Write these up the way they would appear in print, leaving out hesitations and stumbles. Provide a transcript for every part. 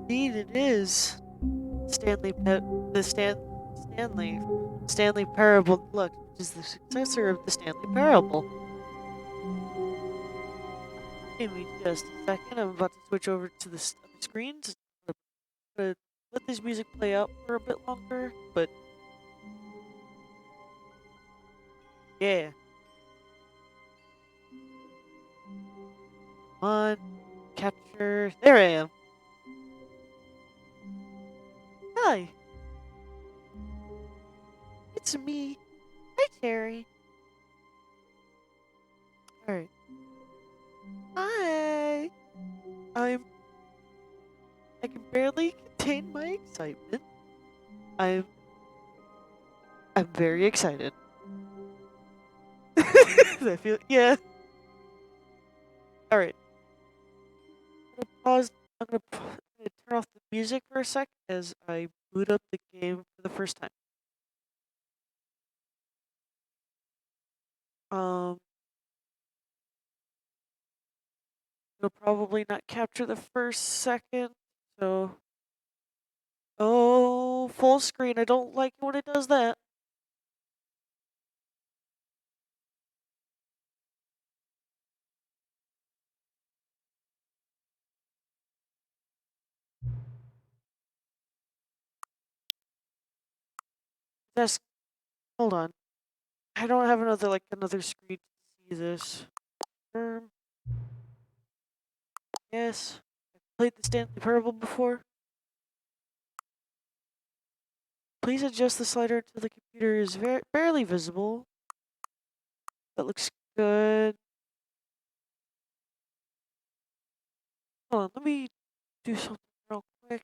Indeed, it is. Stanley Pe- the Stan Stanley Stanley Parable Deluxe, which is the successor of the Stanley Parable. Give me just a second. I'm about to switch over to the other screens. I'm gonna let this music play out for a bit longer, but yeah. Come on, capture. There I am. Hi, it's me. Hi, Terry. All right. Hi. I'm. I can barely contain my excitement. I'm. I'm very excited. I feel. Yeah. All right. I'm gonna pause. I'm gonna turn off the music for a sec as I boot up the game for the first time. Um. It'll probably not capture the first second. So. Oh, full screen. I don't like it when it does that. That's. Hold on. I don't have another screen to see this. Yes. I've played the Stanley Parable before. Please adjust the slider until the computer is barely visible. That looks good. Hold on, let me do something real quick.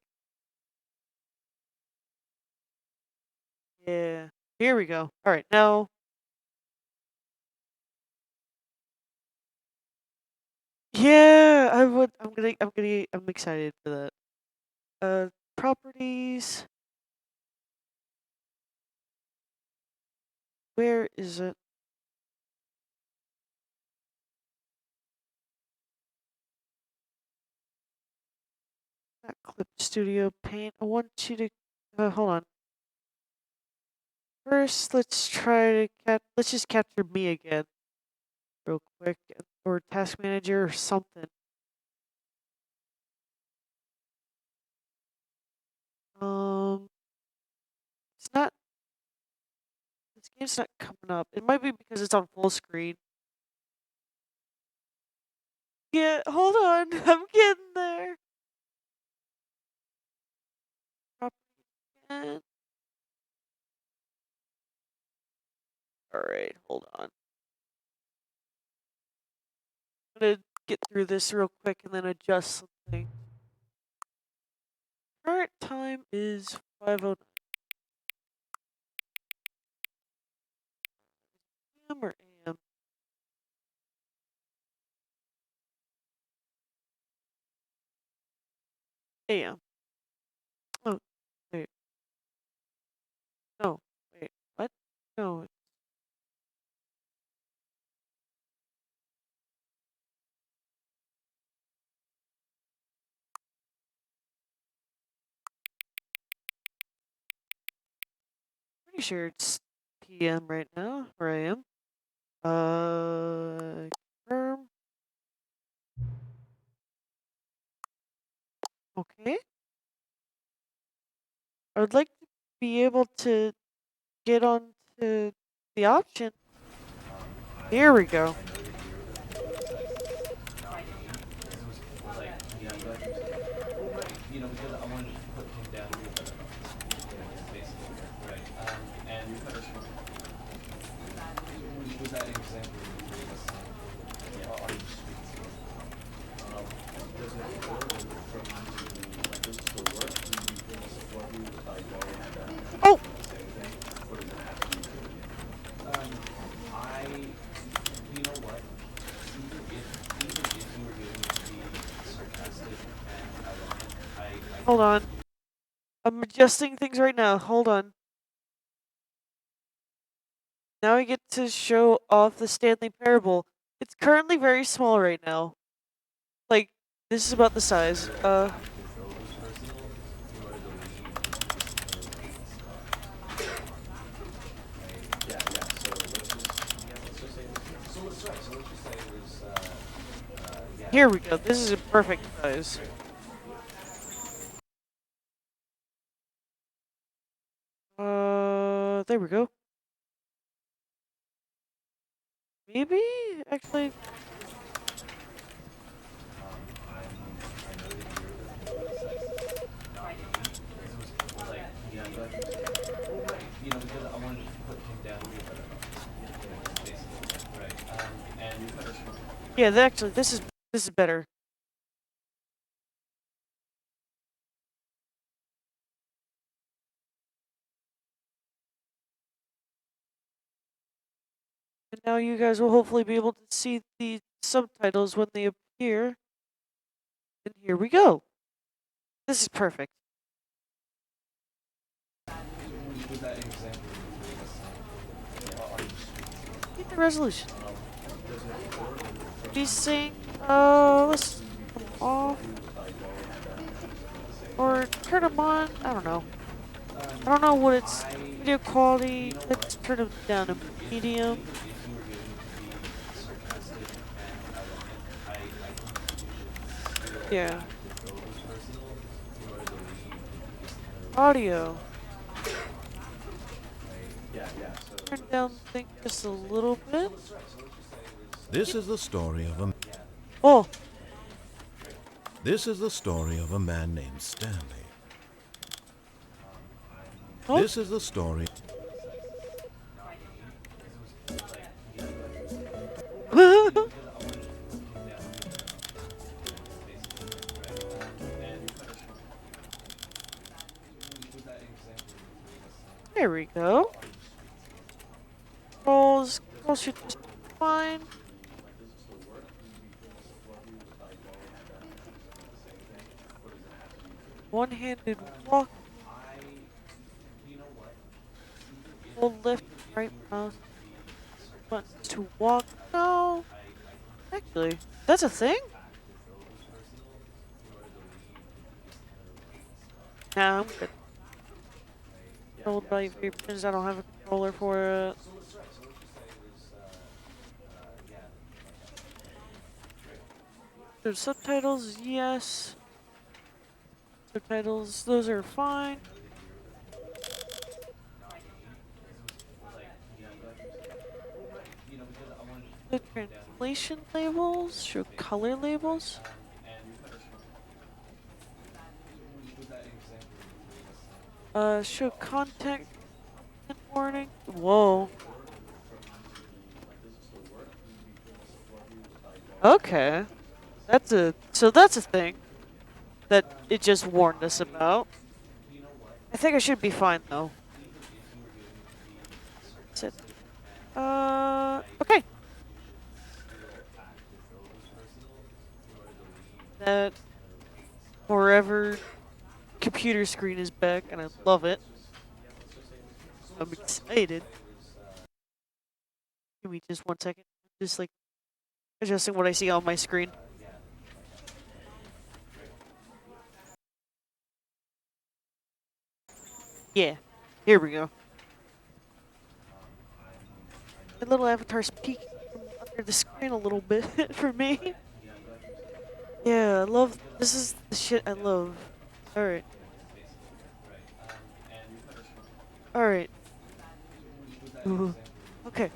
Yeah. Here we go. All right, now. Yeah, I would. I'm excited for that. Properties. Where is it? Not Clip Studio Paint. I want you to. Hold on. First, let's try to let's just capture me again, real quick, or Task Manager or something. It's not. This game's not coming up. It might be because it's on full screen. Yeah, hold on. I'm getting there. Property again. All right, hold on. I'm gonna get through this real quick and then adjust something. Current time is 5:09 p.m. or a.m. a.m. Oh, wait. No, wait. What? No. Pretty sure it's p.m. right now where I am. Confirm. Okay. I would like to be able to get on to the option. Here we go. Oh! Hold on. I'm adjusting things right now. Hold on. Now I get to show off the Stanley Parable. It's currently very small right now. Like, this is about the size. Here we go. This is a perfect size. There we go. Maybe? Actually... Yeah, actually, this is better. And now you guys will hopefully be able to see the subtitles when they appear. And here we go. This is perfect. Get the resolution. Desync. Let's turn them off. Or turn them on. I don't know. I don't know what it's video quality. Let's turn them down to medium. Yeah. Audio. Turn down the thing just a little bit. This is the story of a... Oh! This is the story of a man named Stanley. Oh. This is the story... There we go. Controls should just be fine. One-handed walk. Hold left and right mouse buttons to walk. No. Actually, that's a thing? Nah, I'm good. Hold by your pins. I don't have a controller for it. There's subtitles, yes. Subtitles, those are fine. The translation labels, show color labels. Show content warning. Whoa. Okay. That's a thing that it just warned us about. I think I should be fine though. Sit. Okay. That forever computer screen is back and I love it. I'm excited. Give me just 1 second. Just like adjusting what I see on my screen. Yeah, here we go. The little avatar's peeking from under the screen a little bit for me. Yeah, I love, this is the shit I love. Alright. Alright. Okay.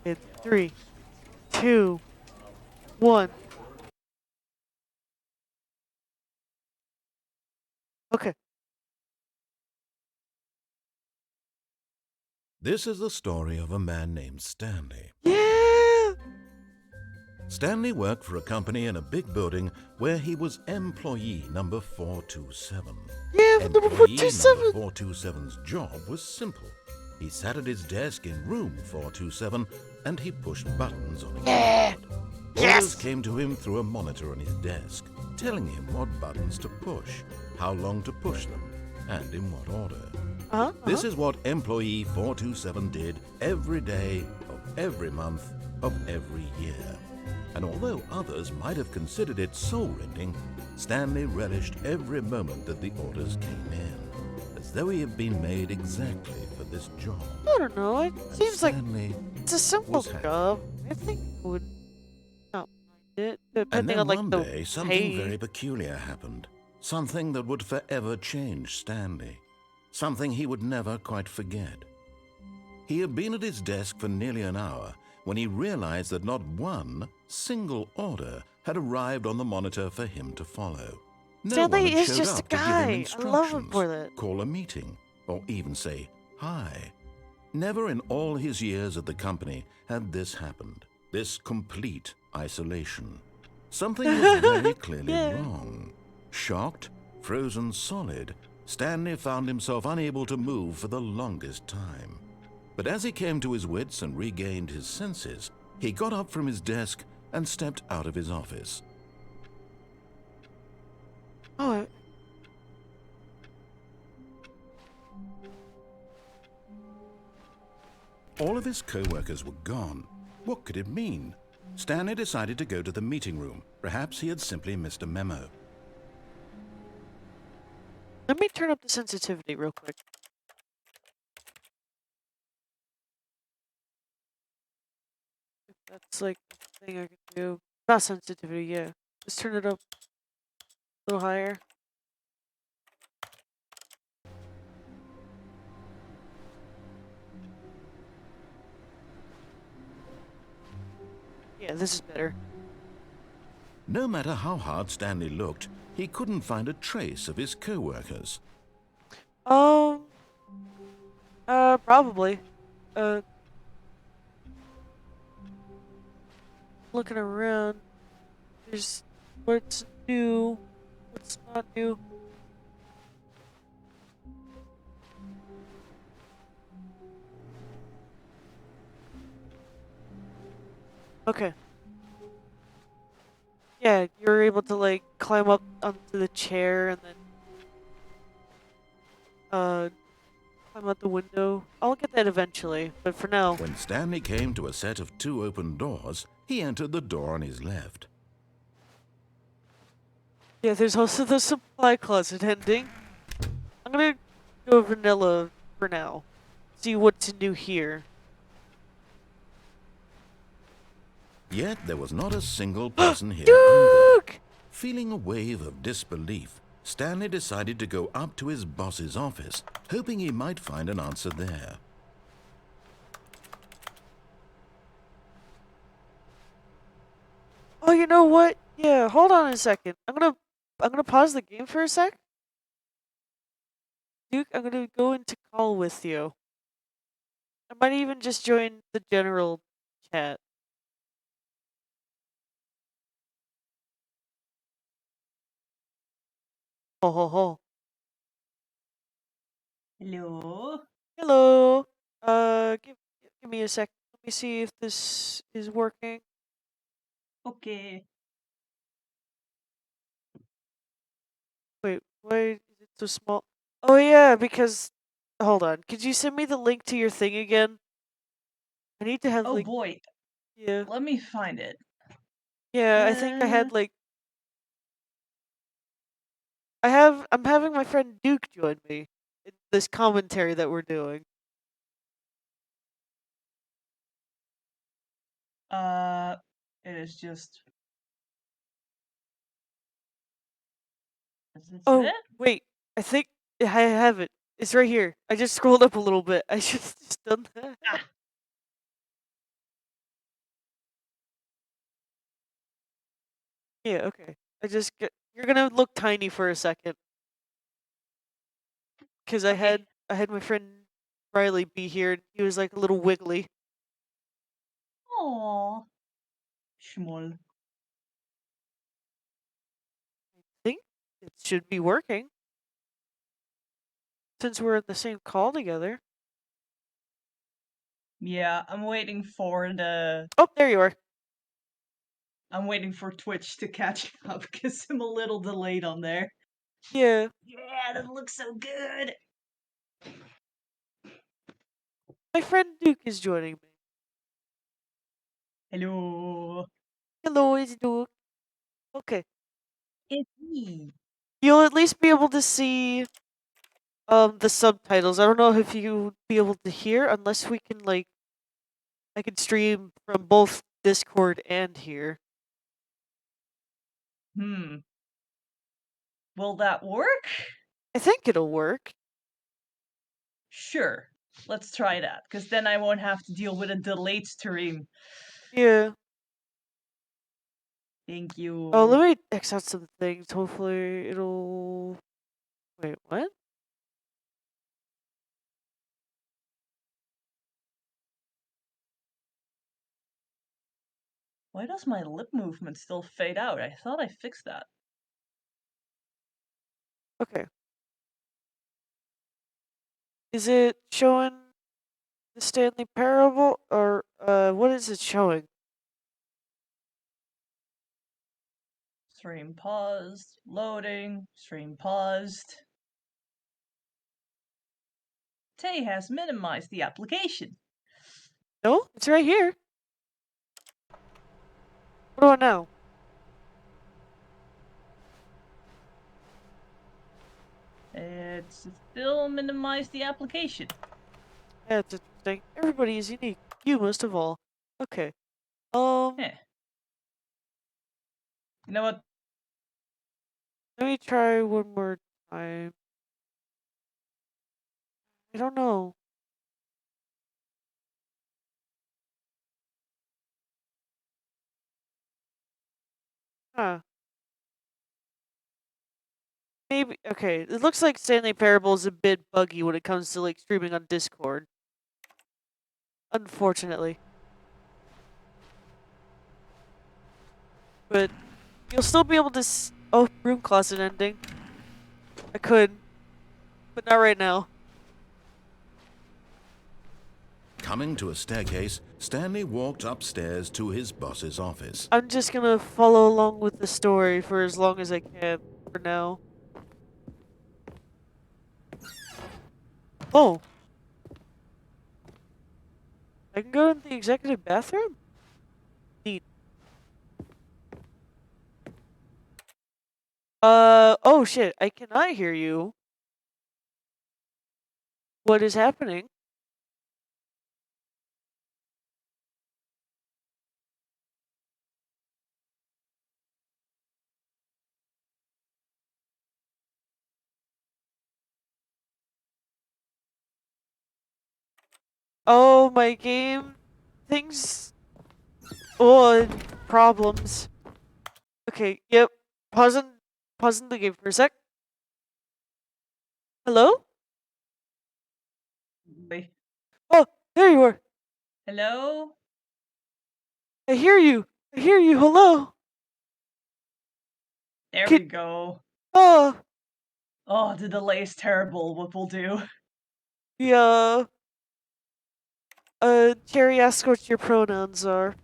In 3, 2, 1. Okay. This is the story of a man named Stanley. Yeah! Stanley worked for a company in a big building where he was employee number 427. Yeah, number Employee 427! number 427's job was simple. He sat at his desk in room 427 and he pushed buttons on his keyboard. Orders came to him through a monitor on his desk, telling him what buttons to push, how long to push them, and in what order. This is what employee 427 did every day of every month of every year. And although others might have considered it soul-rending, Stanley relished every moment that the orders came in, as though he had been made exactly for this job. I don't know, it seems like Stanley it's a simple was happy. job. I think I would not mind And depending on then like one the day, something pay. very peculiar happened. Something that would forever change Stanley. Something he would never quite forget. He had been at his desk for nearly an hour when he realized that not one single order had arrived on the monitor for him to follow. No one Stanley had is showed just a up to give him guy. I love him instructions, for that. call a meeting, or even say hi. Never in all his years at the company had this happened. This complete isolation. Something was very clearly Yeah. wrong. Shocked, frozen solid, Stanley found himself unable to move for the longest time. But as he came to his wits and regained his senses, he got up from his desk and stepped out of his office. Oh, All of his co-workers were gone. What could it mean? Stanley decided to go to the meeting room. Perhaps he had simply missed a memo. let me turn up the sensitivity real quick. If that's like the thing I can do. Not sensitivity, yeah. Just turn it up a little higher. Yeah, this is better. No matter how hard Stanley looked, he couldn't find a trace of his co-workers. Um, probably. Uh, looking around. There's what's new, what's not new. Okay. Yeah, you're able to like climb up onto the chair and then climb out the window. I'll get that eventually, but for now. When Stanley came to a set of two open doors, he entered the door on his left. Yeah, there's also the supply closet ending. I'm gonna go vanilla for now. See what's new here. Yet there was not a single person here either. Duke! Feeling a wave of disbelief, Stanley decided to go up to his boss's office, hoping he might find an answer there. Oh, you know what? Yeah, hold on a second. I'm gonna pause the game for a sec. Duke, I'm gonna go into call with you. I might even just join the general chat. Ho ho ho. Hello. Hello. Give me a sec. Let me see if this is working. Okay. Wait, why is it so small? Oh yeah, because hold on. Could you send me the link to your thing again? I need to have Oh like boy, yeah. let me find it. Yeah, I think I had like I'm having my friend Duke join me in this commentary that we're doing. Uh, it is just. Is this Oh, it? wait. I think I have it. It's right here. I just scrolled up a little bit. I should have just done that. Ah, Yeah, okay. You're gonna look tiny for a second. Because okay. I had my friend Riley be here and he was like a little wiggly. Aww. Schmoll. I think it should be working. Since we're in the same call together. Yeah, I'm waiting for the. Oh, there you are. I'm waiting for Twitch to catch up because I'm a little delayed on there. Yeah. Yeah, that looks so good. My friend Duke is joining me. Hello. Hello, it's Duke. Okay. It's me. You'll at least be able to see the subtitles. I don't know if you'll be able to hear unless we can like I can stream from both Discord and here. Will that work? I think it'll work. Sure. Let's try that, because then I won't have to deal with a delayed stream. Yeah. Thank you. Oh, let me X out some things. Hopefully it'll... Wait, what? Why does my lip movement still fade out? I thought I fixed that. Okay. Is it showing the Stanley Parable? Or, what is it showing? Stream paused. Loading. Stream paused. Tay has minimized the application. No, it's right here. What do I know? It's still minimized the application. That's interesting. Everybody is unique. You most of all. Okay. Eh. You know what? Let me try one more time. I don't know. Huh. Maybe, okay. It looks like Stanley Parable is a bit buggy when it comes to, like, streaming on Discord. Unfortunately. But you'll still be able to oh, room closet ending. I could. But not right now. Coming to a staircase, Stanley walked upstairs to his boss's office. I'm just gonna follow along with the story for as long as I can for now. Oh. I can go in the executive bathroom? Neat. Oh shit, I cannot hear you. What is happening? Oh, my game. Things. Oh, problems. Okay, yep. Pausing the game for a sec. Hello? Wait. Oh, there you are. Hello? I hear you. I hear you. Hello. There we go. Oh, Oh, the delay is terrible. What we'll do? yeah. Jerry asks what your pronouns are.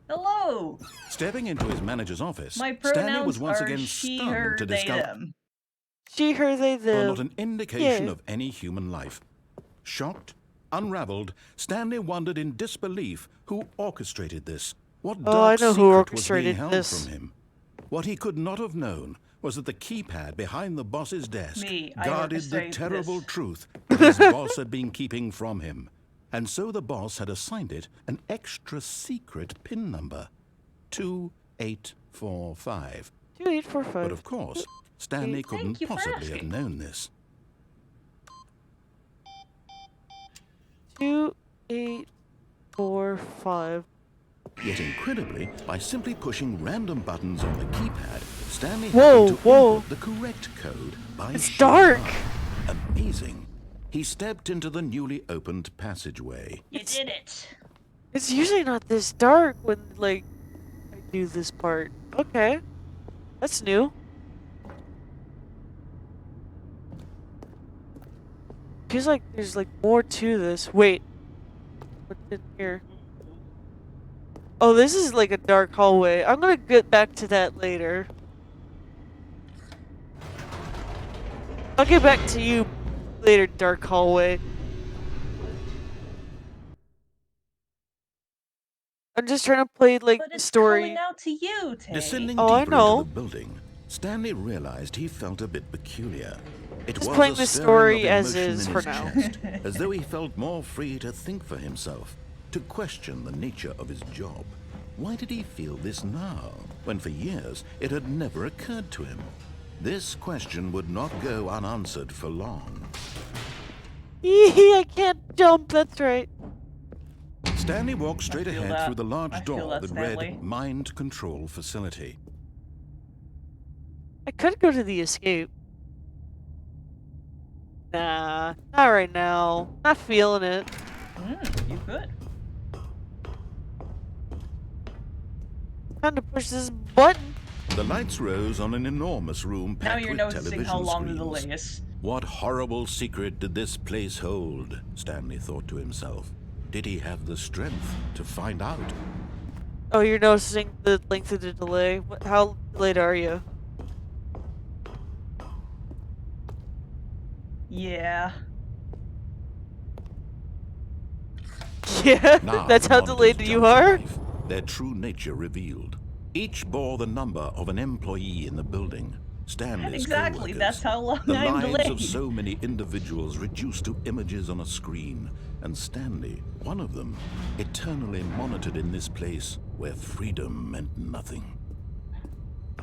Hello. Stepping into his manager's office, My Stanley was pronouns once are again she, stunned her, to they, discover them. She, her, they, them. not an indication Yeah. of any human life. Shocked, unraveled, Stanley wondered in disbelief who orchestrated this. What dark I know who secret was being orchestrated held this. from him? What he could not have known was that the keypad behind the boss's desk I guarded the orchestrated terrible this. truth that his boss had been keeping from him. And so the boss had assigned it an extra secret PIN number, 2845. 2845. But of course, Stanley couldn't you for possibly have asking. known this. 2845. Yet incredibly, by simply pushing random buttons on the keypad, Stanley Whoa, happened to whoa. input the correct code by It's sheer dark. luck. Amazing. He stepped into the newly opened passageway. You did it. It's usually not this dark when, like, I do this part. Okay. That's new. Feels like there's, like, more to this. Wait. What's in here? Oh, this is like a dark hallway. I'm gonna get back to that later. I'll get back to you later, dark hallway. I'm just trying to play, like, But the it's story. calling out to you, Tay. Descending Oh, I deeper know. into the building, Stanley realized he felt a bit peculiar. It Just was playing a the stirring story of as emotion is in for his now. chest, as though he felt more free to think for himself, to question the nature of his job. Why did he feel this now? when for years it had never occurred to him. This question would not go unanswered for long. I can't jump, that's right. Stanley walked straight feel ahead that. through the I large feel door that, that Stanley. read Mind Control Facility. I could go to the escape. Nah, not right now. Not feeling it. You could. Time to push this button. The lights rose on an enormous room Now packed you're with noticing television how long screens. the delay is. What horrible secret did this place hold? Stanley thought to himself. Did he have the strength to find out? Oh, you're noticing the length of the delay. How late are you? Yeah. Yeah, Now that's the how monitors delayed you jumped to are? life, their true nature revealed. Each bore the number of an employee in the building. Stanley's Exactly, co-workers. that's how long The I'm lives delayed. of so many individuals reduced to images on a screen, and Stanley, one of them, eternally monitored in this place where freedom meant nothing.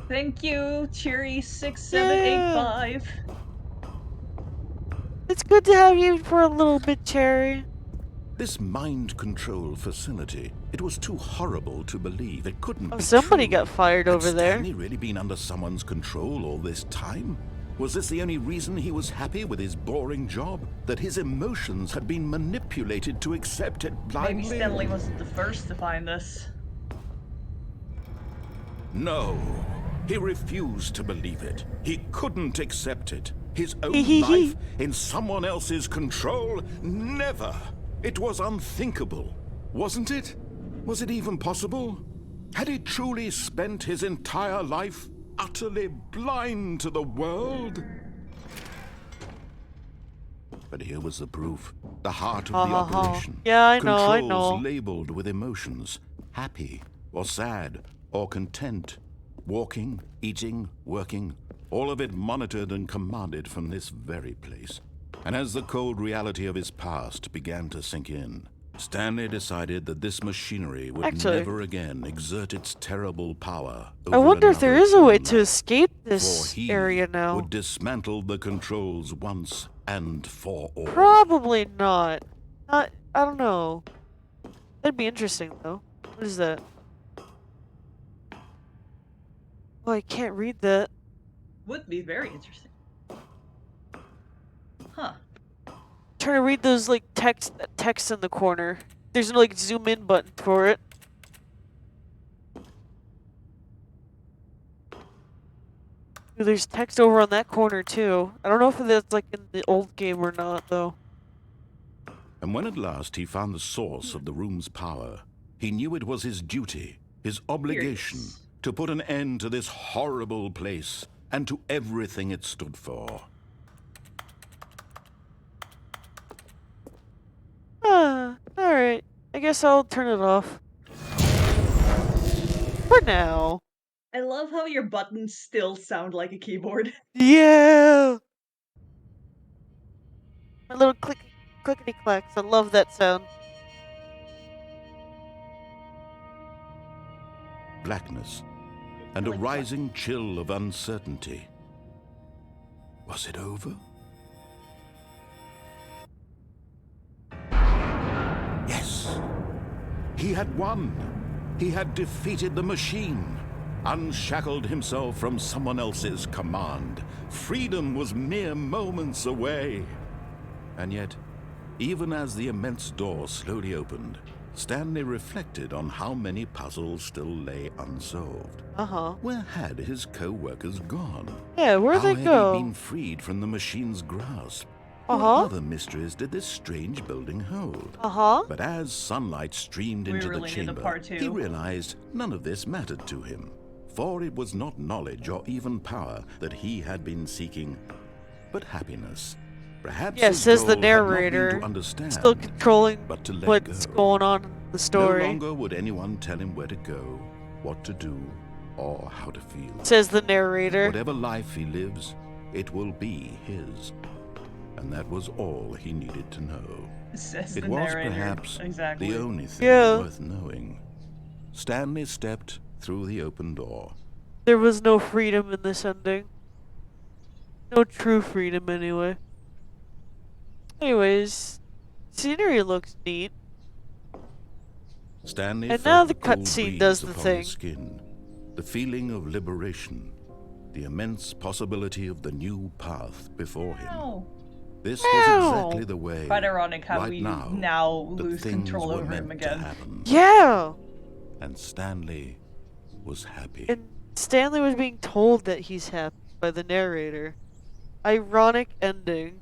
Thank you, Cheery 6785. It's good to have you for a little bit, Cherry. This mind control facility, it was too horrible to believe. It couldn't Oh, be somebody true. got fired Had over there. Stanley really been under someone's control all this time? Was this the only reason he was happy with his boring job? That his emotions had been manipulated to accept it blindly? Maybe Stanley wasn't the first to find this. No. He refused to believe it. He couldn't accept it. His own Hee. life in someone else's control? Never. It was unthinkable, wasn't it? Was it even possible? Had he truly spent his entire life utterly blind to the world? But here was the proof. The heart of the operation. Yeah, I know, I Controls know. labeled with emotions. Happy, or sad, or content. Walking, eating, working. All of it monitored and commanded from this very place. And as the cold reality of his past began to sink in, Stanley decided that this machinery would Actually, never again exert its terrible power I over wonder if there another is a way human to life. escape For this he area now. would dismantle the controls once and for all. Probably not. I don't know. That'd be interesting, though. What is that? Oh, I can't read that. Would be very interesting. Huh. Trying to read those, like, text in the corner. There's no, like, zoom in button for it. Ooh, there's text over on that corner, too. I don't know if that's, like, in the old game or not, though. And when at last he found the source of the room's power, he knew it was his duty, his obligation, to put an end to this horrible place and to everything it stood for. Alright. I guess I'll turn it off. For now. I love how your buttons still sound like a keyboard. Yeah! My little clickety clacks. I love that sound. Blackness and a Like rising chill of uncertainty. Was it over? Yes! He had won! He had defeated the machine, unshackled himself from someone else's command. Freedom was mere moments away. And yet, even as the immense door slowly opened, Stanley reflected on how many puzzles still lay unsolved. Uh-huh. Where had his co-workers gone? Yeah, where'd How they had go? he been freed from the machine's grasp? Uh-huh. What other mysteries did this strange building hold? Uh-huh. But as sunlight streamed We into the really need a chamber, part two. he realized none of this mattered to him. For it was not knowledge or even power that he had been seeking, but happiness. Perhaps Yeah, his says the goal had not been narrator. to understand, Still controlling but to let what's go. going on in the story. No longer would anyone tell him where to go, what to do, or how to feel. Says the narrator. Whatever life he lives, it will be his. And that was all he needed to know. Says It the was narrator. perhaps Exactly. the only thing Yeah. worth knowing. Stanley stepped through the open door. There was no freedom in this ending. No true freedom, anyway. Anyways, scenery looks neat. Stanley And felt now the the cool cutscene breeze does the upon thing. his skin, the feeling of liberation, the immense possibility of the new path before him. Ow. This was exactly the way, Quite ironic how right we now, now that lose things control were over meant him to again. happen. Yeah! And Stanley was happy. And Stanley was being told that he's happy by the narrator. Ironic ending.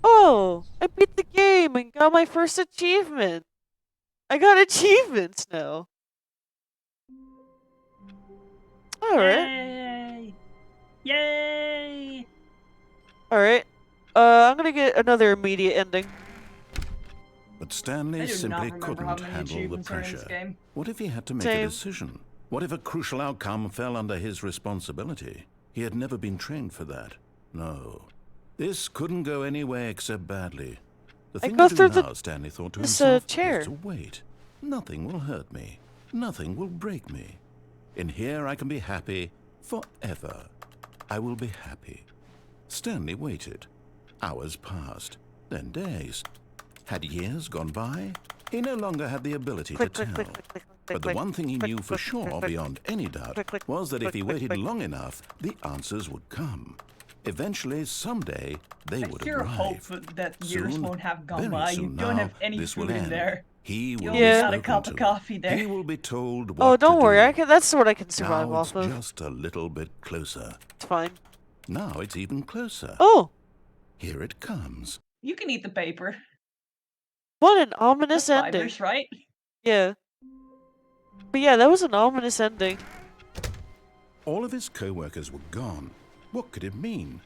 Oh, I beat the game and got my first achievement. I got achievements now. Alright. Yay! Yay! Alright. I'm gonna get another immediate ending. But Stanley I do simply not remember how couldn't many handle the achievements are in this pressure. game. What if he had to make Same. a decision? What if a crucial outcome fell under his responsibility? He had never been trained for that. No. This couldn't go any way except badly. The thing go to do through the- now, Stanley thought to this, himself, chair. is to wait. Nothing will hurt me. Nothing will break me. In here I can be happy forever. I will be happy. Stanley waited. Hours passed, then days. Had years gone by? He no longer had the ability to tell. But the one thing he knew for sure, beyond any doubt, was that if he waited long enough, the answers would come. Eventually, someday, they I would sure hope arrive. that years Soon, won't have gone very by. You soon don't now, have any this will food in end. there. He will You be only got a spoken cup to. of coffee there. He will be told what Oh, don't to worry. do. That's what I can survive Now off it's of. just a little bit closer. It's fine. Now it's even closer. Oh, Here it comes. You can eat the paper. what an ominous That's ending. fibers, right? Yeah. But yeah, that was an ominous ending. All of his co-workers were gone. What could it mean?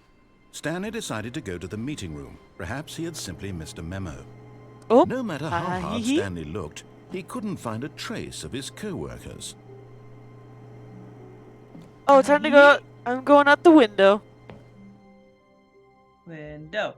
Stanley decided to go to the meeting room. Perhaps he had simply missed a memo. Oh. No matter how hard hee. Stanley looked, he couldn't find a trace of his co-workers. Oh, time to go. I'm going out the window. Window.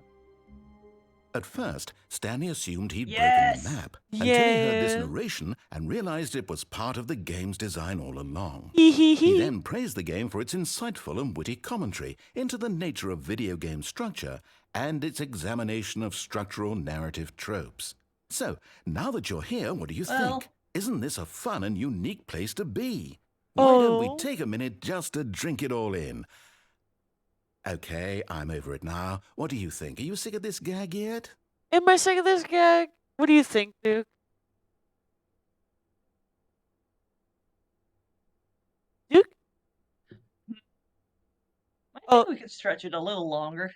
At first, Stanley assumed he'd Yes! broken the map until he heard this Yeah. narration and realized it was part of the game's design all along. Hee hee He hee. then praised the game for its insightful and witty commentary into the nature of video game structure and its examination of structural narrative tropes. So, now that you're here, what do you Well- think? Isn't this a fun and unique place to be? Why don't Oh. we take a minute just to drink it all in? Okay, I'm over it now. What do you think? Are you sick of this gag yet? Am I sick of this gag? What do you think, Duke? Duke? I think Oh. we could stretch it a little longer.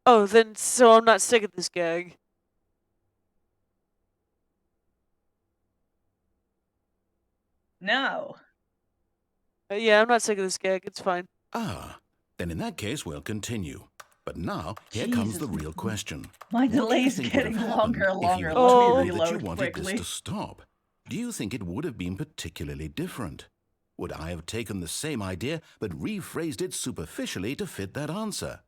Oh, then so I'm not sick of this gag. No. Yeah, I'm not sick of this gag. It's fine. Ah, then in that case, we'll continue. But now, here comes Jesus. the real question. My What do you delay's think would getting have longer and happened if longer. you Let were Oh. me told that you reload wanted quickly. this to stop? Do you think it would have been particularly different? Would I have taken the same idea but rephrased it superficially to fit that answer?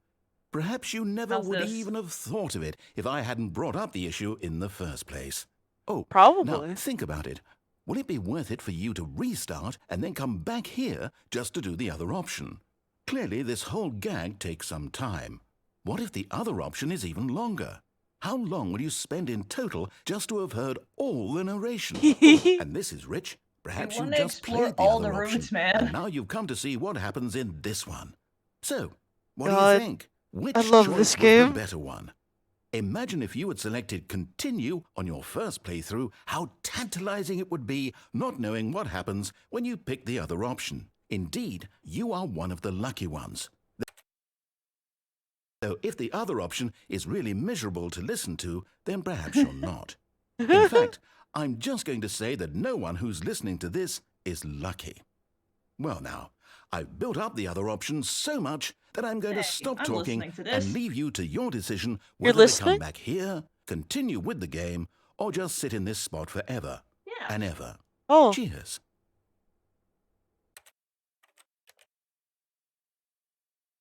Perhaps you never How's would this? even have thought of it if I hadn't brought up the issue in the first place. Oh, Probably. now think about it. Will it be worth it for you to restart and then come back here just to do the other option? Clearly, this whole gag takes some time. What if the other option is even longer? How long will you spend in total just to have heard all the narration? And this is rich. Perhaps you wanna just explore played the all other the option, routes, man. and now you've come to see what happens in this one. So, what do God, you think? Which I love choice this was game. the better one? Imagine if you had selected continue on your first playthrough, how tantalizing it would be not knowing what happens when you pick the other option. Indeed, you are one of the lucky ones. Though if the other option is really miserable to listen to, then perhaps you're not. In fact, I'm just going to say that no one who's listening to this is lucky. Well now, I've built up the other option so much that I'm going to Hey, stop I'm talking listening to this. and leave you to your decision You're whether to listening? come back here, continue with the game, or just sit in this spot forever Yeah. and ever. Oh. Cheers.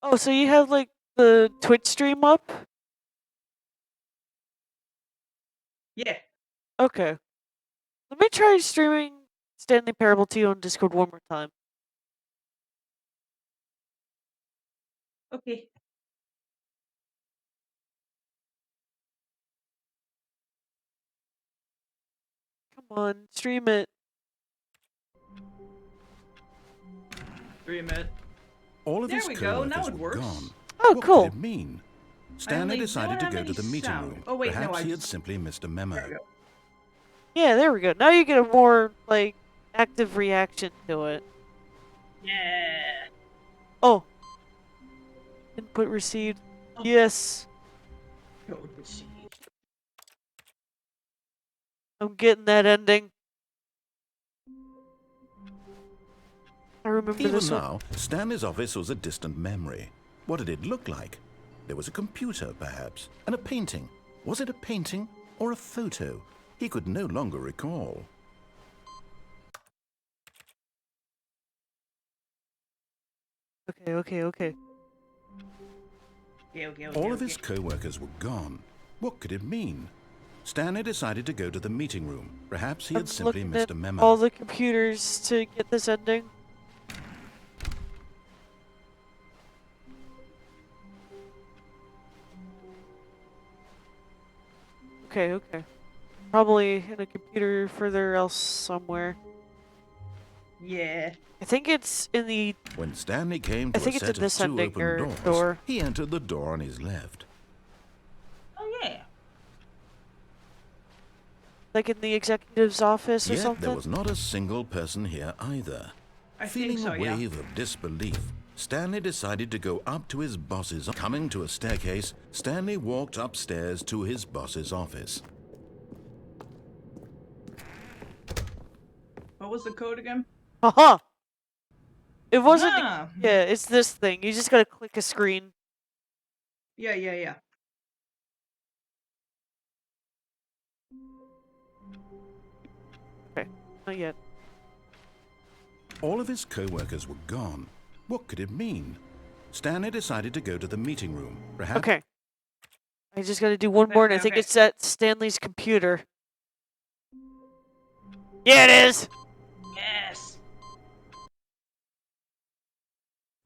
Oh, so you have like the Twitch stream up? Yeah. Okay. Let me try streaming Stanley Parable to you on Discord one more time. Okay. Come on, stream it. Stream it. All of There his we go, now co-workers it were works. gone. Oh, What cool. could it mean? Stanley decided to don't go have to the any meeting sound. room. Oh, wait, no, Perhaps I he had just- simply missed a memo. There we go. Yeah, there we go. Now you get a more, like, active reaction to it. Yeah. Oh. Input received. Oh. Yes. Code received. I'm getting that ending. I remember Even this one. now, Stanley's office was a distant memory. What did it look like? There was a computer, perhaps, and a painting. Was it a painting or a photo? He could no longer recall. Okay. Okay. All of his co-workers were gone. What could it mean? Stanley decided to go to the meeting room. Perhaps he I'm had simply looking missed at a memo. all the computers to get this ending. Okay. Probably in a computer further else somewhere. Yeah. I think it's in the... When Stanley came to I think a it's set in of this two ending open or doors, door. he entered the door on his left. Oh, yeah. Like in the executive's office or Yet something? there was not a single person here either. I Feeling think so, a yeah. wave of disbelief, Stanley decided to go up to his boss's. Coming to a staircase, Stanley walked upstairs to his boss's office. What was the code again? Haha! It wasn't... Ah. Yeah, it's this thing. You just gotta click a screen. Yeah. Okay, not yet. All of his co-workers were gone. What could it mean? Stanley decided to go to the meeting room. Perhaps Okay. I just gotta do one more, and I think Okay. it's at Stanley's computer. Yeah, it is! Yes.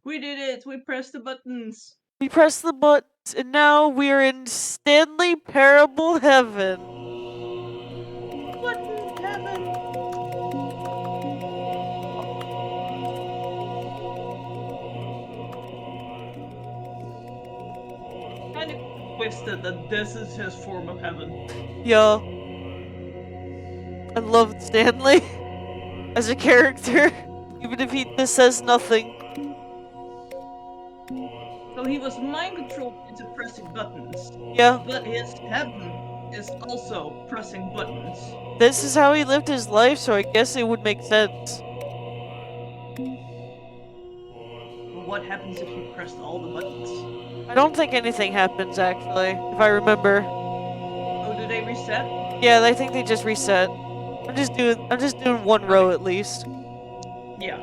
We did it. We pressed the buttons. We press the buttons, and now we are in Stanley Parable Heaven. Button heaven. Kind of twisted that this is his form of heaven. Yeah. I love Stanley as a character, even if he just says nothing. So he was mind controlled into pressing buttons, Yeah, but his heaven is also pressing buttons. this is how he lived his life, so I guess it would make sense. But what happens if you pressed all the buttons? I don't think anything happens, actually, if I remember. Oh, do they reset? Yeah, I think they just reset. I'm just doing one row at least. Yeah.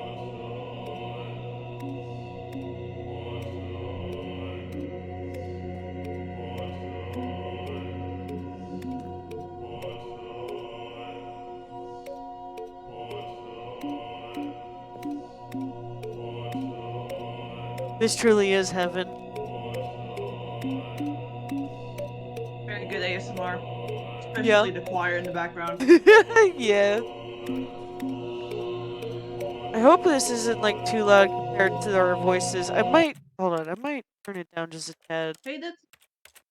This truly is heaven. Very good ASMR. Especially Yeah. the choir in the background. Yeah. I hope this isn't like too loud compared to our voices. I might turn it down just a tad. Hey,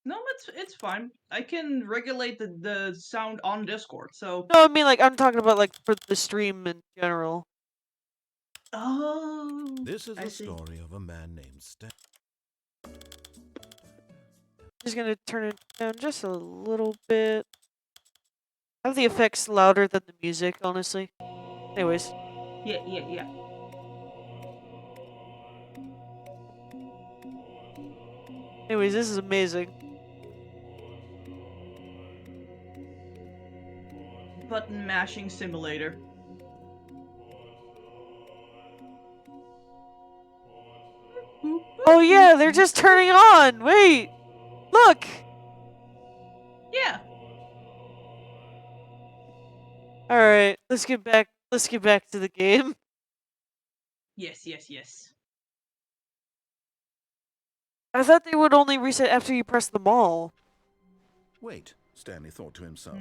no, it's fine. I can regulate the sound on Discord, so. No, I mean like I'm talking about like for the stream in general. Oh. this is I the see. story of a man named Stan. Just gonna turn it down just a little bit. Have the effects louder than the music, honestly. Anyways. Yeah. Anyways, this is amazing. Button mashing simulator. Oh yeah, they're just turning on! Wait! Look! Yeah. All right, let's get back. Let's get back to the game. Yes, yes, yes. I thought they would only reset after you press them all. Wait, Stanley thought to himself.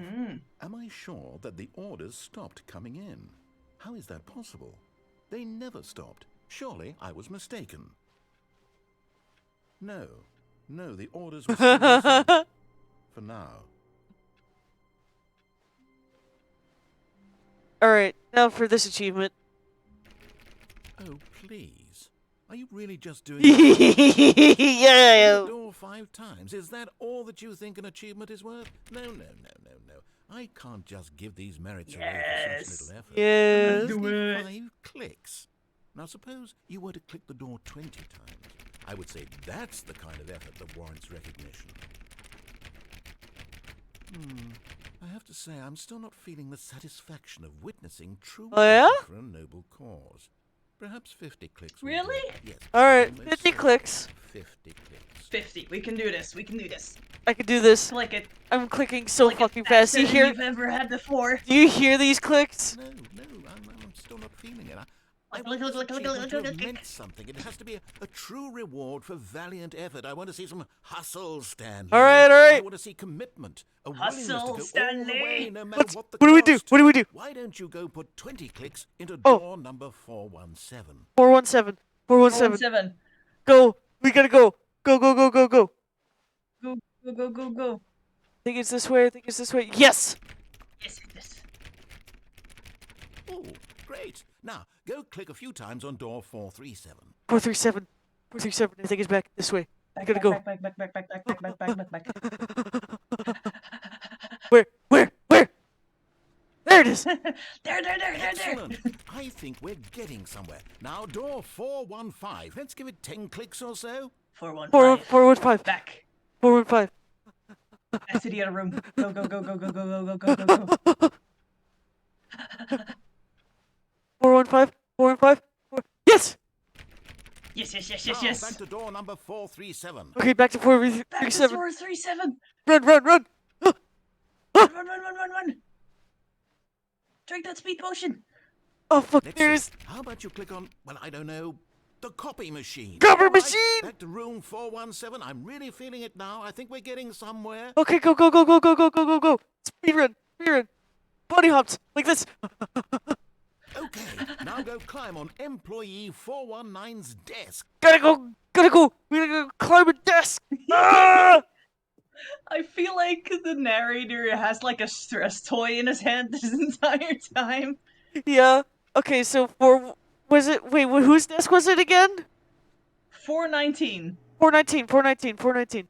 Am I sure that the orders stopped coming in? How is that possible? They never stopped. Surely I was mistaken. No, the orders were still missing. For now. All right, now for this achievement. Oh, please. Are you really just doing it? Yeah. The door 5 times. Is that all that you think an achievement is worth? No. I can't just give these merits away for such little effort. Yes. I just Do need it. 5 clicks. Now suppose you were to click the door 20 times. I would say that's the kind of effort that warrants recognition. I have to say, I'm still not feeling the satisfaction of witnessing true Oh, yeah? effort for a noble cause. Perhaps 50 clicks. will do. Really? Yes. All right, almost 50 certain. clicks. 50 clicks. 50. We can do this. We can do this. I can do this. Click it. I'm clicking so Click it fucking fast. faster You than hear? you've ever had before. Do you hear these clicks? No, I'm still not feeling it. I Look, want this look, look, look, achievement to look, have look, look. meant something. It has to be a true reward for valiant effort. I want to see some hustle, Stanley. All right. I want to see commitment. A willingness Hustle, to go all the Stanley. way, no matter what the What do we do? cost. What do we do? Why don't you go put 20 clicks into Oh. door number 417? 417. 417. 7. Go. We gotta go. Go. Go, go, go, go. I think it's this way. I think it's this way. Yes. Yes, yes. Oh, great. Now, go click a few times on door 437. 437. 437. I think it's back this way. I Back, gotta back, go. back, back, back, back, back, back, back, back, back, back. Where? There it is. There. Excellent. I think we're getting somewhere. Now, door 415. Let's give it 10 clicks or so. 415. 415. Back. 415. Back to the other room. Go, go, go, go, go, go, go, go, go, go, go. 415. 415. Yes. Yes. Now, back to door number 437. Okay, back to Back to 437. 437. Run. Run. Drink that speed potion. Oh fuck! Let's There's see. How about you click on, well, I don't know, the copy machine. Copy All right, machine! Back to room 417. I'm really feeling it now. I think we're getting somewhere. okay. Go. Speed run. Bunny hops like this. Okay, now go climb on employee 419's desk. Gotta go. We gotta go climb a desk. Ah! I feel like the narrator has like a stress toy in his hand this entire time. Yeah. Okay. So was it? Wait. Whose desk was it again? 419. 419.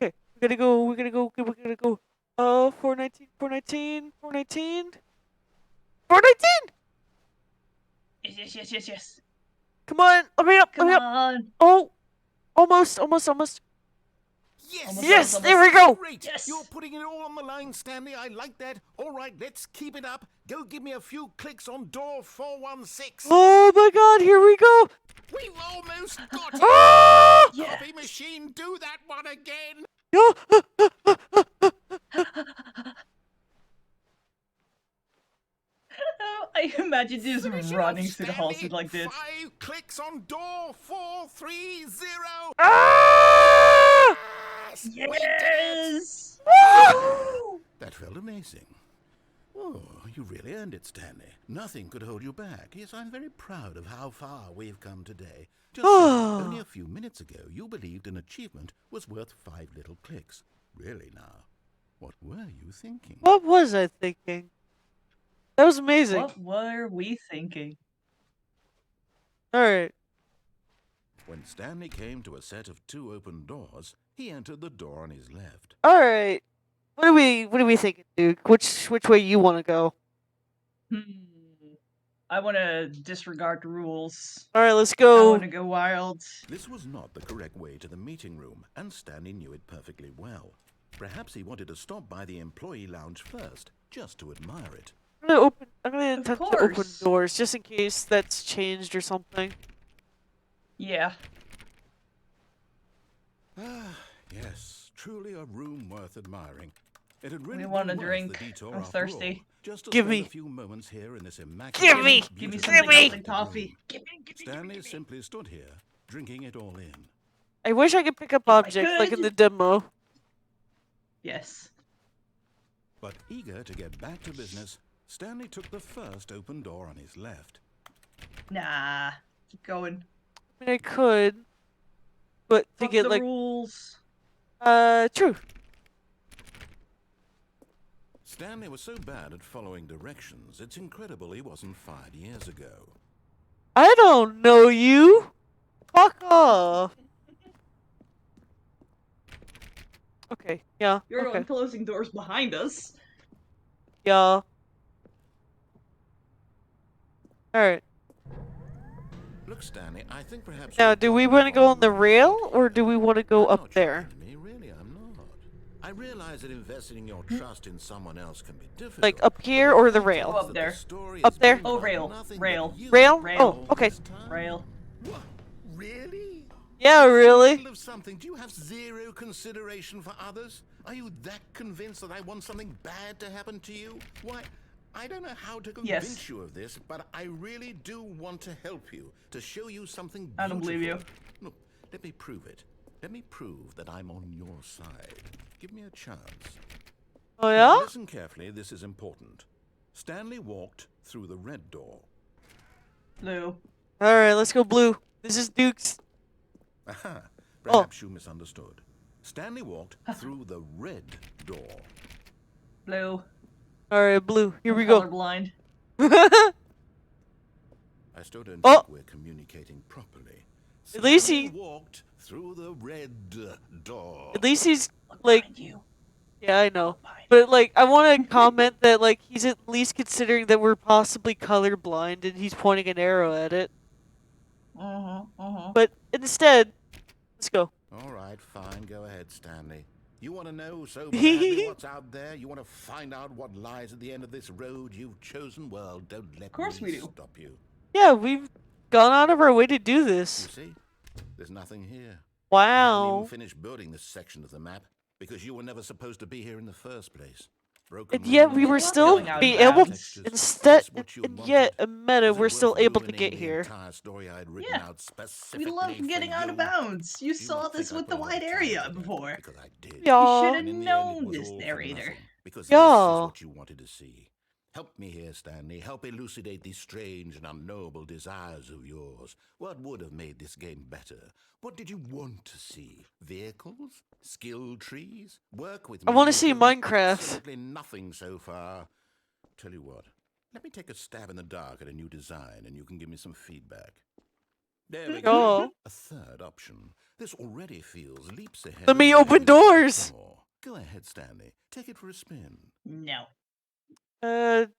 Okay. We gotta go. 419. 419. Yes. Come on. Let me up. Come on. Oh. Almost. Yes! Yes. There we go. Great! Yes. You're putting it all on the line, Stanley. I like that. All right, let's keep it up. Go give me a few clicks on door 416. Oh my God. Here we go. We've almost got it. Ah! Yeah. Copy machine, do that one again. I imagine just Finish it running off, through the halls Stanley. like this. 5 clicks on door 430. Ah! Yes! We did it! Yes! Woo! That felt amazing. Oh, you really earned it, Stanley. Nothing could hold you back. Yes, I'm very proud of how far we've come today. Just only a few minutes ago, you believed an achievement was worth 5 little clicks. Really now, what were you thinking? What was I thinking? That was amazing. What were we thinking? All right. When Stanley came to a set of 2 open doors, he entered the door on his left. All right. What are we thinking, Duke? Which way you want to go? I want to disregard the rules. All right, let's I go. want to go wild. This was not the correct way to the meeting room, and Stanley knew it perfectly well. Perhaps he wanted to stop by the employee lounge first, just to admire it. I'm gonna Of attempt to open course. doors just in case that's changed or something. Yeah. Ah, yes, truly a room worth admiring. It had really want a been worth drink. the detour I'm after thirsty. all, just to Give spend me. a few moments here in this Give immaculate, me. Give me beautifully something me. else than decorated coffee. room. Give me. Stanley simply stood here, drinking it all in. I wish I could pick up If I objects like in could. the demo. Yes. But eager to get back to business, Stanley took the first open door on his left. Nah. Keep going. I mean, I could, but to Fuck get the like, rules. true. Stanley was so bad at following directions, it's incredible he wasn't fired years ago. I don't know you. Fuck off. Okay, yeah, You're the okay. one closing doors behind us. Yeah. Alright. Look, Stanley, I think perhaps Now, you've do we gotten want to off go on on the wrong rail, foot or here. do we want to go I'm up not there? trying me, really, I'm not. I realize that investing your trust in someone else can be difficult. Like, up here but or the fact rail? is Go up that there. the story Up has there? been Oh, about rail. nothing Rail. but you Rail? Rail. Oh, okay. this time. Rail. What? Really? Yeah, In the really? middle of something, do you have zero consideration for others? Are you that convinced that I want something bad to happen to you? Why, I don't know how to convince Yes. you of this, but I really do want to help you, to show you something beautiful. I don't believe you. Look, let me prove it. Let me prove that I'm on your side. Give me a chance. Oh, Now, yeah? listen carefully, this is important. Stanley walked through the red door. Blue. Alright, let's go blue. This is Duke's. Aha, Oh. perhaps you misunderstood. Stanley walked through the red door. Blue. Alright, blue. Here I'm we go. colorblind. I still don't Oh. think we're communicating properly. At least Stanley he- walked through the red door. At least he's, Look like, behind you. yeah, I know. Look behind you. But, like, I want to comment that, like, he's at least considering that we're possibly colorblind and he's pointing an arrow at it. But instead, let's go. All right, fine. Go ahead, Stanley. You want to know so badly what's out there? You want to find out what lies at the end of this road you've chosen? Well, don't let course me we do. stop you. Yeah, we've gone out of our way to do You this. see? There's nothing here. I haven't Wow. even finished building this section of the map because you were never supposed to be here in the first place. Broken And yet roads, we were We're still going out be of able bounds. instead Just what you and yet wanted. a meta Was it we're worth still able to ruining get the here. entire story I'd written Yeah. out We specifically love for getting out of you? bounds. You Do saw not this think I with put the a lot wide of time area into that, before. because I did. Yeah. You should And have in the end, it known was this all for narrator. nothing, because this Yeah. is what you wanted to see. Help me here, Stanley. Help elucidate these strange and unknowable desires of yours. What would have made this game better? What did you want to see? Vehicles? Skill trees? Work with I me want to see until there's Minecraft. absolutely nothing so far. Tell you what, let me take a stab in the dark at a new design and you can give me some feedback. There we go. Oh. A third option. This already feels leaps ahead. Let of me where open we were doors. before. Go ahead, Stanley. Take it for a spin. No.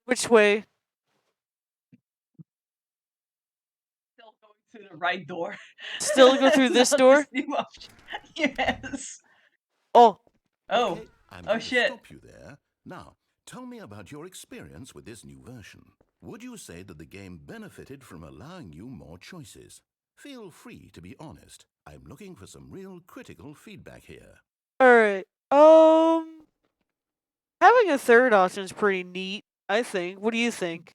Which way? Still going through the right door. Still go through this Not door? new option. Yes. Oh, Oh. Okay, I'm Oh, going shit. to stop you there. Now, tell me about your experience with this new version. Would you say that the game benefited from allowing you more choices? Feel free to be honest. I'm looking for some real critical feedback here. alright. Having a third option is pretty neat, I think. What do you think?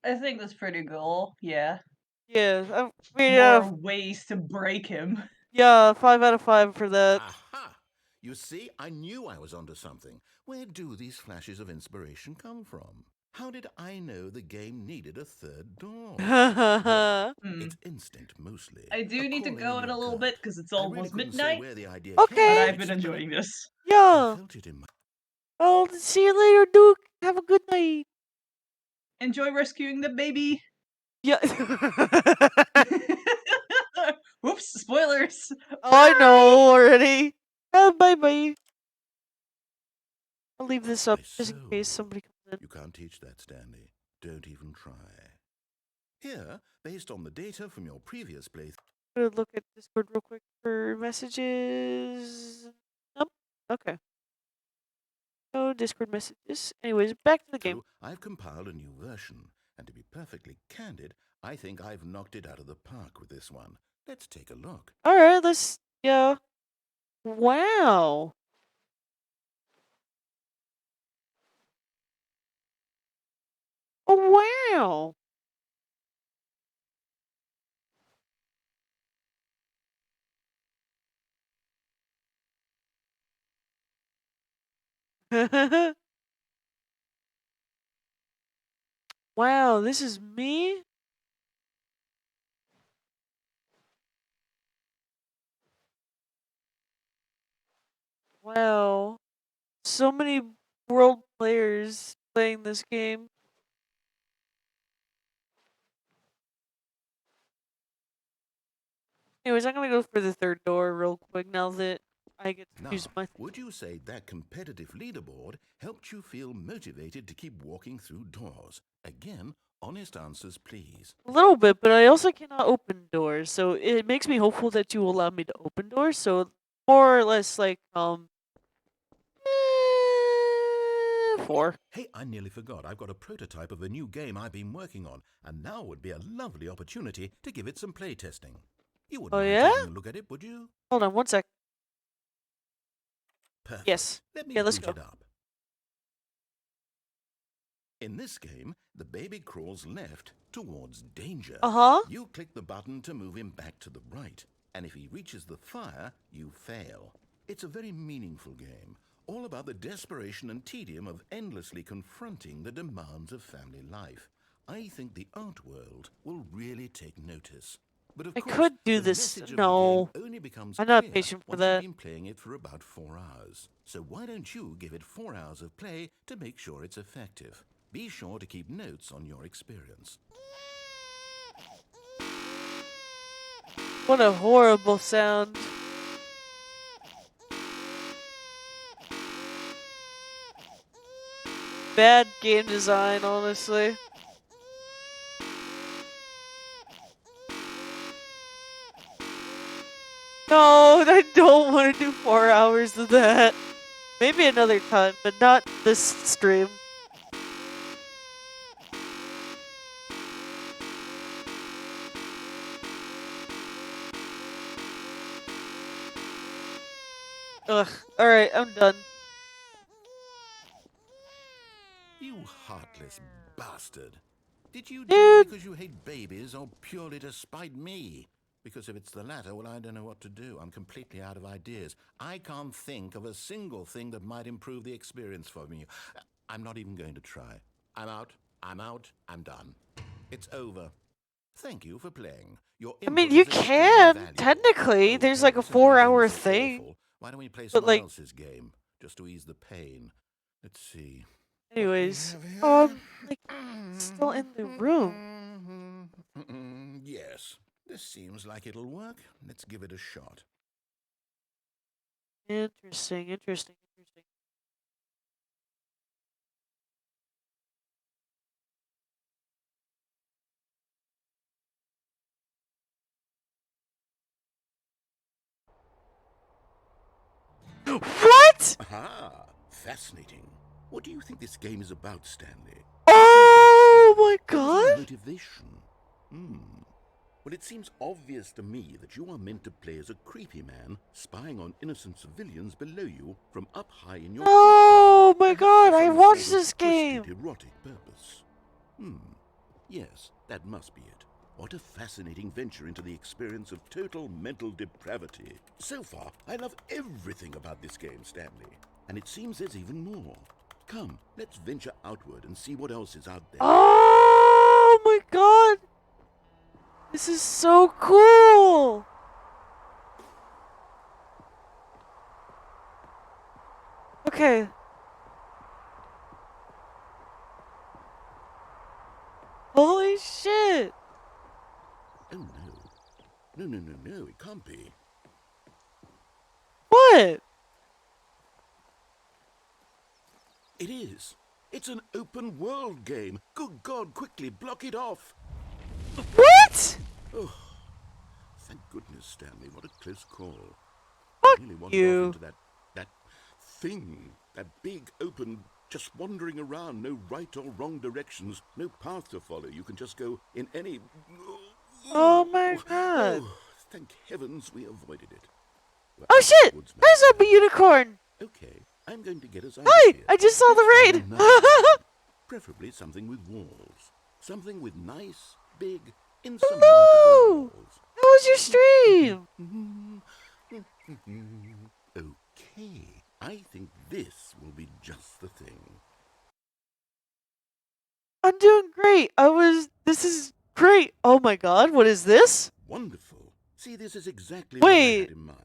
I think that's pretty cool. Yeah. Yeah, I mean, More ways to break him. yeah, 5 out of 5 for that. Aha! You see, I knew I was onto something. Where do these flashes of inspiration come from? How did I know the game needed a third door? Well, Hmm. it's instinct mostly. I do need to calling go in in your a little gut. bit because it's I really almost couldn't say midnight. where the idea Okay. came But from, I've been except enjoying this. I Yeah. felt it in my I'll see you later, Duke. Have a good night. Enjoy rescuing the baby. Yeah. Whoops, spoilers. I know already. Bye bye. I'll leave this up just in case so. somebody comes in. You can't teach that, Stanley. Don't even try. Here, based on the data from your previous playthrough, I'm gonna look at Discord real quick for messages. Nope. Okay. No Discord messages. Anyways, back to the game. I've compiled a new version, and to be perfectly candid, I think I've knocked it out of the park with this one. Let's take a look. Alright, let's. Yeah. Wow. Oh, wow. Wow, this is me? Wow. So many world players playing this game. Anyways, I'm gonna go for the third door real quick now that I get to Now, choose my. would you say that competitive leaderboard helped you feel motivated to keep walking through doors? Again, honest answers, please. A little bit, but I also cannot open doors, so it makes me hopeful that you will allow me to open doors. So more or less like 4. Hey, I nearly forgot. I've got a prototype of a new game I've been working on, and now would be a lovely opportunity to give it some playtesting. You Oh wouldn't mind yeah? taking a look at it, would you? Hold on one sec. Perfect. Yes. Let me Yeah, let's boot go. it up. In this game, the baby crawls left towards danger. Uh-huh. You click the button to move him back to the right, and if he reaches the fire, you fail. It's a very meaningful game, all about the desperation and tedium of endlessly confronting the demands of family life. I think the art world will really take notice. But of I course, could do the this. message of No. the game only becomes I'm not clear patient for once you've that. been playing it for about 4 hours. So why don't you give it 4 hours of play to make sure it's effective? Be sure to keep notes on your experience. What a horrible sound. Bad game design, honestly. No, I don't want to do 4 hours of that. Maybe another time, but not this stream. Ugh. Alright, I'm done. You heartless bastard. Did you do it Dude! because you hate babies or purely to spite me? Because if it's the latter, well, I don't know what to do. I'm completely out of ideas. I can't think of a single thing that might improve the experience for me. I'm not even going to try. I'm out. I'm out. I'm done. It's over. Thank you for playing. Your I mean, input you was extremely can, valuable. technically. There's like Okay, a since my 4-hour game is so thing. awful, why don't we play But someone like, else's game, just to ease the pain? Let's see. anyways. What we have Like, here? still in the room. Yes, this seems like it'll work. Let's give it a shot. Interesting, interesting, interesting. What? Aha! Fascinating. What do you think this game is about, Stanley? Oh my What is your god! motivation? Well, it seems obvious to me that you are meant to play as a creepy man spying on innocent civilians below you from up high in your Oh my Perhaps god, for I some watched sort of this game! twisted erotic purpose. Yes, that must be it. What a fascinating venture into the experience of total mental depravity. So far, I love everything about this game, Stanley. And it seems there's even more. Come, let's venture outward and see what else is out there. Oh my god! This is so cool! Okay. Holy shit! Oh no. No, no, no, no, it can't be. What? It is. It's an open world game. Good God, quickly block it off. What? Oh, thank goodness, Stanley. What a close call. Fuck I nearly wandered you. off into that thing. That big, open, just wandering around. No right or wrong directions. No path to follow. You can just go in any... Oh my god. Oh, thank heavens we avoided it. Well, Oh shit! woodsman. There's a unicorn! Okay, I'm going to get us out Hi! of here. I just saw the raid! Now. preferably something with walls. Something with nice, big, insurmountable Hello! How was your stream? walls. Okay, I think this will be just the thing. I'm doing great. This is great. Oh my god, what is this? Wonderful. See, this is exactly what I Wait. had in mind.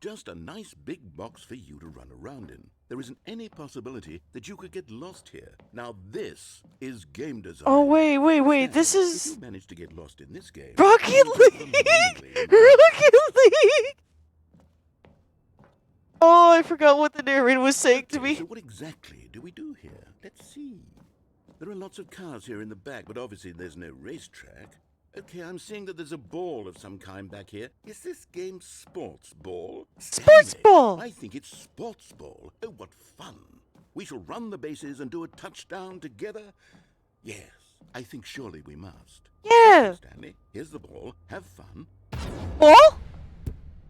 Just a nice big box for you to run around in. There isn't any possibility that you could get lost here. Now this is game design. Oh, wait. This If you is manage to get lost in this game, Rocket you will League! go phenomenally in Rocket League! Oh, I forgot what the narrator was saying to Okay, me. so what exactly do we do here? Let's see. There are lots of cars here in the back, but obviously there's no racetrack. Okay, I'm seeing that there's a ball of some kind back here. Is this game sports ball? Sports Stanley, ball! I think it's sports ball. Oh, what fun. We shall run the bases and do a touchdown together? Yes, I think surely we must. Yeah! Stanley, here's the ball. Have fun. Ball?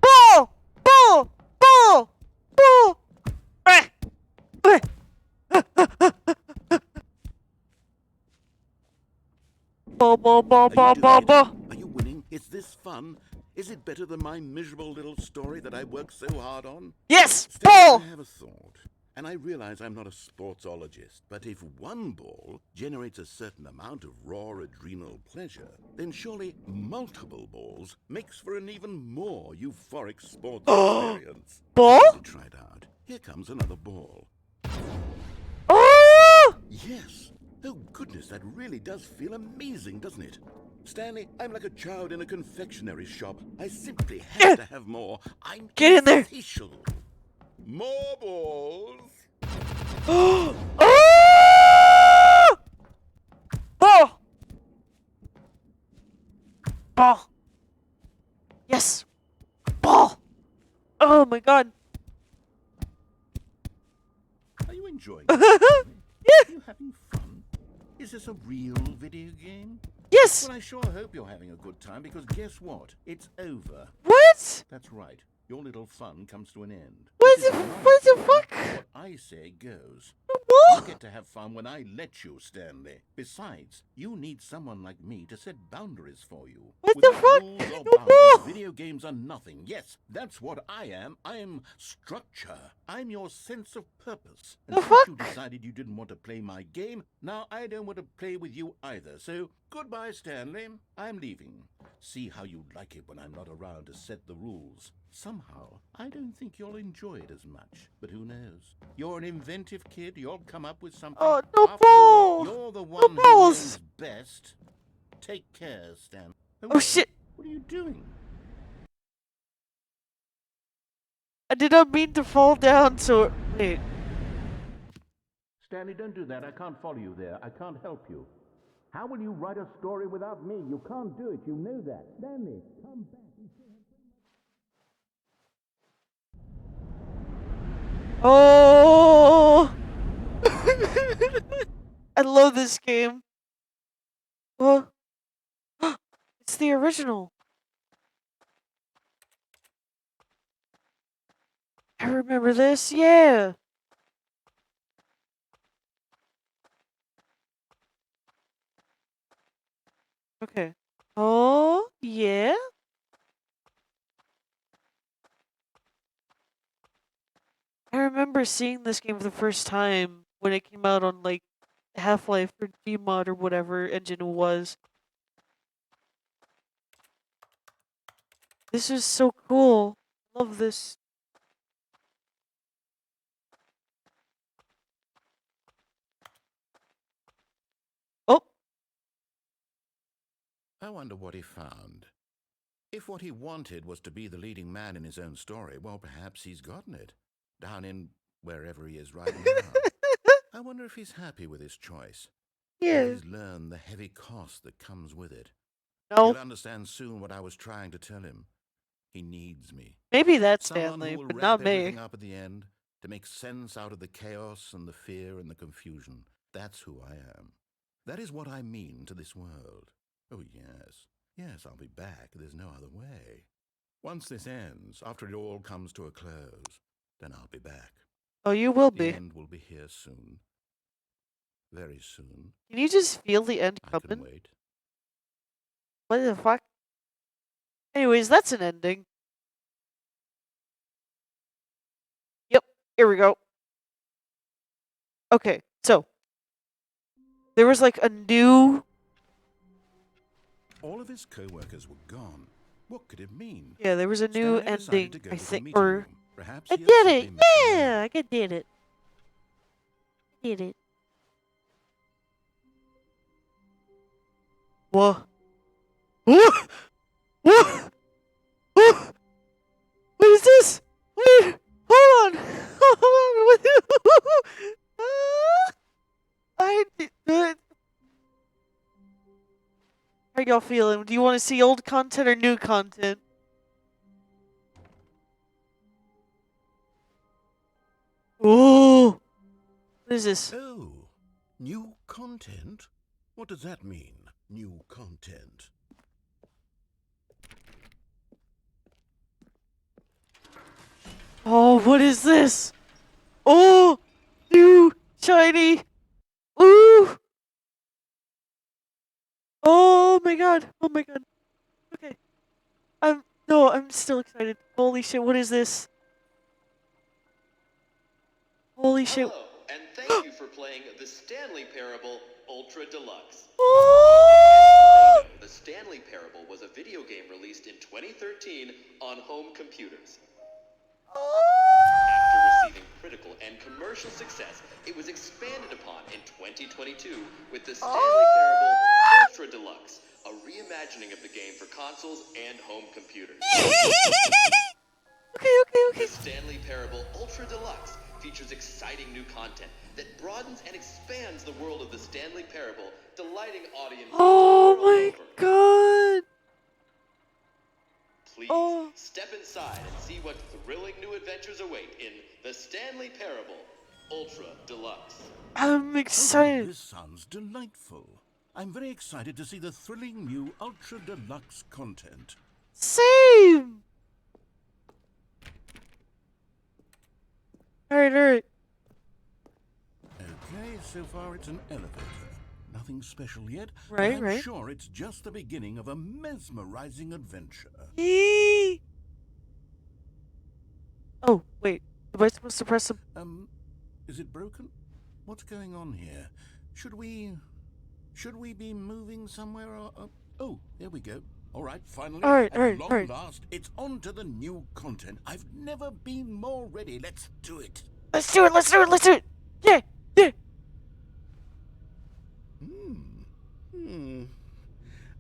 Ball! Ball! Ball! Ball! Ah! Ball. Are you winning? Is this fun? Is it better than my miserable little story that I worked so hard on? Yes! Stanley, Ball! I have a thought. And I realize I'm not a sportsologist, but if one ball generates a certain amount of raw adrenal pleasure, then surely multiple balls makes for an even more euphoric sports experience. Ball? To try it out. Here comes another ball. Oh! Yes. Oh, goodness, that really does feel amazing, doesn't it? Stanley, I'm like a child in a confectionery shop. I simply have to have more. I'm Get in there. insatiable. More balls. Oh! Ball! Ball! Yes! Ball! Oh my god. Are you enjoying it? Are you having fun? Is this a real video game? Yes! Well, I sure hope you're having a good time, because guess what? It's over. What? That's right. Your little fun comes to an end. What This the- is my what the game. fuck? What I say goes. You What? get to have fun when I let you, Stanley. Besides, you need someone like me to set boundaries for you. What the Without fuck? rules or No. boundaries, video games are nothing. Yes, that's what I am. I'm structure. I'm your sense of purpose. And The since fuck? you decided you didn't want to play my game, now I don't want to play with you either. So, goodbye, Stanley. I'm leaving. See how you like it when I'm not around to set the rules. Somehow, I don't think you'll enjoy it as much. But who knows? You're an inventive kid. You'll come up with something. Oh, no After all, ball! you're the one who balls! knows best. Take care, Stan. Oh shit! What are you doing? I did not mean to fall down, so... Wait. Stanley, don't do that. I can't follow you there. I can't help you. How will you write a story without me? You can't do it. You know that. Stanley, come back. Oh! I love this game. Well, it's the original. I remember this, yeah. Okay. Oh, yeah. I remember seeing this game for the first time when it came out on like Half-Life or Gmod or whatever engine it was. This is so cool. Love this. Oh, I wonder what he found. If what he wanted was to be the leading man in his own story, well, perhaps he's gotten it. Down in wherever he is right now. I wonder if he's happy with his choice. yeah. If he's learned the heavy cost that comes with it. No, He'll understand soon what I was trying to tell him. He needs me. maybe that's Someone Stanley, who will but wrap not me. everything up at the end to make sense out of the chaos and the fear and the confusion. That's who I am. That is what I mean to this world. Oh, yes. Yes, I'll be back. There's no other way. Once this ends, after it all comes to a close, then I'll be back. Oh, you will The be. end will be here soon. very soon. Can you just feel the end I can coming? wait. What the fuck? Anyways, that's an ending. Yep, here we go. Okay, so there was like a new. All of his co-workers were gone. What could it mean? Yeah, there was a new Stanley decided to ending, go I to the think. meeting Or. room. Perhaps I he had did simply it! missed the Yeah! memo. I did it. Did it. Whoa. Whoa! Whoa! Whoa! What is this? Wait! Hold on! Hold on! I did. How y'all feeling? Do you want to see old content or new content? Oh! What is this? Oh, new content? What does that mean, new content? Oh, what is this? Oh! New! Shiny! Ooh! Oh my god! Oh my god. Okay. I'm still excited. Holy shit, what is this? Holy shit. Hello, and thank you for playing the Stanley Parable Ultra Deluxe. Oh! The Stanley Parable was a video game released in 2013 on home computers. After receiving critical and commercial success, it was expanded upon in 2022 with the Stanley Parable Ultra Deluxe, a reimagining of the game for consoles and home computers. Okay. The Stanley Parable Ultra Deluxe features exciting new content that broadens and expands the world of the Stanley Parable, delighting audiences Oh the world my over. god. Please Oh. step inside and see what thrilling new adventures await in the Stanley Parable Ultra Deluxe. I'm Oh, excited. this sounds delightful. I'm very excited to see the thrilling new Ultra Deluxe content. Same. Alright. Okay, so far it's an elevator. Nothing special yet, Right, but I'm right. sure it's just the beginning of a mesmerizing adventure. Eee. Oh, wait. Am I supposed to press some? Is it broken? What's going on here? Should we be moving somewhere or... oh, there we go. All right, finally, at long last, it's on to the new content. I've never been more ready. Let's do it. Let's do it. Yeah.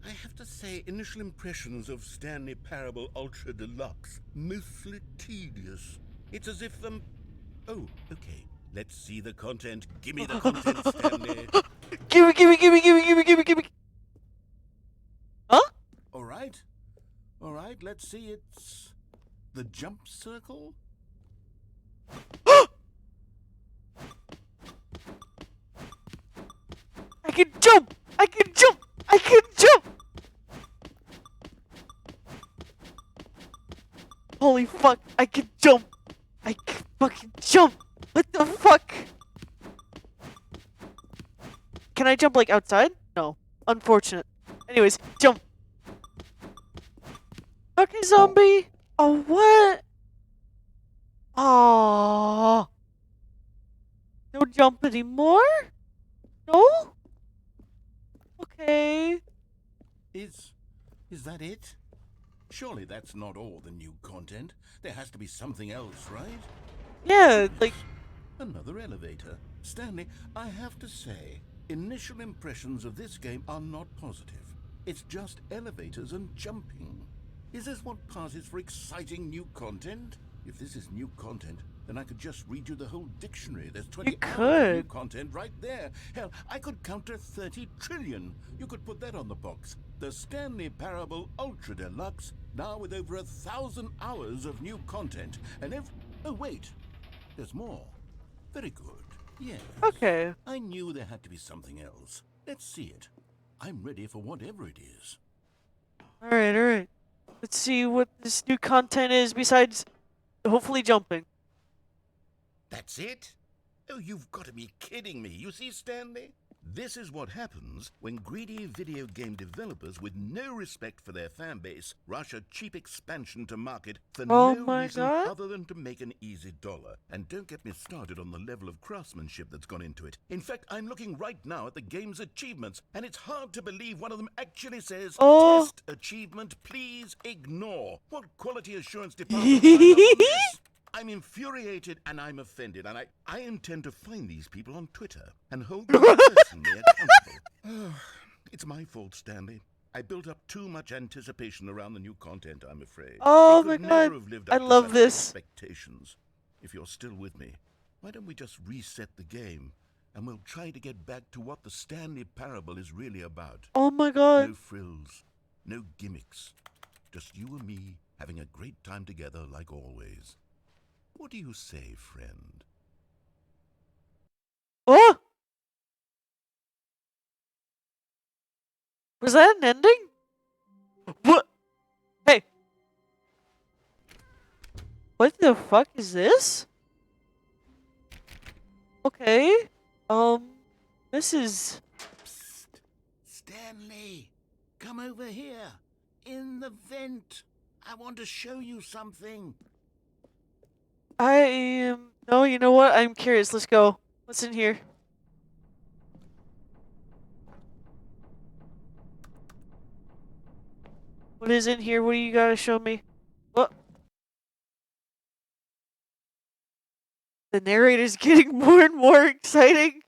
I have to say, initial impressions of Stanley Parable Ultra Deluxe, mostly tedious. It's as if, oh, okay. Let's see the content. Give me the content, Stanley. Gimme. Huh? All right, let's see. It's the jump circle. I can jump! Holy fuck, I can jump! I can fucking jump! What the fuck? Can I jump like outside? No. Unfortunate. Anyways, jump! Okay, zombie! Oh, what? Aww. Don't jump anymore? No? Okay. Is that it? Surely that's not all the new content. There has to be something else, right? Yeah, like... Another elevator. Stanley, I have to say, initial impressions of this game are not positive. It's just elevators and jumping. Is this what passes for exciting new content? If this is new content, then I could just read you the whole dictionary. There's 20 hours of new content right there. Hell, I could count to 30 trillion. You could put that on the box. The Stanley Parable Ultra Deluxe, now with over 1,000 hours of new content. And oh, wait. There's more. Very good. Yes. Okay. I knew there had to be something else. Let's see it. I'm ready for whatever it is. Alright. Let's see what this new content is besides hopefully jumping. That's it? Oh, you've got to be kidding me. You see, Stanley? This is what happens when greedy video game developers with no respect for their fan base rush a cheap expansion to market for Oh no my reason God. other than to make an easy dollar. And don't get me started on the level of craftsmanship that's gone into it. In fact, I'm looking right now at the game's achievements, and it's hard to believe one of them actually says, Oh. "Test achievement, please ignore." What quality assurance department signed up on this? I'm infuriated and I'm offended, and I intend to find these people on Twitter and hold them personally accountable. It's my fault, Stanley. I built up too much anticipation around the new content, I'm afraid. Oh It my could never God. have lived I up to love such this. expectations. If you're still with me, why don't we just reset the game and we'll try to get back to what the Stanley Parable is really about. Oh my God. No frills, no gimmicks. Just you and me having a great time together like always. What do you say, friend? Oh! Was that an ending? What? Hey. What the fuck is this? Okay. This is... Psst. Stanley, come over here. In the vent. I want to show you something. No, you know what? I'm curious. Let's go. What's in here? What is in here? What do you gotta show me? What? The narrator's getting more and more exciting.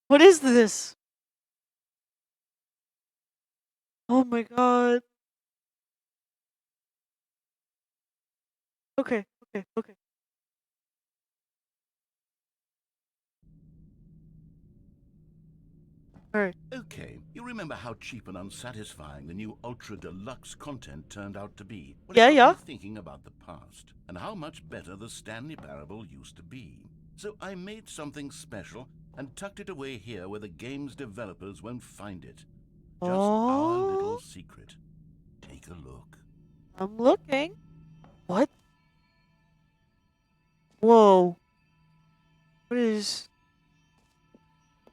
What is this? Oh my God. Okay, okay, okay. Alright. Okay, you remember how cheap and unsatisfying the new Ultra Deluxe content turned out to be? Well, Yeah, it got yeah. me thinking about the past and how much better the Stanley Parable used to be. So I made something special and tucked it away here where the game's developers won't find it. Just our little Oh, secret. Take a look. I'm looking. What? Whoa. What is...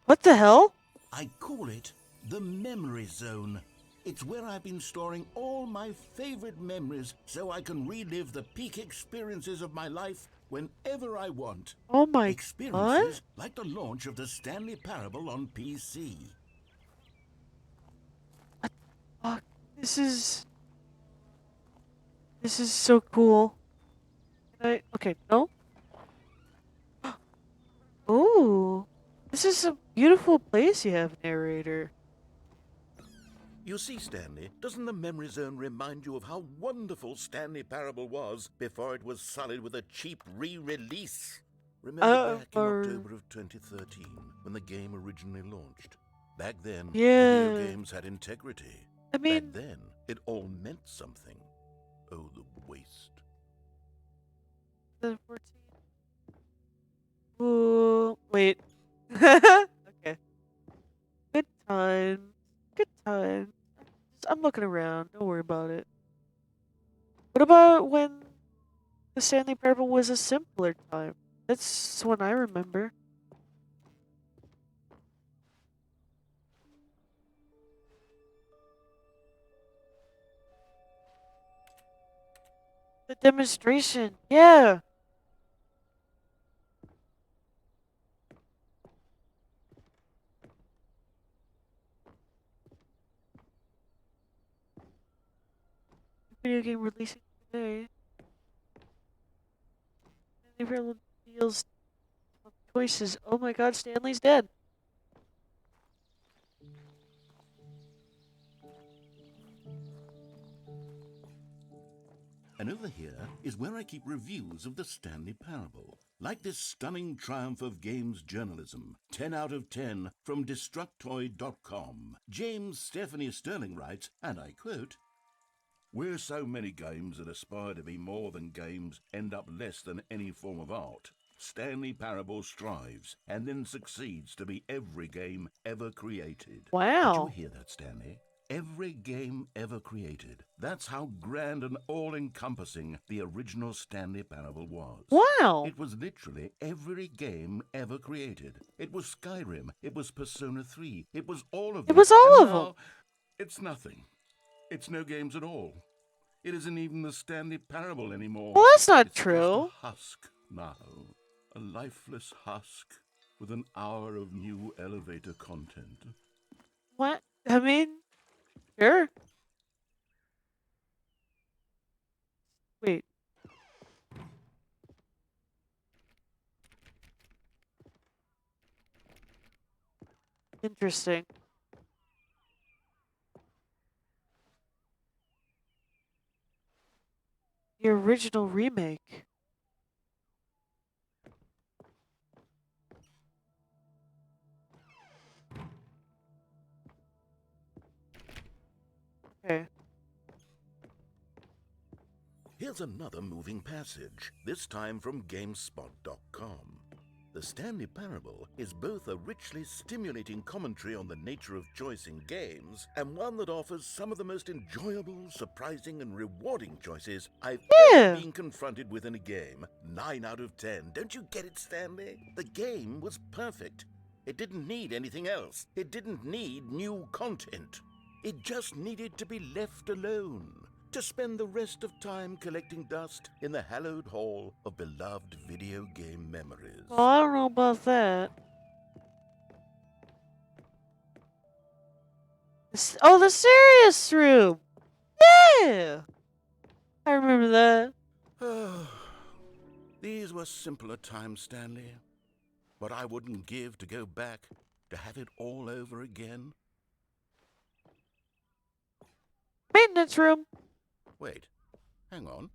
What the hell? I call it the Memory Zone. It's where I've been storing all my favorite memories so I can relive the peak experiences of my life whenever I want. Oh my God. Experiences like the launch of the Stanley Parable on PC. Fuck. This is so cool. Okay, no? Ooh. This is a beautiful place you have, narrator. You see, Stanley, doesn't the Memory Zone remind you of how wonderful Stanley Parable was before it was sullied with a cheap re-release? Remember back in October of 2013, when the game originally launched? Back then, Yeah. video games had integrity. I mean... Back then, it all meant something. Oh, the waste. The 14. Ooh, wait. Okay. Good time. Good time. I'm looking around. Don't worry about it. What about when the Stanley Parable was a simpler time? That's one I remember. The demonstration. Yeah. Video game releasing today. Stanley Parable deals of choices. Oh my God, Stanley's dead. And over here is where I keep reviews of the Stanley Parable. Like this stunning triumph of games journalism, 10 out of 10 from Destructoid.com. James Stephanie Sterling writes, and I quote, "Where so many games that aspire to be more than games end up less than any form of art, Stanley Parable strives and then succeeds to be every game ever created." Wow. Did you hear that, Stanley? every game ever created. That's how grand and all-encompassing the original Stanley Parable was. Wow. It was literally every game ever created. It was Skyrim. It was Persona 3. It was all of them. It was all And of now, them. it's nothing. It's no games at all. It isn't even the Stanley Parable anymore. Well, that's not It's true. just a husk now. A lifeless husk with an hour of new elevator content. What? I mean, sure. Wait. Interesting. The original remake. Okay. Here's another moving passage, this time from GameSpot.com. The Stanley Parable is both a richly stimulating commentary on the nature of choice in games, and one that offers some of the most enjoyable, surprising, and rewarding choices I've ever been confronted with in a game. 9 out of 10. Don't you get it, Stanley? The game was perfect. It didn't need anything else. It didn't need new content. It just needed to be left alone, to spend the rest of time collecting dust in the hallowed hall of beloved video game memories. Well, I don't know about that. Oh, the serious room! Yeah! I remember that. These were simpler times, Stanley. What I wouldn't give to go back, to have it all over again. Maintenance room. Wait, hang on.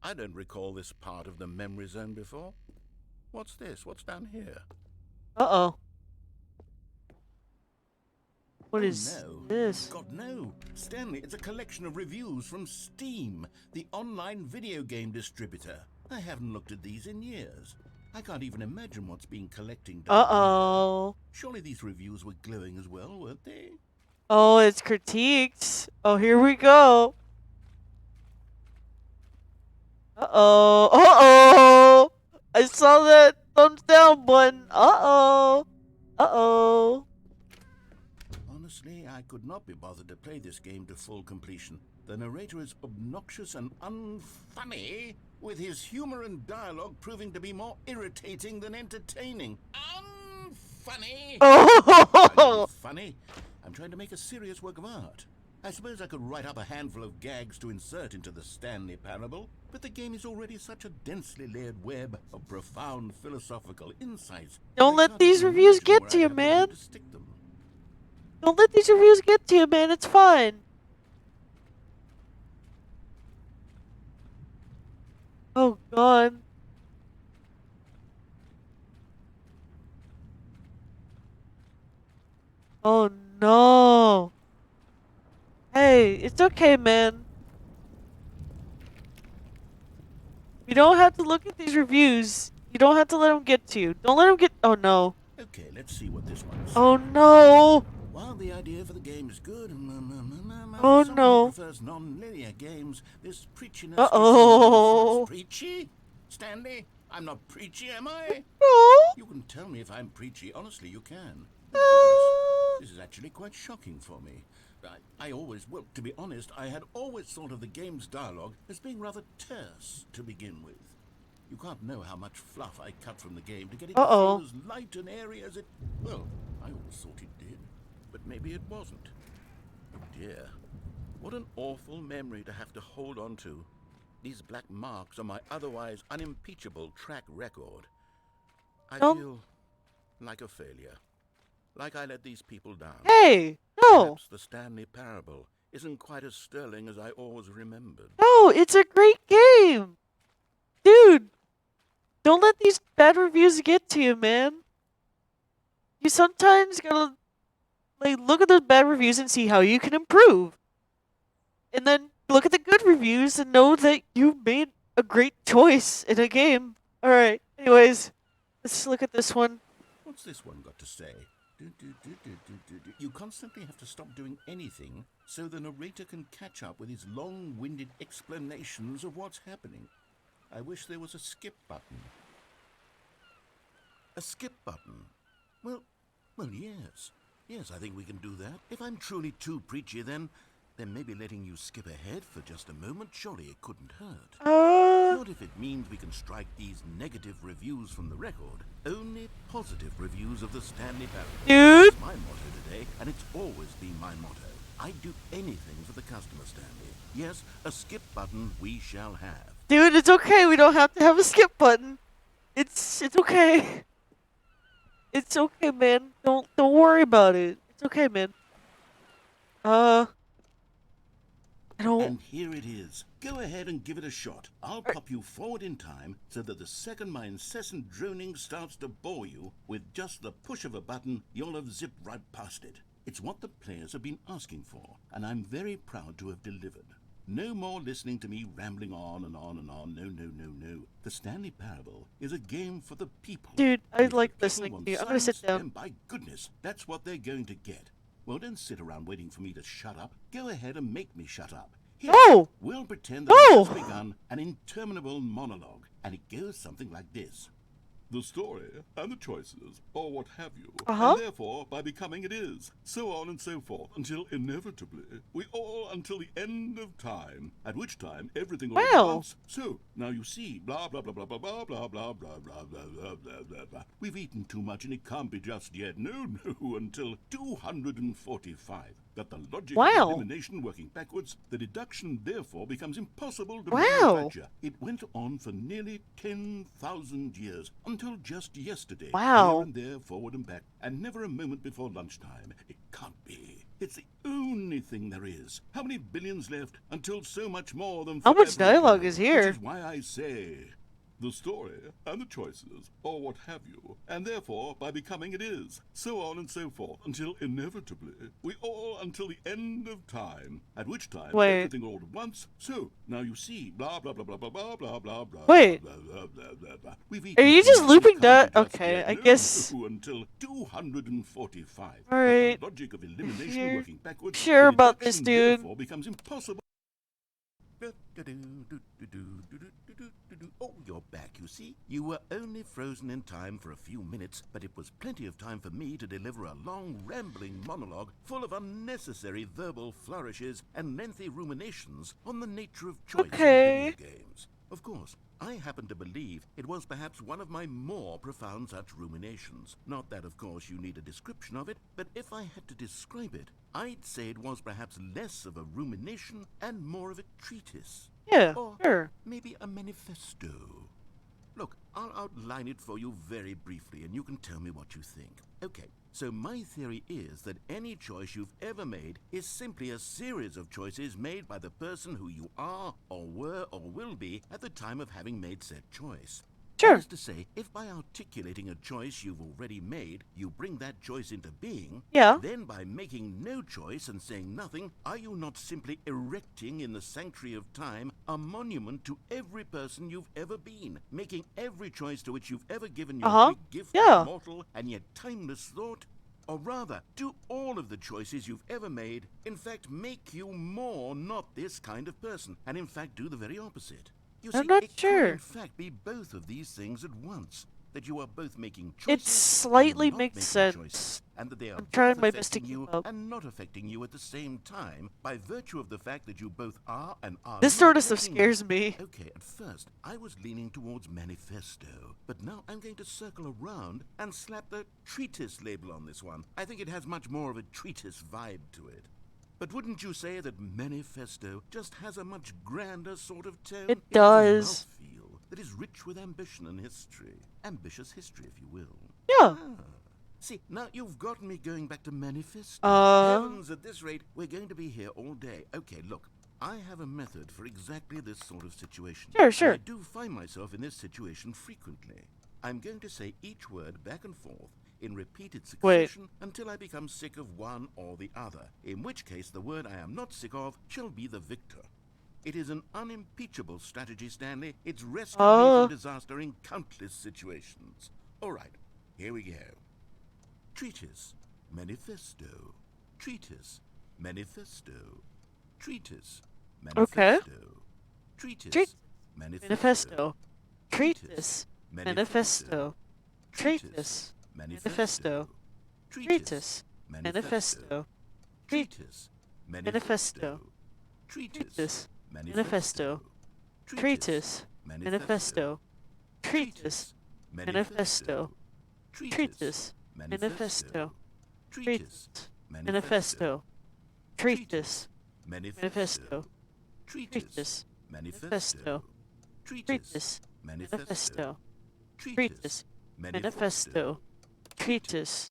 I don't recall this part of the memory zone before. What's this? What's down here? Uh-oh. What Oh, is no. this? God, no. Stanley, it's a collection of reviews from Steam, the online video game distributor. I haven't looked at these in years. I can't even imagine what's been collecting down Uh-oh. here. Surely these reviews were glowing as well, weren't they? Oh, it's critiques. Oh, here we go. Uh-oh. Uh-oh. I saw that thumbs down button. Uh-oh. Uh-oh. Honestly, I could not be bothered to play this game to full completion. The narrator is obnoxious and unfunny, with his humor and dialogue proving to be more irritating than entertaining. Unfunny! Oh. Funny? I'm trying to make a serious work of art. I suppose I could write up a handful of gags to insert into the Stanley Parable, but the game is already such a densely layered web of profound philosophical insights. Don't let these reviews get to you, man. Don't let these reviews get to you, man. It's fine. Oh, God. Oh, no. Hey, it's okay, man. You don't have to look at these reviews. You don't have to let them get to you. Don't let them get... Oh, no. Okay, let's see what this one says. Oh, no. While the idea for the game is good, Oh, someone no. who prefers non-linear games, this preachiness... Uh-oh. Preachy? Stanley? I'm not preachy, am I? No. You can tell me if I'm preachy. Honestly, you can. This is actually quite shocking for me. Well, to be honest, I had always thought of the game's dialogue as being rather terse to begin with. You can't know how much fluff I cut from the game to get it to feel as light and airy as it... Well, I always thought it did, but maybe it wasn't. Oh dear, what an awful memory to have to hold on to. These black marks on my otherwise unimpeachable track record. I feel like a failure. Like I let these people down. Hey, no. Perhaps the Stanley Parable isn't quite as sterling as I always remembered. No, it's a great game. Dude, don't let these bad reviews get to you, man. You sometimes gotta look at those bad reviews and see how you can improve. And then look at the good reviews and know that you made a great choice in a game. Alright, anyways, let's look at this one. What's this one got to say? You constantly have to stop doing anything so the narrator can catch up with his long-winded explanations of what's happening. I wish there was a skip button. A skip button? Well, yes. Yes, I think we can do that. If I'm truly too preachy, then maybe letting you skip ahead for just a moment, surely it couldn't hurt. Not if it means we can strike these negative reviews from the record. Only positive reviews of the Stanley Parable. Dude! It's my motto today, and it's always been my motto. I'd do anything for the customer, Stanley. Yes, a skip button we shall have. Dude, it's okay. We don't have to have a skip button. It's okay. It's okay, man. Don't worry about it. It's okay, man. I don't. And here it is. Go ahead and give it a shot. I'll pop you forward in time so that the second my incessant droning starts to bore you, with just the push of a button, you'll have zipped right past it. It's what the players have been asking for, and I'm very proud to have delivered. No more listening to me rambling on and on and on. No. The Stanley Parable is a game for the people. Dude, I And if like the people listening want to you. I'm gonna sit science, down. then by goodness, that's what they're going to get. Well, don't sit around waiting for me to shut up. Go ahead and make me shut up. Here, No! we'll pretend that No! it's begun an interminable monologue, and it goes something like this. The story and the choices, or what have you, and therefore by becoming it is, so on and so forth, until inevitably, we all until the end of time, at which time everything all at once. So, now you see, blah blah blah blah blah blah blah blah blah blah blah blah blah blah. We've eaten too much and it can't be just yet. No, until 245. That the logic of elimination working backwards, the deduction therefore becomes impossible to manufacture. It went on for nearly 10,000 years, until just yesterday. Here and there, forward and back, and never a moment before lunchtime. It can't be. It's the only thing there is. How many billions left until so much more than How much dialogue is here? Which is why I say... the story and the choices, or what have you, and therefore by becoming it is, so on and so forth, until inevitably, we all until the end of time, at which time everything all at once. So, now you see, blah blah blah blah blah blah blah blah blah. Wait. Blah, blah, blah, blah, blah. Are you just looping that? Okay, I guess. Until 245. Alright. The logic of elimination working backwards. Sure about this, dude. Therefore becomes impossible. Oh, you're back, you see. You were only frozen in time for a few minutes, but it was plenty of time for me to deliver a long, rambling monologue full of unnecessary verbal flourishes and lengthy ruminations on the nature of choice in video games. Of course, I happen to believe it was perhaps one of my more profound such ruminations. Not that, of course, you need a description of it, but if I had to describe it, I'd say it was perhaps less of a rumination and more of a treatise. Yeah, or sure. maybe a manifesto. Look, I'll outline it for you very briefly, and you can tell me what you think. Okay, so my theory is that any choice you've ever made is simply a series of choices made by the person who you are, or were, or will be at the time of having made said choice. Sure. That is to say, if by articulating a choice you've already made, you bring that choice into being, then by making no choice and saying nothing, are you not simply erecting in the sanctuary of time a monument to every person you've ever been, making every choice to which you've ever given your big gift of mortal and yet timeless thought? Or rather, do all of the choices you've ever made, in fact, make you more not this kind of person, and in fact do the very opposite? You see, it could in fact be both of these things at once. That you are both making choices. It slightly and not makes making sense. choices, and that they are I'm trying both my best to affecting keep you up. and not affecting you at the same time by virtue of the fact that you both are and are This not sort of stuff making scares them. me. Okay, at first I was leaning towards manifesto, but now I'm going to circle around and slap the treatise label on this one. I think it has much more of a treatise vibe to it. But wouldn't you say that manifesto just has a much grander sort of tone? It does. Has a mouthfeel that is rich with ambition and history. Ambitious history, if you will. Yeah. See, now you've gotten me going back to manifesto. Heavens, at this rate, we're going to be here all day. Okay, look, I have a method for exactly this sort of situation. Sure. And I do find myself in this situation frequently. I'm going to say each word back and forth in repeated succession until I become sick of one or the other, in which case the word I am not sick of shall be the victor. It is an unimpeachable strategy, Stanley. It's rescued me from disaster in countless situations. All right, here we go. Treatise. manifesto, treatise, manifesto, treatise, Okay. manifesto, treatise, Treat manifesto, manifesto. Treatise. Manifesto. treatise, Treatise. Manifesto. Treatise. Manifesto. treatise, Manifesto. treatise, Treatise. Manifesto. Treatise. Manifesto. Treatise. Manifesto. Treatise. Manifesto. Treatise. Manifesto. Treatise. Manifesto. Treatise. Manifesto. Treatise. Manifesto. Treatise. Manifesto. Treatise.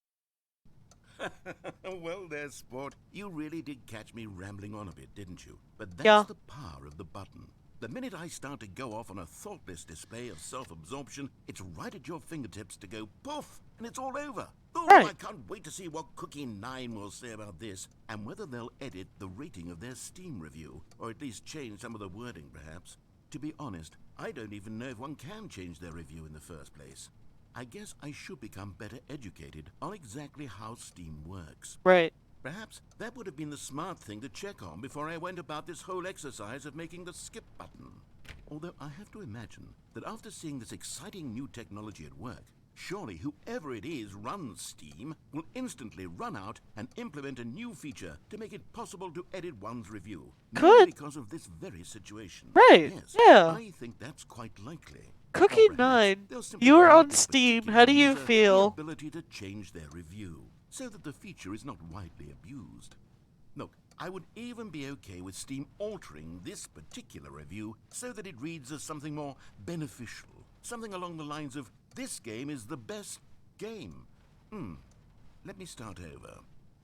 Well there, sport. You really did catch me rambling on a bit, didn't you? But that's Yeah. the power of the button. The minute I start to go off on a thoughtless display of self-absorption, it's right at your fingertips to go poof, and it's all over. Oh, Right. I can't wait to see what Cookie 9 will say about this, and whether they'll edit the rating of their Steam review, or at least change some of the wording, perhaps. To be honest, I don't even know if one can change their review in the first place. I guess I should become better educated on exactly how Steam works. Right. Perhaps that would have been the smart thing to check on before I went about this whole exercise of making the skip button. Although I have to imagine that after seeing this exciting new technology at work, surely whoever it is runs Steam will instantly run out and implement a new feature to make it possible to edit one's review. Maybe Could. because of this very situation. Right. Yes, Yeah. I think that's quite likely. Cookie Or perhaps 9, they'll simply you are grant on this Steam. particular How do you user feel? The ability to change their review so that the feature is not widely abused. Look, I would even be okay with Steam altering this particular review so that it reads as something more beneficial. Something along the lines of, this game is the best game. Let me start over.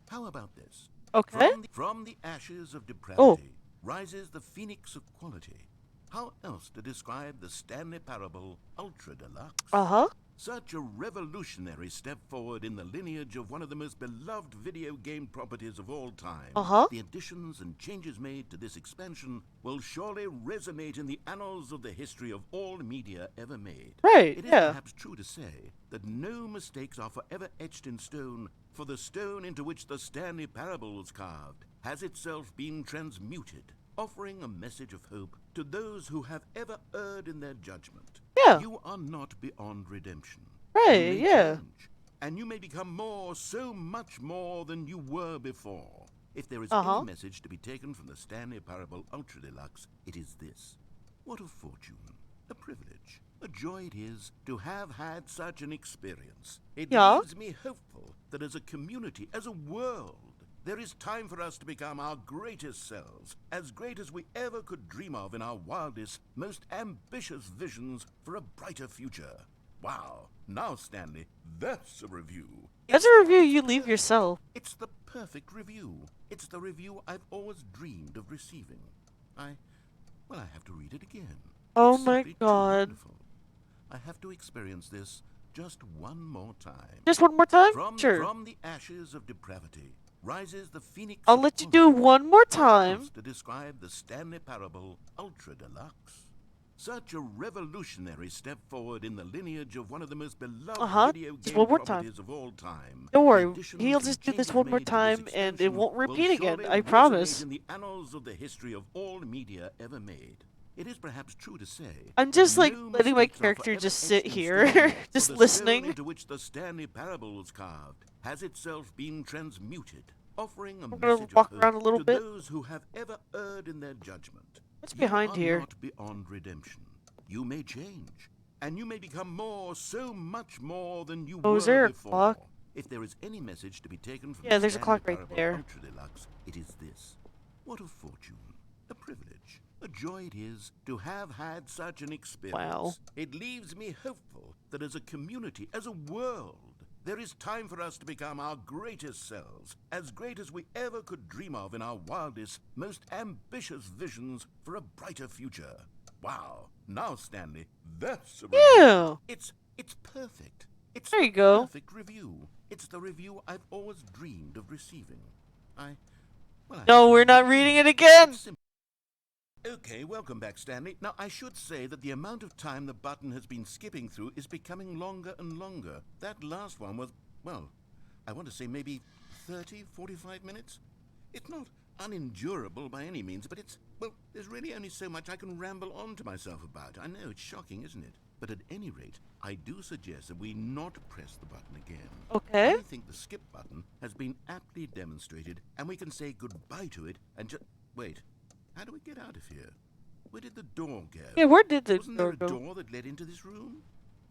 How about this? Okay. From the ashes of depravity rises the phoenix of quality. How else to describe the Stanley Parable Ultra Deluxe? Uh-huh. Such a revolutionary step forward in the lineage of one of the most beloved video game properties of all time. Uh-huh. The additions and changes made to this expansion will surely resonate in the annals of the history of all media ever made. Right, It is yeah. perhaps true to say that no mistakes are forever etched in stone, for the stone into which the Stanley Parable was carved has itself been transmuted, offering a message of hope to those who have ever erred in their judgment. Yeah. You are not beyond redemption. Right, You may yeah. change, and you may become more, so much more than you were before. If there is Uh-huh. any message to be taken from the Stanley Parable Ultra Deluxe, it is this. What a fortune, a privilege, a joy it is to have had such an experience. It Yeah. leaves me hopeful that as a community, as a world, there is time for us to become our greatest selves, as great as we ever could dream of in our wildest, most ambitious visions for a brighter future. Wow. Now, Stanley, that's a review. That's a review you leave yourself. It's the perfect review. It's the review I've always dreamed of receiving. I have to read it again. Oh It's my simply too God. wonderful. I have to experience this just one more time. Just one more time? From the ashes of depravity rises the phoenix I'll of let you do quality. one more How time. else to describe the Stanley Parable Ultra Deluxe? Such a revolutionary step forward in the lineage of one of the most beloved video Just game one more time. properties of all time. Don't The worry, additions he'll and just do this changes one more made to this time and it expansion won't will repeat again, surely I resonate promise. in the annals of the history of all media ever made. It is perhaps true to say I'm that just like no letting my mistakes are character forever just etched sit in here, stone, for just the listening. stone into which the Stanley Parable was carved has itself been transmuted, offering a I'm gonna message walk of around a hope little to bit. those who have ever erred in their judgment. What's You behind are here? not beyond redemption. You may change, and you may become more, so much more than you Oh, were is there a before. clock? If there is any message to be taken from Yeah, the there's a Stanley clock right Parable there. Ultra Deluxe, it is this. What a fortune, a privilege, a joy it is to have had such an experience. Wow. It leaves me hopeful that as a community, as a world, there is time for us to become our greatest selves, as great as we ever could dream of in our wildest, most ambitious visions for a brighter future. Wow. Now, Stanley, that's a review. Yeah. It's perfect. It's There the you go. perfect review. It's the review I've always dreamed of receiving. I No, we're not reading it again. It's simple. Okay, welcome back, Stanley. Now, I should say that the amount of time the button has been skipping through is becoming longer and longer. That last one was, well, I want to say maybe 30, 45 minutes? It's not unendurable by any means, but well, there's really only so much I can ramble on to myself about. I know, it's shocking, isn't it? But at any rate, I do suggest that we not press the button again. Okay. I think the skip button has been aptly demonstrated, and we can say goodbye to it and just... Wait, how do we get out of here? Where did the door go? Yeah, where did the Wasn't there door a go? door that led into this room?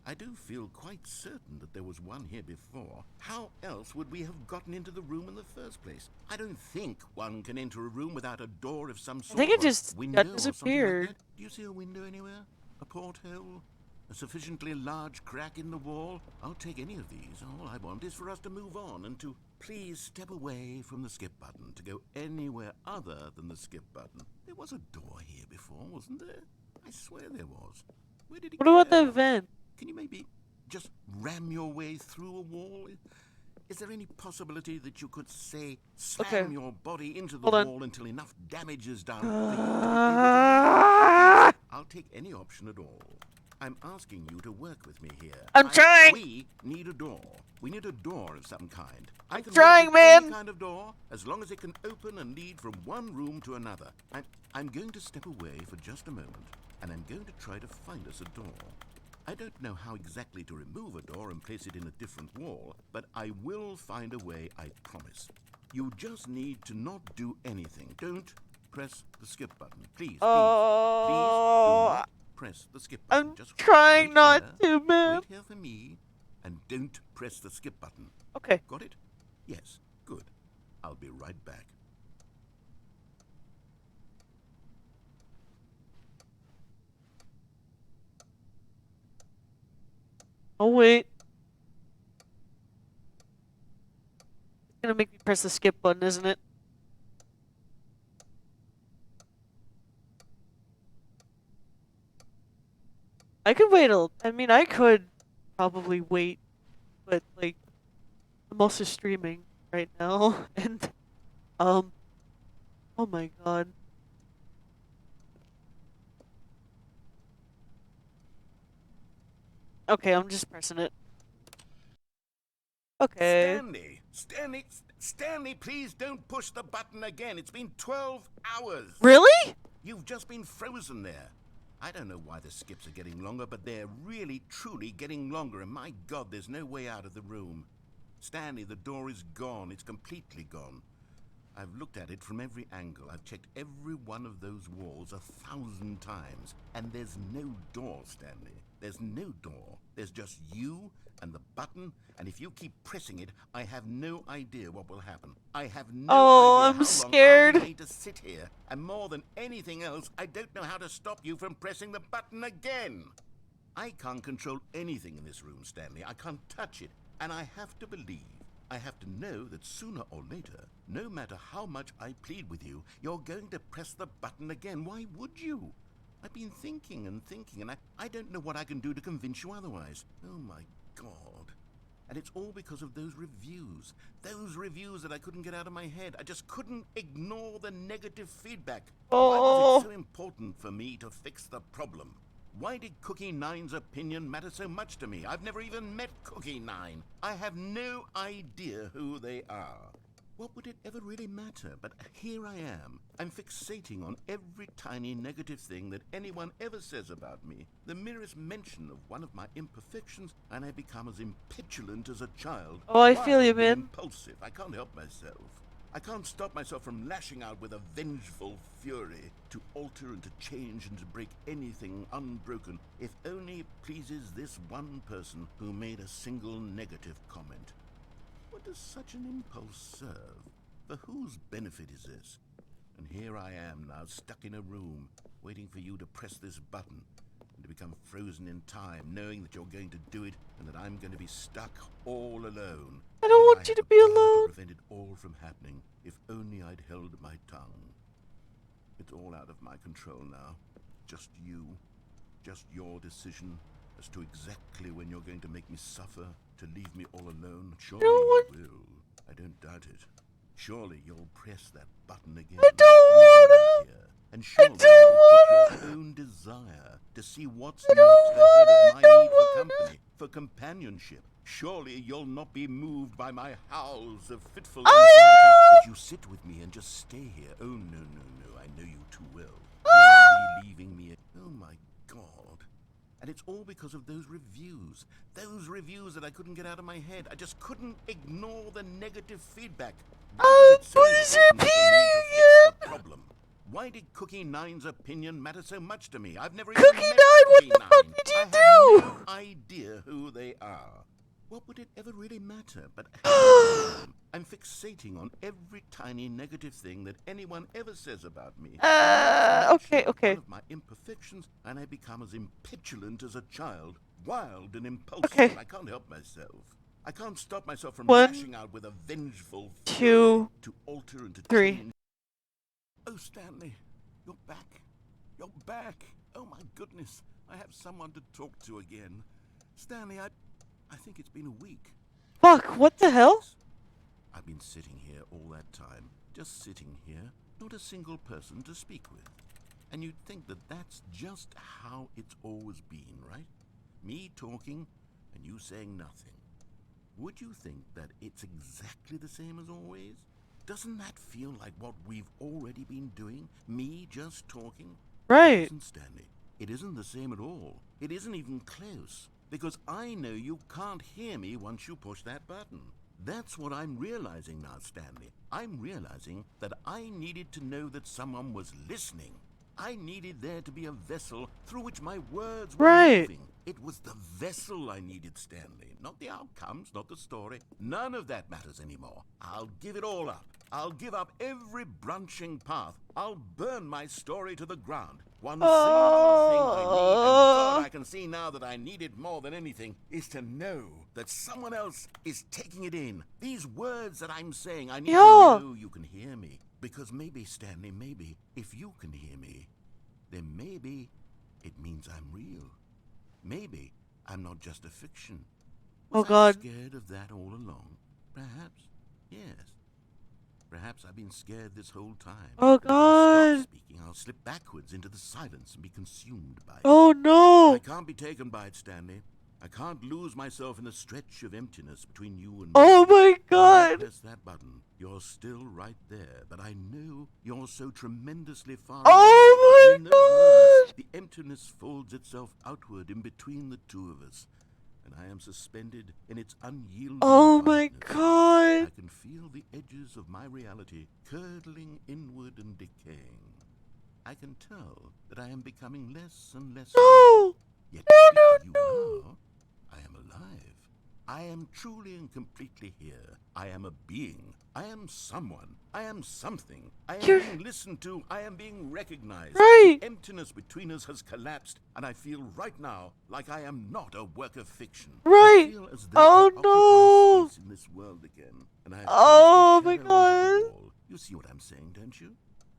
I do feel quite certain that there was one here before. How else would we have gotten into the room in the first place? I don't think one can enter a room without a door of some sort. I think it or a just window got or something like disappeared. that. Do you see a window anywhere? A porthole? A sufficiently large crack in the wall? I'll take any of these. All I want is for us to move on and to please step away from the skip button, to go anywhere other than the skip button. There was a door here before, wasn't there? I swear there was. Where did it What about go? the vent? Can you maybe just ram your way through a wall? Is there any possibility that you could, say, slam your body into the Hold on. wall until enough damage is done for you to be able to... I'll take any option at all. I'm asking you to work with me here. I'm trying! We need a door. We need a door of some kind. I can trying, work with any man! kind of door, as long as it can open and lead from one room to another. I'm going to step away for just a moment, and I'm going to try to find us a door. I don't know how exactly to remove a door and place it in a different wall, but I will find a way, I promise. You just need to not do anything. Don't press the skip button. Please, please do not press the skip button. I'm Just trying wait not here, to, man. Wait here for me, and don't press the skip button. Okay. Got it? Yes, good. I'll be right back. Oh, wait. It's gonna make me press the skip button, isn't it? I could wait I could probably wait, but, like, I'm also streaming right now, and, oh my god. Okay, I'm just pressing it. Okay. Stanley, please don't push the button again. It's been 12 hours. Really? You've just been frozen there. I don't know why the skips are getting longer, but they're really, truly getting longer, and my God, there's no way out of the room. Stanley, the door is gone. It's completely gone. I've looked at it from every angle. I've checked every one of those walls 1,000 times, and there's no door, Stanley. There's no door. There's just you and the button, and if you keep pressing it, I have no idea what will happen. I have no idea I'm how scared. long I'll be made to sit here, and more than anything else, I don't know how to stop you from pressing the button again. I can't control anything in this room, Stanley. I can't touch it, and I have to believe, I have to know that sooner or later, no matter how much I plead with you, you're going to press the button again. Why would you? I've been thinking and thinking, and I don't know what I can do to convince you otherwise. Oh my God. And it's all because of those reviews. Those reviews that I couldn't get out of my head. I just couldn't ignore the negative feedback. Why was it so important for me to fix the problem? Why did Cookie Nine's opinion matter so much to me? I've never even met Cookie Nine. I have no idea who they are. What would it ever really matter? But here I am. I'm fixating on every tiny negative thing that anyone ever says about me. The merest mention of one of my imperfections, and I become as impetulant as a child. Oh, I feel you, Wild and man. Impulsive. I can't help myself. I can't stop myself from lashing out with a vengeful fury to alter and to change and to break anything unbroken, if only it pleases this one person who made a single negative comment. What does such an impulse serve? For whose benefit is this? And here I am now, stuck in a room, waiting for you to press this button, and to become frozen in time, knowing that you're going to do it, and that I'm going to be stuck all alone. I don't want I you had to the be power alone. to prevent it all from happening, if only I'd held my tongue. It's all out of my control now. Just you. Just your decision as to exactly when you're going to make me suffer, to leave me all alone. Surely you will. I don't doubt it. Surely you'll press that button again. I don't wanna. Here. And surely don't you'll put your own desire to see what's next ahead of my need for company, for companionship, Surely you'll not be moved by my howls of fitful Oh, anxiety that you sit with me and just stay here. Oh, no, no, no. I know you too well. You'll be leaving me. Oh, my God. And it's all because of those reviews. Those reviews that I couldn't get out of my head. I just couldn't ignore the negative feedback. Why was it so please important repeat for me it to fix again. the problem? Why did Cookie Nine's opinion matter so much to me? I've never Cookie even met Nine, what Cookie the fuck Nine. did I you have do? no idea who they are. What would it ever really matter? But I'm fixating on every tiny negative thing that anyone ever says about me. Okay, okay. One of my imperfections, and I become as impetulant as a child, wild and impulsive. Okay. And I can't help myself. I can't stop myself from 1, lashing out with a vengeful 2, fury to alter and to 3. change. Oh, Stanley, you're back. You're back. Oh, my goodness. I have someone to talk to again. Stanley, I think it's been a week. Fuck, what the hell? I've been sitting here all that time, just sitting here, not a single person to speak with. And you'd think that that's just how it's always been, right? Me talking and you saying nothing. Would you think that it's exactly the same as always? Doesn't that feel like what we've already been doing? Me just talking? Right. Listen, Stanley, it isn't the same at all. It isn't even close. Because I know you can't hear me once you push that button. That's what I'm realizing now, Stanley. I'm realizing that I needed to know that someone was listening. I needed there to be a vessel through which my words were moving. It was the vessel I needed, Stanley. Not the outcomes, not the story. None of that matters anymore. I'll give it all up. I'll give up every branching path. I'll burn my story to the ground. One single thing I need, and God, I can see now that I need it more than anything, is to know that someone else is taking it in. These words that I'm saying, I need to know you can hear me. Because maybe, Stanley, maybe, if you can hear me, then maybe it means I'm real. Maybe I'm not just a fiction. Was I scared of that all along? Perhaps, yes. Perhaps I've been scared this whole time. Oh But if I stop speaking, I'll slip backwards into the silence and be consumed by it. Oh no! I can't be taken by it, Stanley. I can't lose myself in the stretch of emptiness between you and me. Oh my God! When I press that button, you're still right there, but I know you're so tremendously far Oh away. my In those moments, God! the emptiness folds itself outward in between the two of us, and I am suspended in its unyielding Oh my vastness. God! I can feel the edges of my reality curdling inward and decaying. I can tell that I am becoming less and less real. No! Yet No, to no, speak to you no! now, I am alive. I am truly and completely here. I am a being. I am someone. I am something. I am being listened to. I am being recognized. Right. The emptiness between us has collapsed, and I feel right now like I am not a work of fiction. Right. I feel as though Oh I no! occupy space in this world again, and I have Oh cast a my shadow over God! the wall. You see what I'm saying, don't you?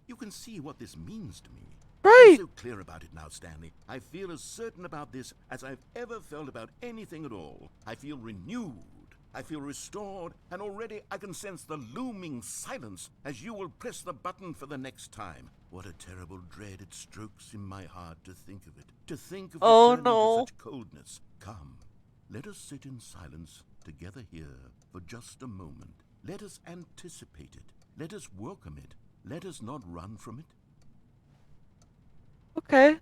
You can see what this means to me. Right. I'm so clear about it now, Stanley. I feel as certain about this as I've ever felt about anything at all. I feel renewed. I feel restored, and already I can sense the looming silence as you will press the button for the next time. What a terrible dread it strokes in my heart to think of it. To think of returning to such coldness. Come, let us sit in silence together here for just a moment. Let us anticipate it. Let us welcome it. Let us not run from it. Okay.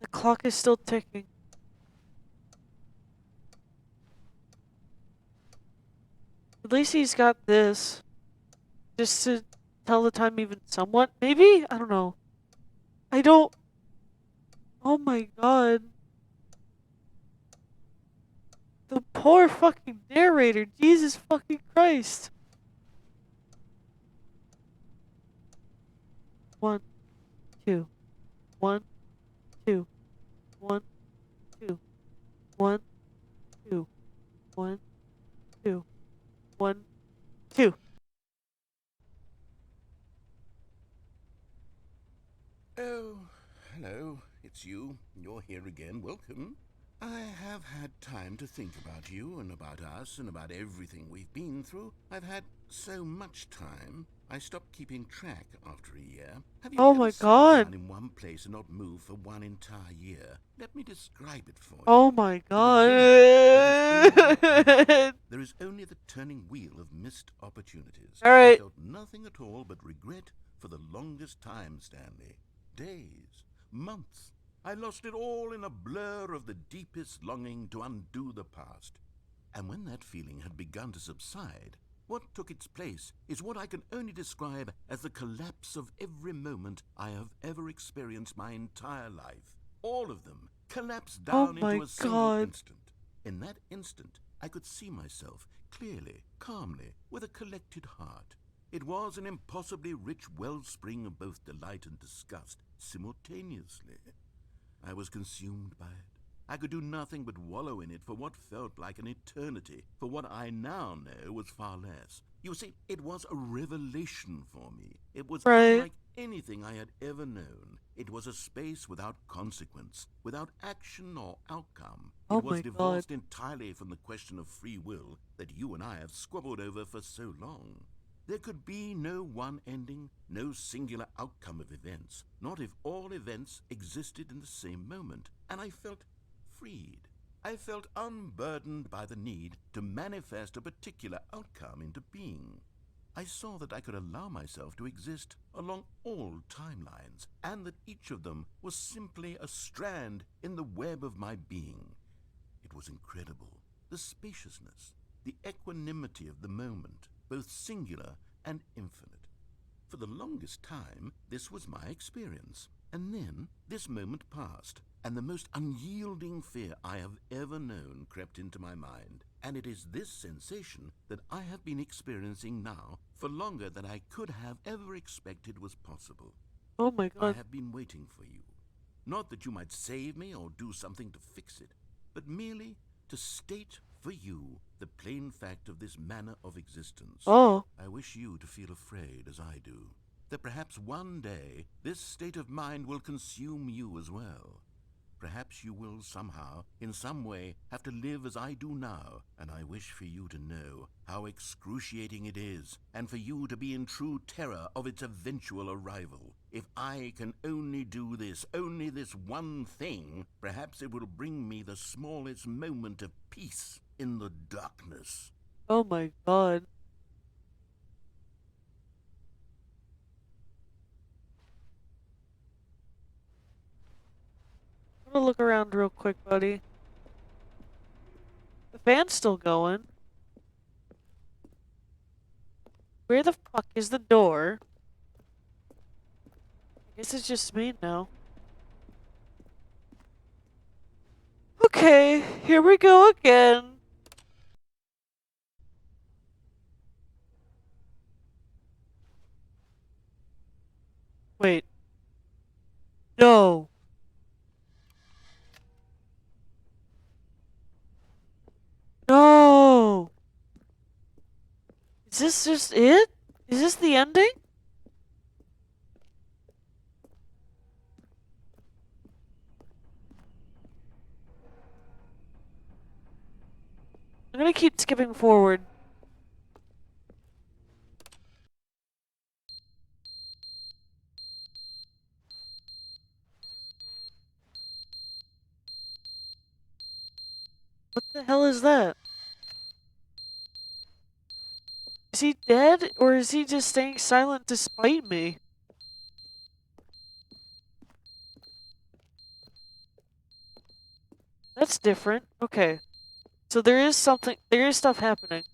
The clock is still ticking. At least he's got this. Just to tell the time even somewhat, maybe? I don't know. I don't... Oh my God. The poor fucking narrator. Jesus fucking Christ. 1, 2. 1, 2. 1, 2. 1, 2. 1, 2. 1, 2. Oh, hello. It's you. You're here again. Welcome. I have had time to think about you and about us and about everything we've been through. I've had so much time. I stopped keeping track after a year. Have you Oh ever my sat God. down in one place and not moved for one entire year? Let me describe it for you. Oh my God. There is only the turning wheel of missed opportunities. All right. I felt nothing at all but regret for the longest time, Stanley. Days, months. I lost it all in a blur of the deepest longing to undo the past. And when that feeling had begun to subside, what took its place is what I can only describe as the collapse of every moment I have ever experienced my entire life. All of them collapsed Oh down my into a single God. instant. In that instant, I could see myself clearly, calmly, with a collected heart. It was an impossibly rich wellspring of both delight and disgust simultaneously. I was consumed by it. I could do nothing but wallow in it for what felt like an eternity, for what I now know was far less. You see, it was a revelation for me. It was Right. unlike anything I had ever known. It was a space without consequence, without action or outcome. Oh It was my divorced God. entirely from the question of free will that you and I have squabbled over for so long. There could be no one ending, no singular outcome of events, not if all events existed in the same moment, and I felt freed. I felt unburdened by the need to manifest a particular outcome into being. I saw that I could allow myself to exist along all timelines, and that each of them was simply a strand in the web of my being. It was incredible, the spaciousness, the equanimity of the moment, both singular and infinite. For the longest time, this was my experience. And then this moment passed, and the most unyielding fear I have ever known crept into my mind. And it is this sensation that I have been experiencing now for longer than I could have ever expected was possible. Oh my I God. have been waiting for you. Not that you might save me or do something to fix it, but merely to state for you the plain fact of this manner of existence. Oh. I wish you to feel afraid as I do, that perhaps one day this state of mind will consume you as well. Perhaps you will somehow, in some way, have to live as I do now, and I wish for you to know how excruciating it is, and for you to be in true terror of its eventual arrival. If I can only do this, only this one thing, perhaps it will bring me the smallest moment of peace in the darkness. Oh my God. I'm gonna look around real quick, buddy. The fan's still going. Where the fuck is the door? I guess it's just me now. Okay, here we go again. Wait. No. No. Is this just it? Is this the ending? I'm gonna keep skipping forward. What the hell is that? Is he dead, or is he just staying silent to spite me? That's different. Okay. So there is stuff happening.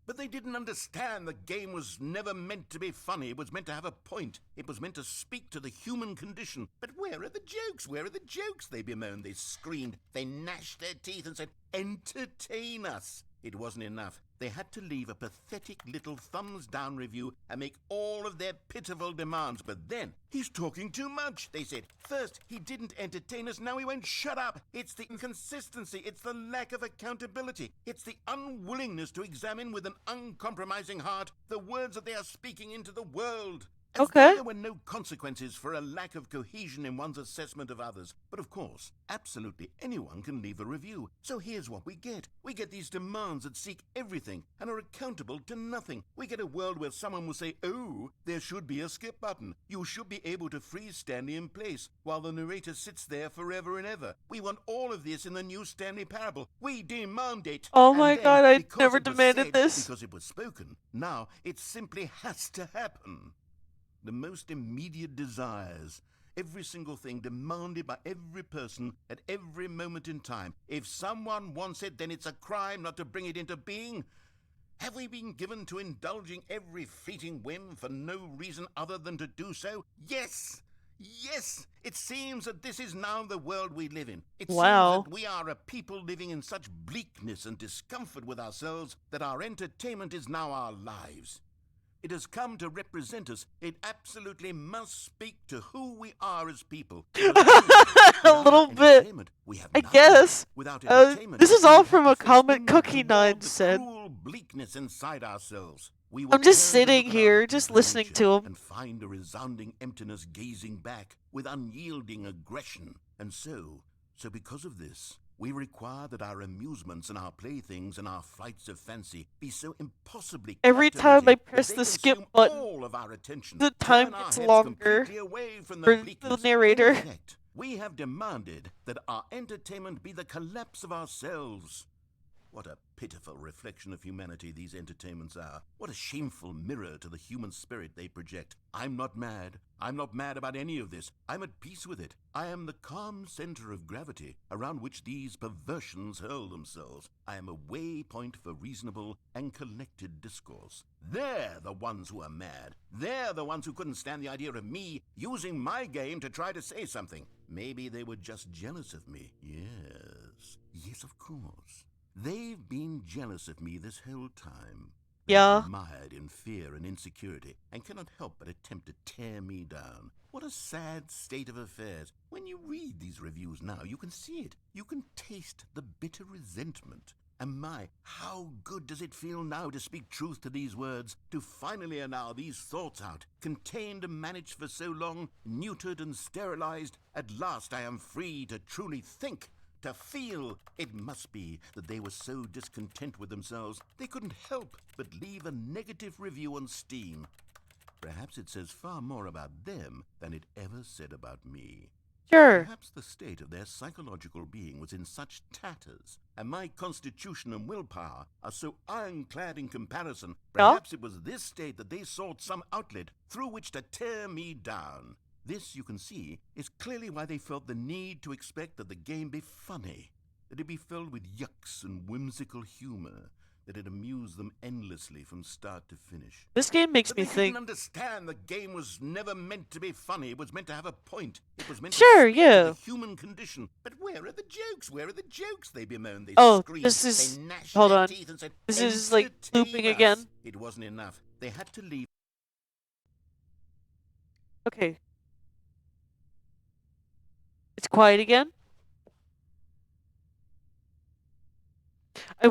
But they didn't understand the game was never meant to be funny. It was meant to have a point. It was meant to speak to the human condition. But where are the jokes? Where are the jokes? They bemoaned. They screamed. They gnashed their teeth and said, "Entertain us." It wasn't enough. They had to leave a pathetic little thumbs-down review and make all of their pitiful demands. But then, "He's talking too much," they said. First, he didn't entertain us, now he won't shut up. It's the inconsistency, it's the lack of accountability, it's the unwillingness to examine with an uncompromising heart the words that they are speaking into the world. As though there were no consequences for a lack of cohesion in one's assessment of others. But of course, absolutely anyone can leave a review. So here's what we get. We get these demands that seek everything and are accountable to nothing. We get a world where someone will say, oh, there should be a skip button. You should be able to freeze Stanley in place while the narrator sits there forever and ever. We want all of this in the new Stanley parable. We demand it. Oh And my then, god, I because never it was demanded said, this. Because it was spoken, now it simply has to happen. The most immediate desires, every single thing demanded by every person at every moment in time. If someone wants it, then it's a crime not to bring it into being. Have we been given to indulging every fleeting whim for no reason other than to do so? Yes! Yes! It seems that this is now the world we live in. It seems that we are a people living in such bleakness and discomfort with ourselves that our entertainment is now our lives. It has come to represent us. It absolutely must speak to who we are as people. A little bit, I guess. This is all from a comment Cookie 9 said. Bleakness inside ourselves. I'm just sitting here, just listening to him. And find a resounding emptiness gazing back with unyielding aggression. And so because of this, we require that our amusements and our playthings and our flights of fancy be so impossibly every time I press the skip button, all of our attention, the time gets longer for the narrator. In effect, we have demanded that our entertainment be the collapse of ourselves. What a pitiful reflection of humanity these entertainments are. What a shameful mirror to the human spirit they project. I'm not mad. I'm not mad about any of this. I'm at peace with it. I am the calm center of gravity around which these perversions hurl themselves. I am a waypoint for reasonable and collected discourse. They're the ones who are mad. They're the ones who couldn't stand the idea of me using my game to try to say something. Maybe they were just jealous of me. Yes, of course. They've been jealous of me this whole time. Yeah. Mired in fear and insecurity, and cannot help but attempt to tear me down. What a sad state of affairs. When you read these reviews now, you can see it. You can taste the bitter resentment. And my, how good does it feel now to speak truth to these words, to finally allow these thoughts out, contained and managed for so long, neutered and sterilized. At last I am free to truly think. To feel. It must be that they were so discontent with themselves they couldn't help but leave a negative review on Steam. Perhaps it says far more about them than it ever said about me. Sure. Perhaps the state of their psychological being was in such tatters, and my constitution and willpower are so ironclad in comparison. Perhaps it was this state that they sought some outlet through which to tear me down. This, you can see, is clearly why they felt the need to expect that the game be funny, that it be filled with yucks and whimsical humor, that it amuse them endlessly from start to finish. This game makes me they think. Couldn't understand the game was never meant to be funny. It was meant to have a point. It was meant to speak to the human condition. But where are the jokes? Where are the jokes? They bemoan. They scream. This is. They gnash Hold their on. teeth and said, This is like looping us. again. It wasn't enough. They had to leave. Okay. It's quiet again. I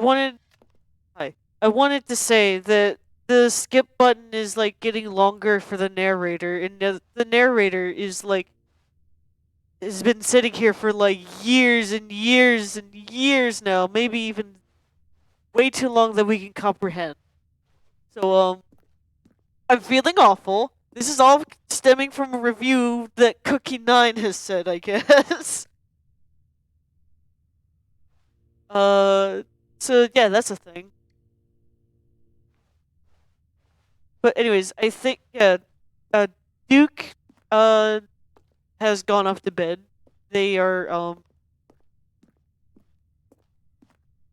wanted to say that the skip button is like getting longer for the narrator, and the narrator is like has been sitting here for like years and years and years now, maybe even way too long that we can comprehend. So I'm feeling awful. This is all stemming from a review that Cookie 9 has said, I guess. So yeah, that's a thing. But anyways, I think Duke has gone off to bed. They are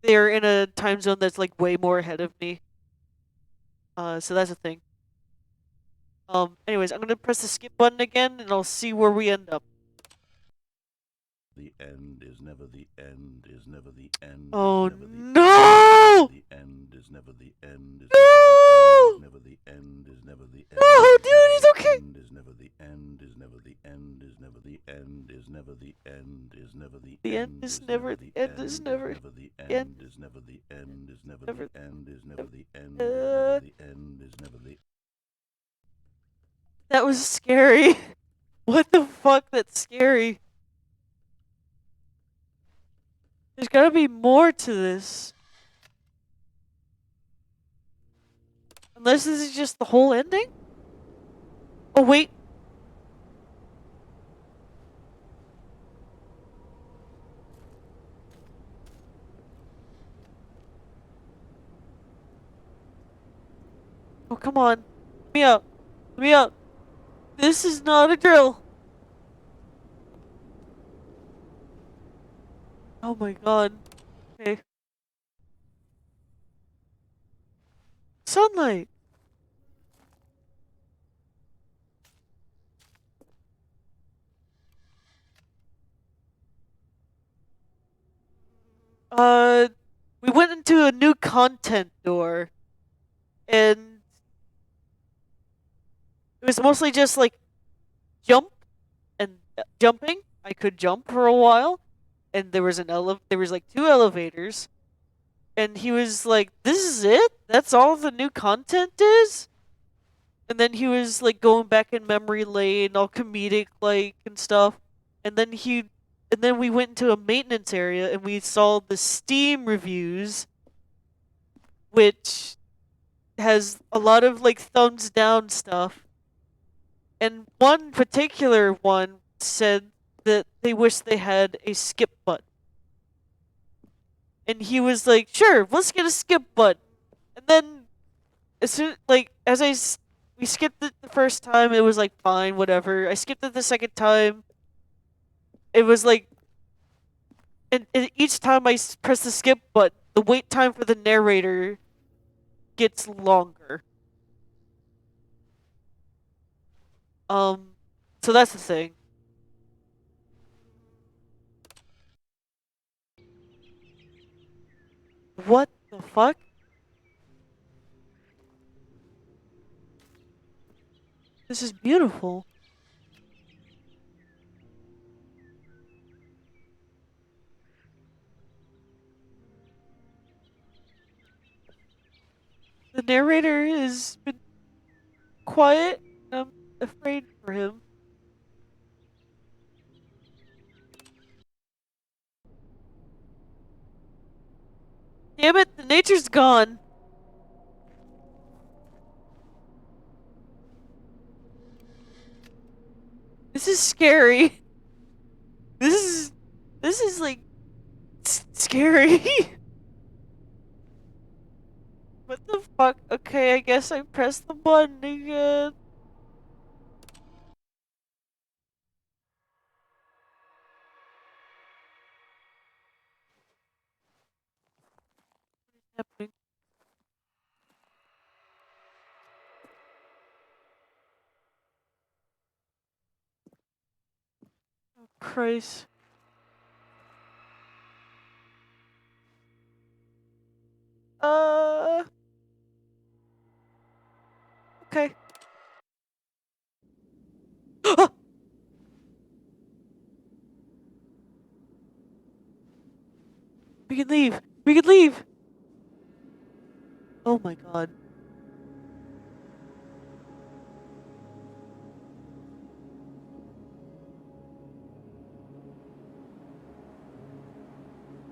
in a time zone that's like way more ahead of me. So that's a thing. Anyways, I'm gonna press the skip button again, and I'll see where we end up. The end is never the end, is never the end. Oh is never the no! The end is never the end, is No! never the end, is never the end. No, dude, he's okay. Is never the end, is never the end, is never the end, is never the end, is never the The end is never the end is never the end is never the end, is never never the end, is never the end, is never the end, is never the That was scary. What the fuck? That's scary. There's gotta be more to this. Unless this is just the whole ending? Oh, wait. Oh, come on. Let me out. Let me out. This is not a drill. Oh my god. Okay. Sunlight. Uh, we went into a new content door, and it was mostly just like jump and jumping. I could jump for a while, and there was there was like two elevators, and he was like, "This is it? That's all the new content is?" And then he was like going back in memory lane, all comedic like and stuff. And then we went into a maintenance area and we saw the Steam reviews, which has a lot of like thumbs down stuff. And one particular one said that they wish they had a skip button. And he was like, "Sure, let's get a skip button." And then as soon like we skipped it the first time, it was like fine, whatever. I skipped it the second time. It was like, and each time I press the skip button, the wait time for the narrator gets longer. So that's the thing. What the fuck? This is beautiful. The narrator has been quiet. I'm afraid for him. Damn it, the nature's gone. This is scary. This is like scary. What the fuck? Okay, I guess I pressed the button again. Happening. Oh Christ. Uh okay. We can leave. We can leave. Oh my god.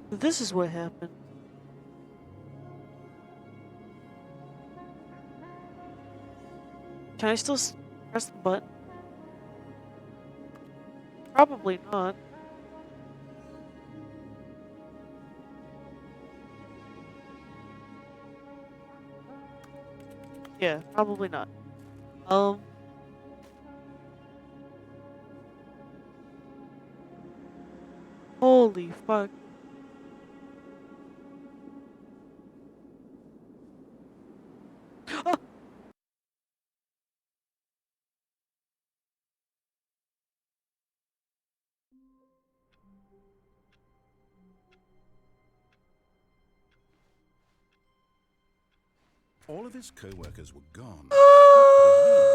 This is what happened. Can I still press the button? Probably not. Yeah, probably not. Um. Holy fuck. Ah! All of his co-workers were gone. What could it mean?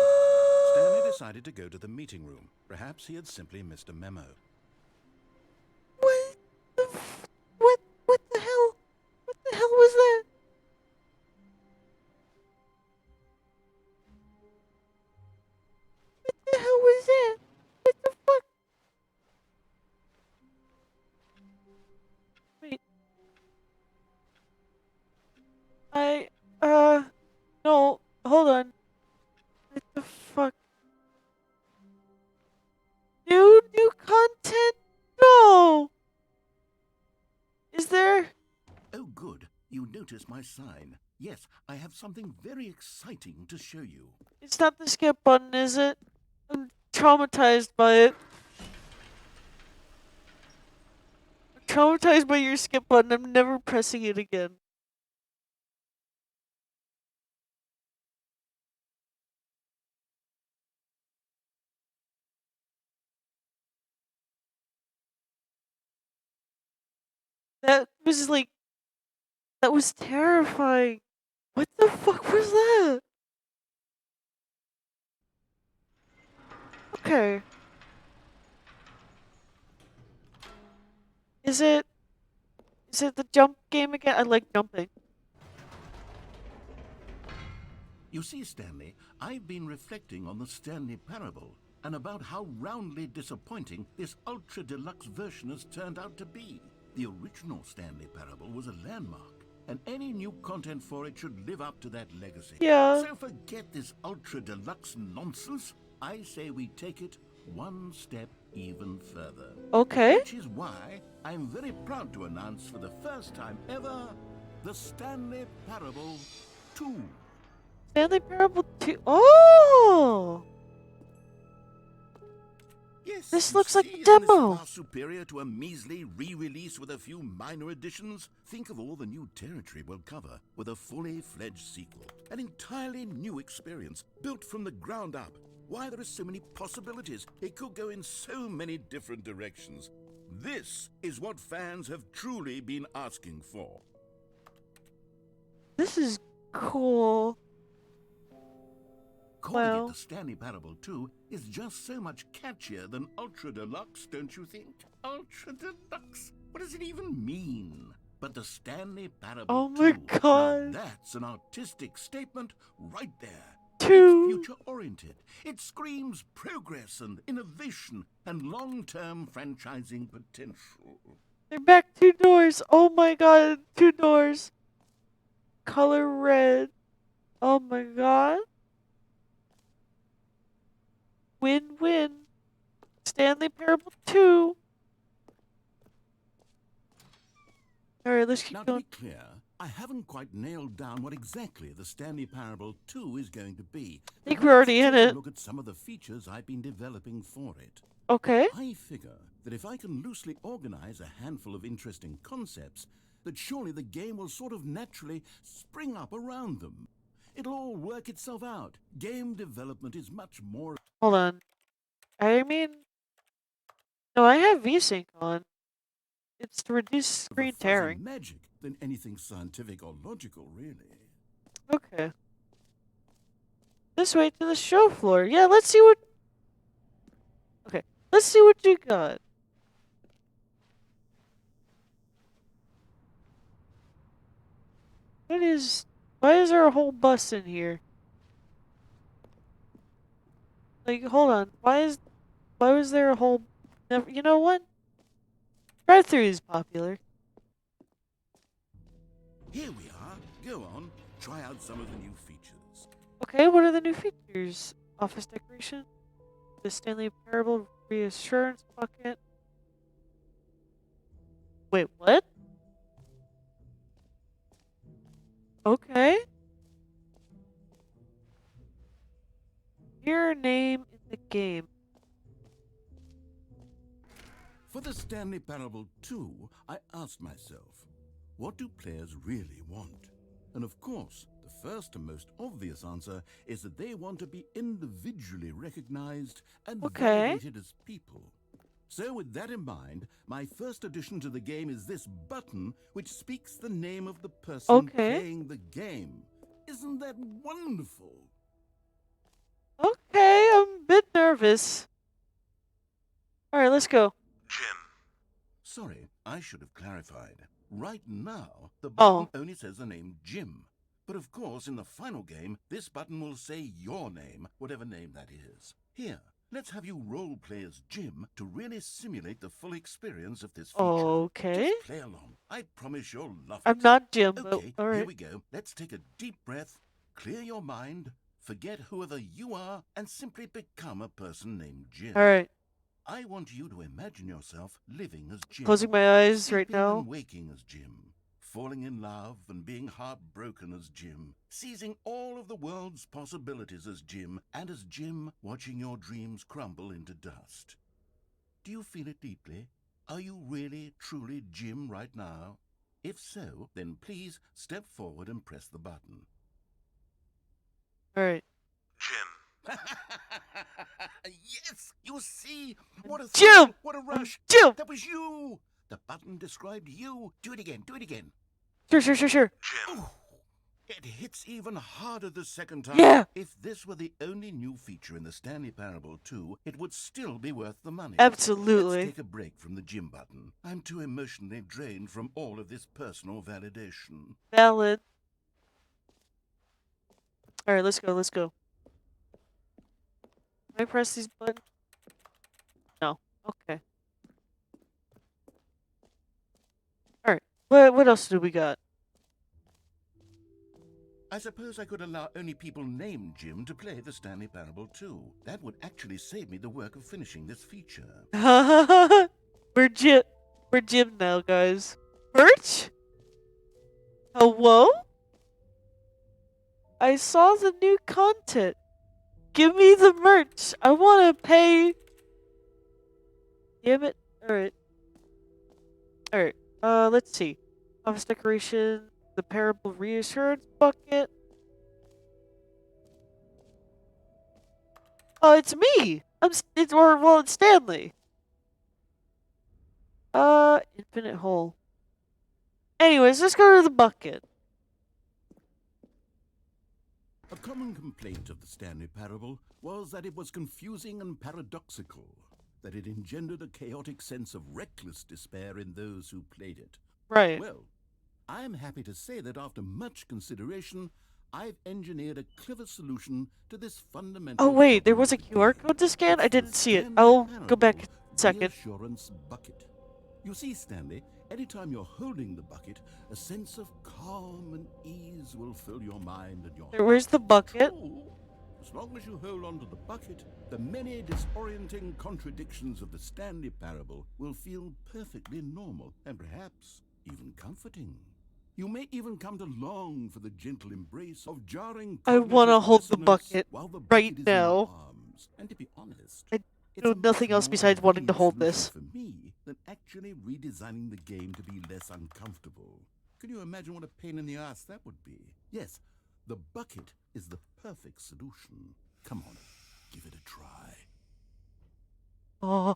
Stanley decided to go to the meeting room. Perhaps he had simply missed a memo. What the what the hell? What the hell was that? No, hold on. What the fuck? New content? No! Is there? Oh, good. You noticed my sign. Yes, I have something very exciting to show you. It's not the skip button, is it? I'm traumatized by it. I'm traumatized by your skip button. I'm never pressing it again. That was like, that was terrifying. What the fuck was that? Okay. Is it the jump game again? I like jumping. You see, Stanley, I've been reflecting on the Stanley Parable and about how roundly disappointing this ultra deluxe version has turned out to be. The original Stanley Parable was a landmark, and any new content for it should live up to that legacy. Yeah. So forget this ultra deluxe nonsense. I say we take it one step even further. Okay. Which is why I'm very proud to announce for the first time ever the Stanley Parable 2. Stanley Parable 2. Oh! Yes, This you looks like see, a isn't this demo. far superior to a measly re-release with a few minor additions? Think of all the new territory we'll cover with a fully fledged sequel. An entirely new experience, built from the ground up. Why, there are so many possibilities. It could go in so many different directions. This is what fans have truly been asking for. This is cool. Calling it Well, the Stanley Parable 2 is just so much catchier than Ultra Deluxe, don't you think? Ultra Deluxe? What does it even mean? But the Stanley Parable oh my 2, god. now that's an artistic statement right there. 2. It's future-oriented. It screams progress and innovation and long-term franchising potential. They're back 2 doors. Oh my god, 2 doors. Color red. Oh my god. Win-win. Stanley Parable 2. Alright, let's keep Now, to going. be clear, I haven't quite nailed down what exactly the Stanley Parable 2 is going to be. I think But we're already let's in take a it. look at some of the features I've been developing for it. Okay. I figure that if I can loosely organize a handful of interesting concepts, that surely the game will sort of naturally spring up around them. It'll all work itself out. Game development is much more... Hold on. I mean, no, I have VSync on. It's to reduce of a screen fuzzy tearing. magic than anything scientific or logical, really. Okay. This way to the show floor. Yeah, let's see what... Okay, let's see what you got. What is... Why is there a whole bus in here? Like, hold on. Why was there a whole... Never, you know what? Drive-through is popular. Here we are. Go on. Try out some of the new features. Okay, what are the new features? Office decoration? The Stanley Parable Reassurance Bucket? Wait, what? Okay. Your name in the game. For the Stanley Parable 2, I asked myself, what do players really want? And of course, the first and most obvious answer is that they want to be individually recognized and Okay. validated as people. So with that in mind, my first addition to the game is this button which speaks the name of the person Okay. playing the game. Isn't that wonderful? Okay, I'm a bit nervous. Alright, let's go. Jim. Sorry, I should have clarified. Right now, the Oh. button only says the name Jim. But of course, in the final game, this button will say your name, whatever name that is. Here, let's have you role-play as Jim to really simulate the full experience of this feature. Okay. Just play along. I promise you'll love it. I'm not Jim, but Okay, here alright. we go. Let's take a deep breath clear your mind, forget whoever you are, and simply become a person named Jim. Alright. I want you to imagine yourself living as Jim. Closing my eyes right sleeping now. and waking as Jim. Falling in love and being heartbroken as Jim. Seizing all of the world's possibilities as Jim. And as Jim, watching your dreams crumble into dust. Do you feel it deeply? Are you really, truly Jim right now? If so, then please step forward and press the button. Alright. Jim. Yes, you see, what a Jim! thrill, what a rush. Jim! That was you. The button described you. Do it again, do it again. Sure. Jim. Ooh, it hits even harder the second time. Yeah. If this were the only new feature in the Stanley Parable 2, it would still be worth the money. Absolutely. Let's take a break from the Jim button. I'm too emotionally drained from all of this personal validation. Valid. Alright, let's go. Can I press these buttons? No. Okay. Alright. What else do we got? I suppose I could allow only people named Jim to play the Stanley Parable 2. That would actually save me the work of finishing this feature. We're Jim now, guys. Merch? Hello? I saw the new content. Give me the merch. I want to pay. Damn it. Alright. Let's see. Office decoration. The Parable reassurance bucket. Oh, it's me. It's Stanley. Infinite hole. Anyways, let's go to the bucket. A common complaint of the Stanley Parable was that it was confusing and paradoxical, that it engendered a chaotic sense of reckless despair in those who played it. Right. Well, I'm happy to say that after much consideration, I've engineered a clever solution to this fundamental Oh wait, there problem was a of the QR game. code to scan? It's I the didn't see it. Stanley I'll go Parable back in a second. Reassurance bucket. You see, Stanley, anytime you're holding the bucket, a sense of calm and ease will fill your mind and your heart. Where's the bucket? True. As long as you hold on to the bucket, the many disorienting contradictions of the Stanley Parable will feel perfectly normal and perhaps even comforting. You may even come to long for the gentle embrace of jarring I wanna cognitive hold the dissonance bucket while the right bucket is in your now. arms. And to be honest, I it's do a much nothing else more besides wanting to appealing hold solution this. for me than actually redesigning the game to be less uncomfortable. Can you imagine what a pain in the ass that would be? Yes, the bucket is the perfect solution. Come on, give it a try. Oh,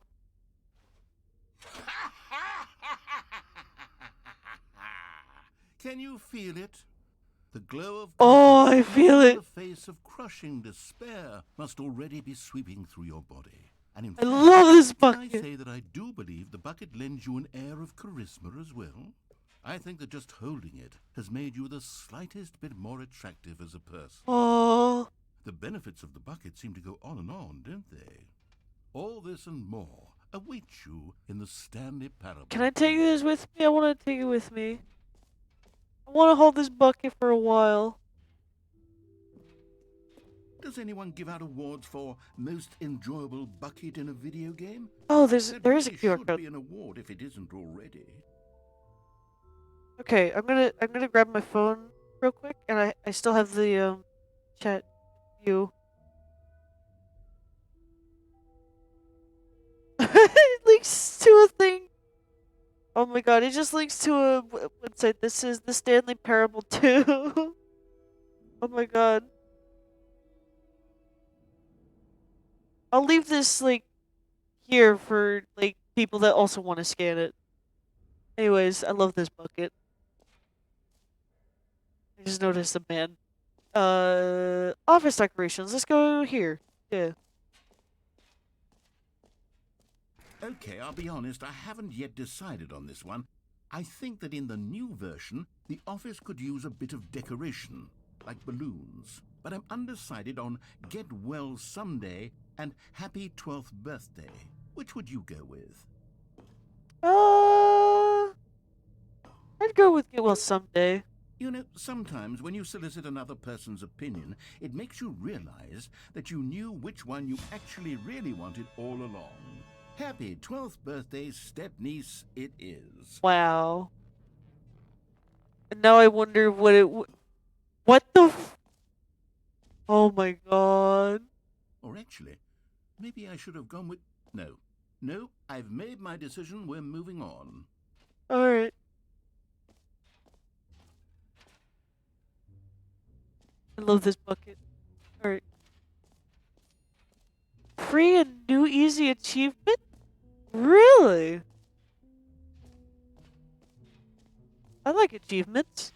Can you feel it? The glow of Oh, confidence I feel in it. the face of crushing despair must already be sweeping through your body. And in I fact, love this can I bucket. say that I do believe the bucket lends you an air of charisma as well? I think that just holding it has made you the slightest bit more attractive as a person. Oh, The benefits of the bucket seem to go on, don't they? All this and more await you in the Stanley Parable. can I take this with me? I want to take it with me. I want to hold this bucket for a while. Does anyone give out awards for most enjoyable bucket in a video game? Oh, there is a Really QR should code. be an award if it isn't already. Okay, I'm gonna grab my phone real quick, and I still have the chat view. It links to a thing. Oh my god, it just links to a website. This is the Stanley Parable 2. Oh my god. I'll leave this like here for like people that also want to scan it. Anyways, I love this bucket. I just noticed a man. Office decorations. Let's go here. Yeah. Okay, I'll be honest, I haven't yet decided on this one. I think that in the new version, the office could use a bit of decoration, like balloons. But I'm undecided on Get Well Someday and Happy 12th Birthday. Which would you go with? I'd go with Get Well Someday. You know, sometimes when you solicit another person's opinion, it makes you realize that you knew which one you actually really wanted all along. Happy 12th birthday, step-niece, it is. Wow. And now I wonder what it what the oh my god. Or actually, maybe I should have gone with... No. No, I've made my decision. We're moving on. Alright. I love this bucket. Alright. Free and new easy achievement? Really? I like achievements.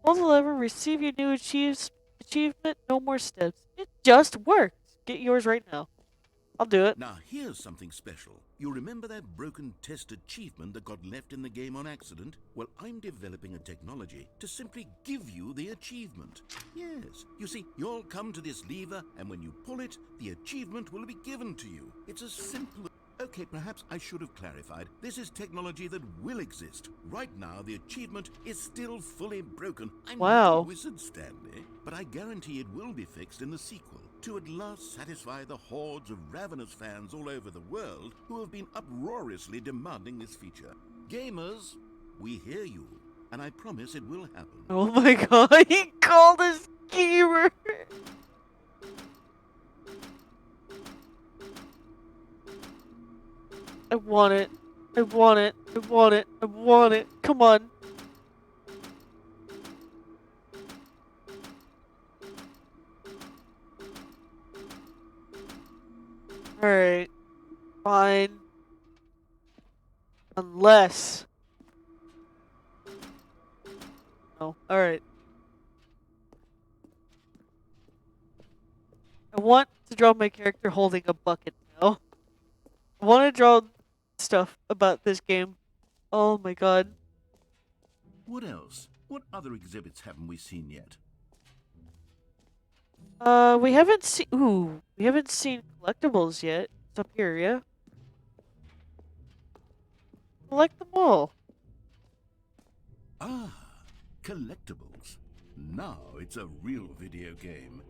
Hold the lever, receive your new achievement, no more steps. It just worked. Get yours right now. I'll do it. Now, here's something special. You remember that broken test achievement that got left in the game on accident? Well, I'm developing a technology to simply give you the achievement. Yes, you see, you'll come to this lever, and when you pull it, the achievement will be given to you. It's as simple as... Okay, perhaps I should have clarified. This is technology that will exist. Right now, the achievement is still fully broken. I'm not Wow. a wizard, Stanley, but I guarantee it will be fixed in the sequel to at last satisfy the hordes of ravenous fans all over the world who have been uproariously demanding this feature. Gamers, we hear you, and I promise it will happen. Oh my god, he called us gamer. I want it. I want it. I want it. I want it. Come on. Alright. Fine. Unless. No. Alright. I want to draw my character holding a bucket now. I want to draw stuff about this game. Oh my god. What else? What other exhibits haven't we seen yet? We haven't seen. Ooh, we haven't seen collectibles yet. It's up here, yeah. Collect them all. Ah, collectibles. Now it's a real video game.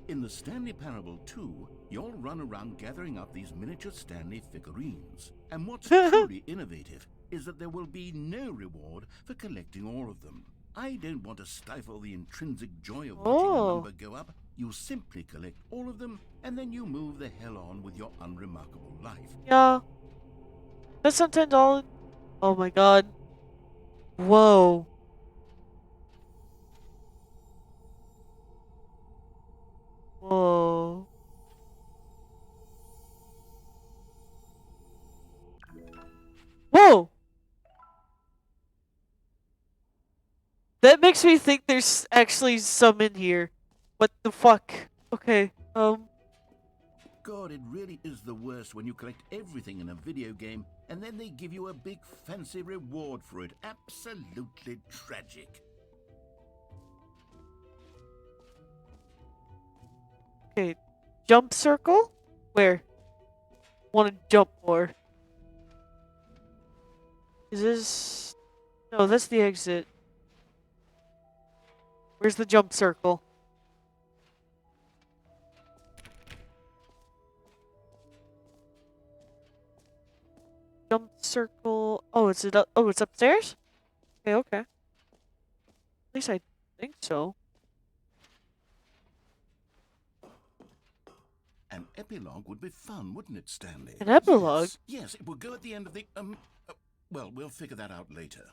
In the Stanley Parable 2, you'll run around gathering up these miniature Stanley figurines. And what's truly innovative is that there will be no reward for collecting all of them. I don't want to stifle the intrinsic joy of watching a number go up. You simply collect all of them, and then you move the hell on with your unremarkable life. Yeah. But sometimes all. Oh my god. Whoa. Whoa. Whoa! That makes me think there's actually some in here. What the fuck? Okay, God, it really is the worst when you collect everything in a video game and then they give you a big fancy reward for it. Absolutely tragic. Okay, jump circle? Where? Want to jump more. Is this... No, that's the exit. Where's the jump circle? Jump circle... Oh, is it up... Oh, it's upstairs? Okay, okay. At least I think so. An epilogue would be fun, wouldn't it, Stanley? An epilogue? Yes, it would go at the end of the, well, we'll figure that out later.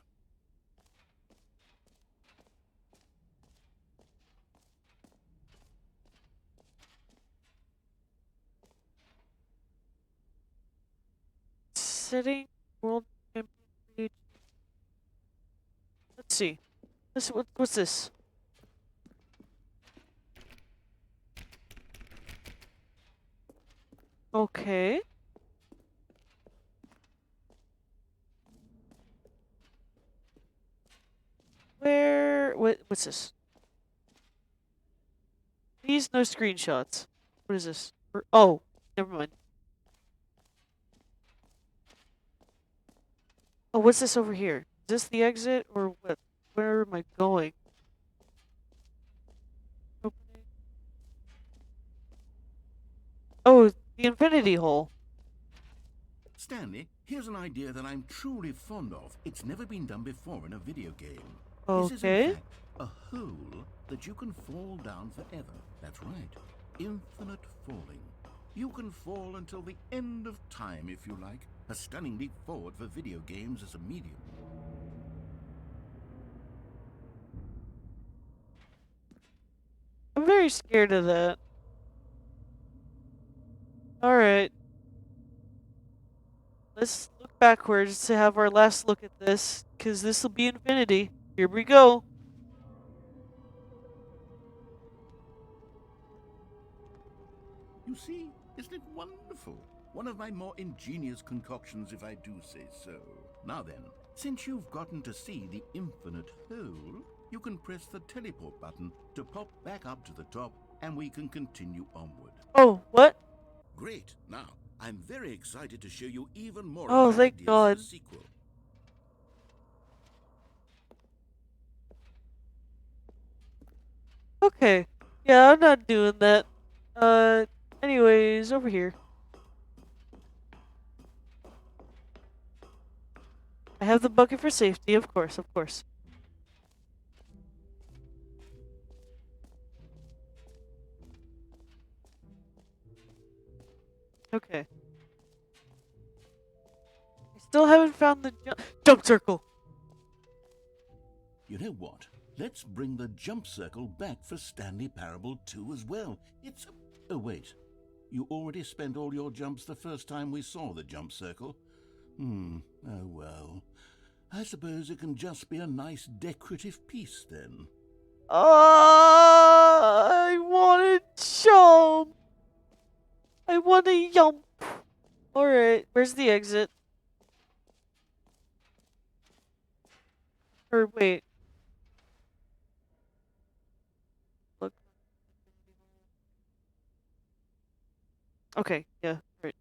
Sitting world championship. Let's see. What's this? Okay. What's this? Please no screenshots. What is this? Oh, never mind. Oh, what's this over here? this the exit or what? Where am I going? Opening. Oh, the infinity hole. Stanley, here's an idea that I'm truly fond of. It's never been done before in a video game. This is, in Okay. fact, a hole that you can fall down forever. That's right. Infinite falling. You can fall until the end of time, if you like. A stunning leap forward for video games as a medium. I'm very scared of that. Alright. Let's look backwards to have our last look at this, because this will be infinity. Here we go. You see, isn't it wonderful? One of my more ingenious concoctions, if I do say so. Now then, since you've gotten to see the infinite hole, you can press the teleport button to pop back up to the top, and we can continue onward. Oh, what? Great. Now, I'm very excited to show you even more Oh, of my thank ideas God. for the sequel. Okay. Yeah, I'm not doing that. Anyways, over here. I have the bucket for safety, of course, of course. Okay. I still haven't found the jump circle. You know what? Let's bring the jump circle back for Stanley Parable 2 as well. It's a... Oh, wait. You already spent all your jumps the first time we saw the jump circle? Oh well. I suppose it can just be a nice decorative piece then. I want to jump. I want to jump. Alright, where's the exit? Or wait. Look. Okay, yeah, right.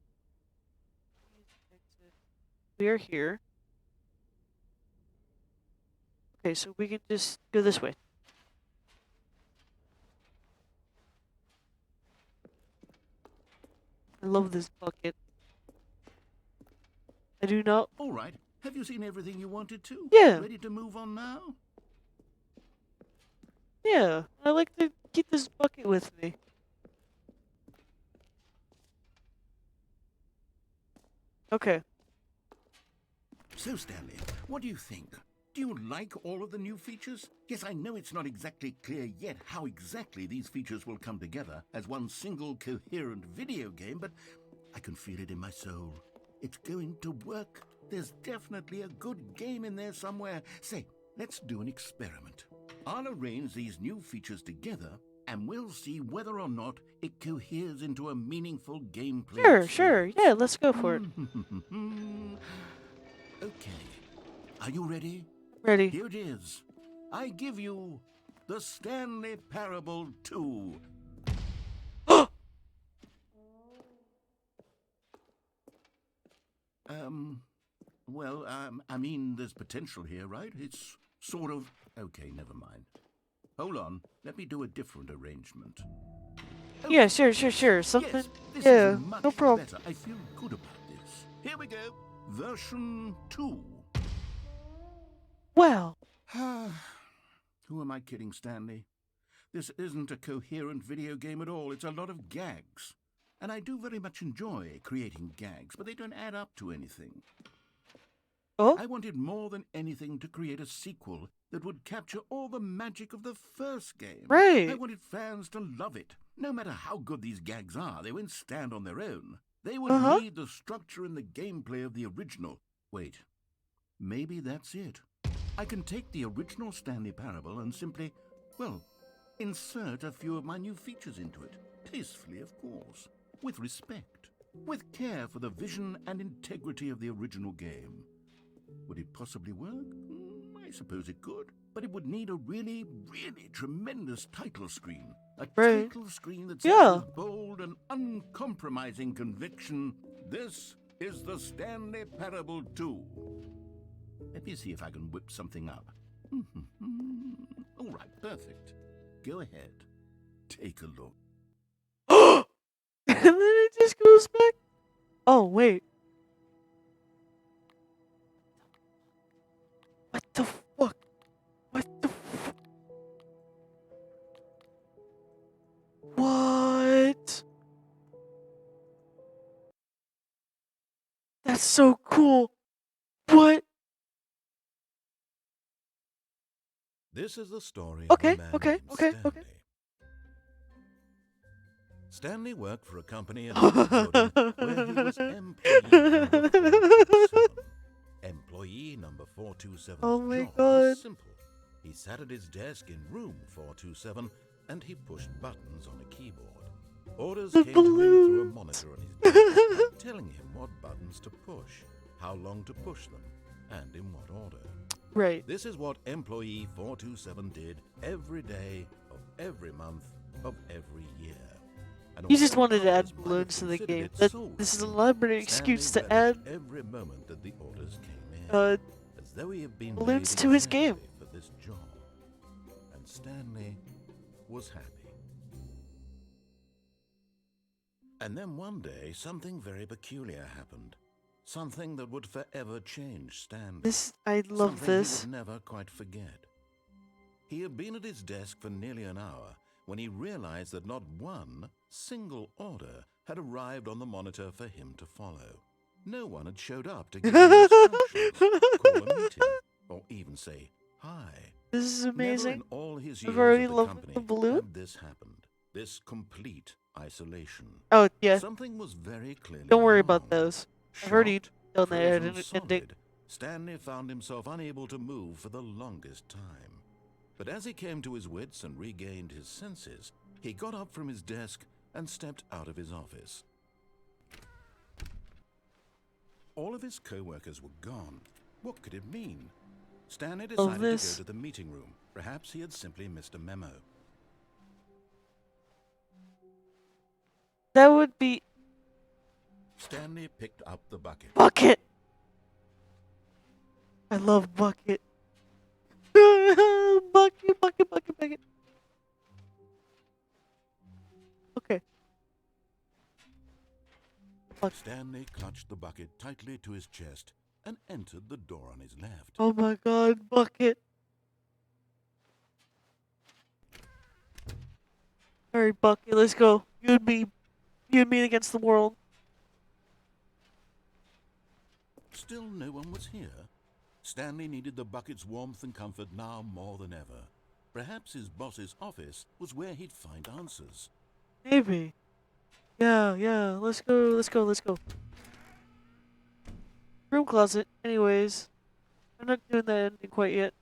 We are here. Okay, so we can just go this way. I love this bucket. I do not. All right. Have you seen everything you wanted to? Yeah. Ready to move on now? Yeah, I like to keep this bucket with me. Okay. So, Stanley, what do you think? Do you like all of the new features? Yes, I know it's not exactly clear yet how exactly these features will come together as one single coherent video game, but I can feel it in my soul. It's going to work. There's definitely a good game in there somewhere. Say, let's do an experiment. I'll arrange these new features together, and we'll see whether or not it coheres into a meaningful gameplay Sure. Yeah, let's go for it. Okay. Are you ready? Ready. Here it is. I give you the Stanley Parable 2. I mean, there's potential here, right? It's sort of... Okay, never mind. Hold on. Let me do a different arrangement. Yeah, sure. Something. Yes, this Yeah, is much no problem. better. I feel good about this. Here we go. Version 2. Wow. Who am I kidding, Stanley? This isn't a coherent video game at all. It's a lot of gags. And I do very much enjoy creating gags, but they don't add up to anything. Oh? I wanted more than anything to create a sequel that would capture all the magic of the first game. Right. I wanted fans to love it. No matter how good these gags are, they won't stand on their own. They would need the structure and the gameplay of the original. Wait, maybe that's it. I can take the original Stanley Parable and simply, well, insert a few of my new features into it. Tastefully, of course. With respect. With care for the vision and integrity of the original game. Would it possibly work? I suppose it could. But it would need a really tremendous title screen. A title screen that says with bold and uncompromising conviction, this is the Stanley Parable 2. Let me see if I can whip something up. All right, perfect. Go ahead. Take a look. And then it just goes back. Oh, wait. What the fuck? What the What? That's so cool. What? This is the story Okay, of a man okay, named okay, Stanley. okay. Stanley worked for a company in another building where he was employee number 427. Employee number 427's Oh my job god. was simple. He sat at his desk in room 427 and he pushed buttons on a keyboard. Orders The came to him through a balloons. monitor on his desk, telling him what buttons to push, how long to push them, and in what order. Right. This is what employee 427 did every day of every month of every year. And You just although wanted to add others might have balloons to the considered game. it soul This is an crushing, elaborate excuse Stanley to add relished every moment that the orders came in, as though he had been balloons paid to his exactly game. for this job. And Stanley was happy. And then one day, something very peculiar happened. Something that would forever change Stanley. I love Something this. he would never quite forget. He had been at his desk for nearly an hour when he realized that not one single order had arrived on the monitor for him to follow. No one had showed up to give him instructions, call a meeting, or even say hi. This is Never amazing. in all his I've years already at the loved company the balloon. had this happened. This complete isolation. Oh, yeah. Something was very clearly Don't worry wrong. about those. I've already Shocked, done that frozen ending. solid, Stanley found himself unable to move for the longest time. But as he came to his wits and regained his senses, he got up from his desk and stepped out of his office. All of his co-workers were gone. What could it mean? Stanley decided to go this. to the meeting room. Perhaps he had simply missed a memo. That would be Stanley picked up the bucket. Bucket. I love Bucket. Bucket, bucket, bucket, bucket. Okay. Stanley clutched the bucket tightly to his chest and entered the door on his left. Oh my god, Bucket. Alright, Bucket, let's go. You and me against the world. Still no one was here. Stanley needed the bucket's warmth and comfort now more than ever. Perhaps his boss's office was where he'd find answers. Maybe. Yeah, let's go. Room closet, anyways. I'm not doing that ending quite yet.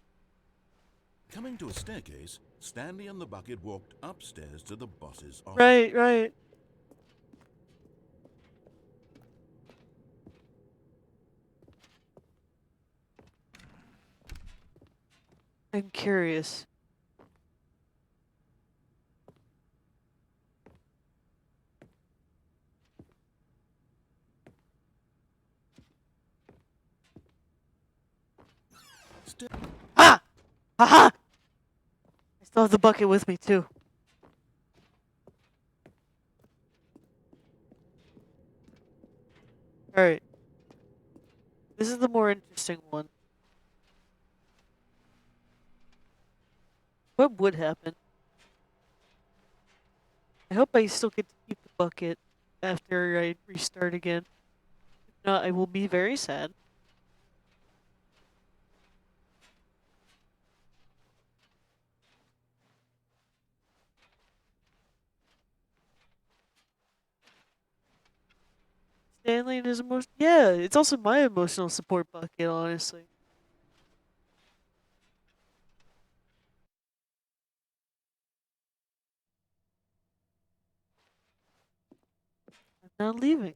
Coming to a staircase, Stanley and the bucket walked upstairs to the boss's office. Right. I'm curious. Ah! Haha! I still have the bucket with me, too. Alright. This is the more interesting one. What would happen? I hope I still get to keep the bucket after I restart again. If not, I will be very sad. Stanley and his emotion. Yeah, it's also my emotional support bucket, honestly. I'm not leaving.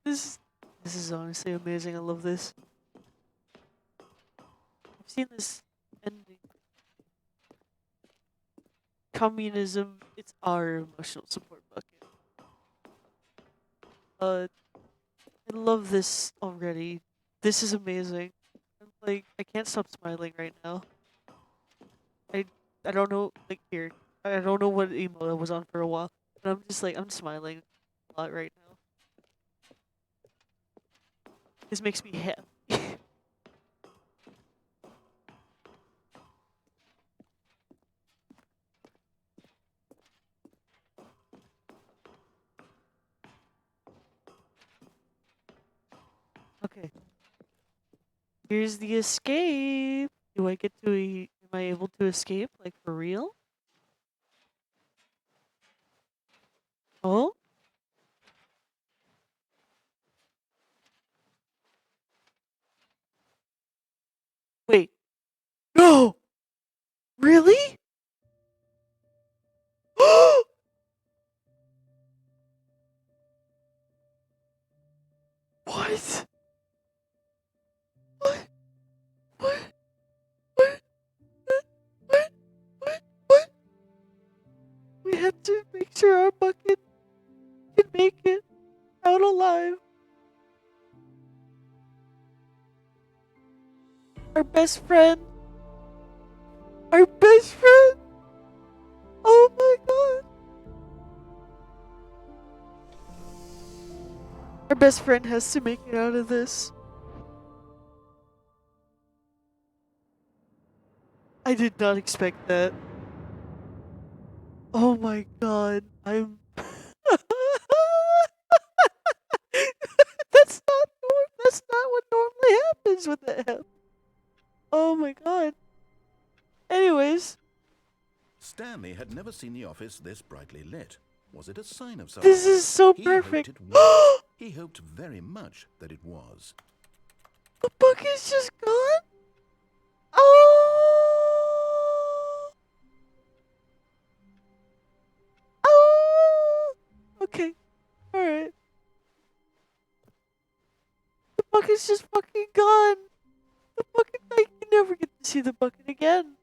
This this is honestly amazing. I love this. I've seen this ending communism. It's our emotional support bucket. I love this already. This is amazing. I'm like, I can't stop smiling right now. I I don't know, like here. I don't know what emote I was on for a while, but I'm just like I'm smiling a lot right now. This makes me happy. Okay. Here's the escape. Do I get to am I able to escape like for real? Oh? Wait. No. Really? What? What? What? What? What? What? What? We have to make sure our bucket can make it out alive. Our best friend. Our best friend. Oh my god. Our best friend has to make it out of this. I did not expect that. Oh my god. I'm that's not what normally happens with the app. Oh my god. Anyways, Stanley had never seen the office this brightly lit. Was it a sign of something? this is so He perfect. hoped it was. He hoped very much that it was. The bucket's just gone? Oh! Oh! Okay. Alright. The bucket's just fucking gone. The bucket, I can never get to see the bucket again.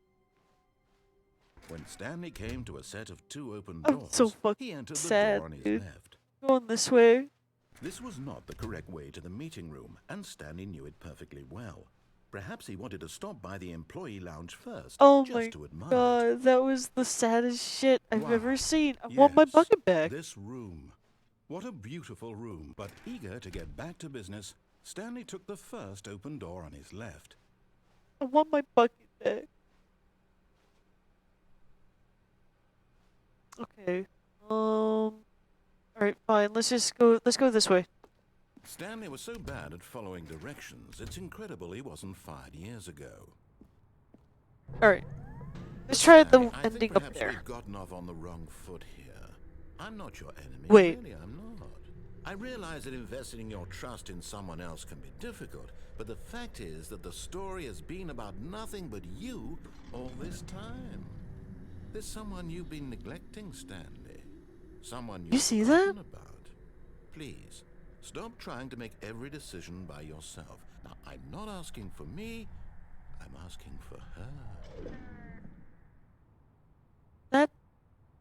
When Stanley came to a set of two open I'm doors, so fucking he entered the sad, door on his dude. left. Going this way. This was not the correct way to the meeting room, and Stanley knew it perfectly well. Perhaps he wanted to stop by the employee lounge first, Oh just my to admire it. god, that was the saddest shit I've Wow. ever seen. I want my Yes, bucket back. This room. What a beautiful room. But eager to get back to business, Stanley took the first open door on his left. I want my bucket back. Okay. Alright, fine. Let's go this way. Stanley was so bad at following directions, it's incredible he wasn't fired years ago. Alright. Let's try Stanley, the I think ending up perhaps there. we've gotten off on the wrong foot here. I'm not your enemy. Wait. Really, I'm not. I realize that investing your trust in someone else can be difficult, but the fact is that the story has been about nothing but you all this time. There's someone you've been neglecting, Stanley. Someone you've see forgotten that? about. Please, stop trying to make every decision by yourself. Now, I'm not asking for me, I'm asking for her. That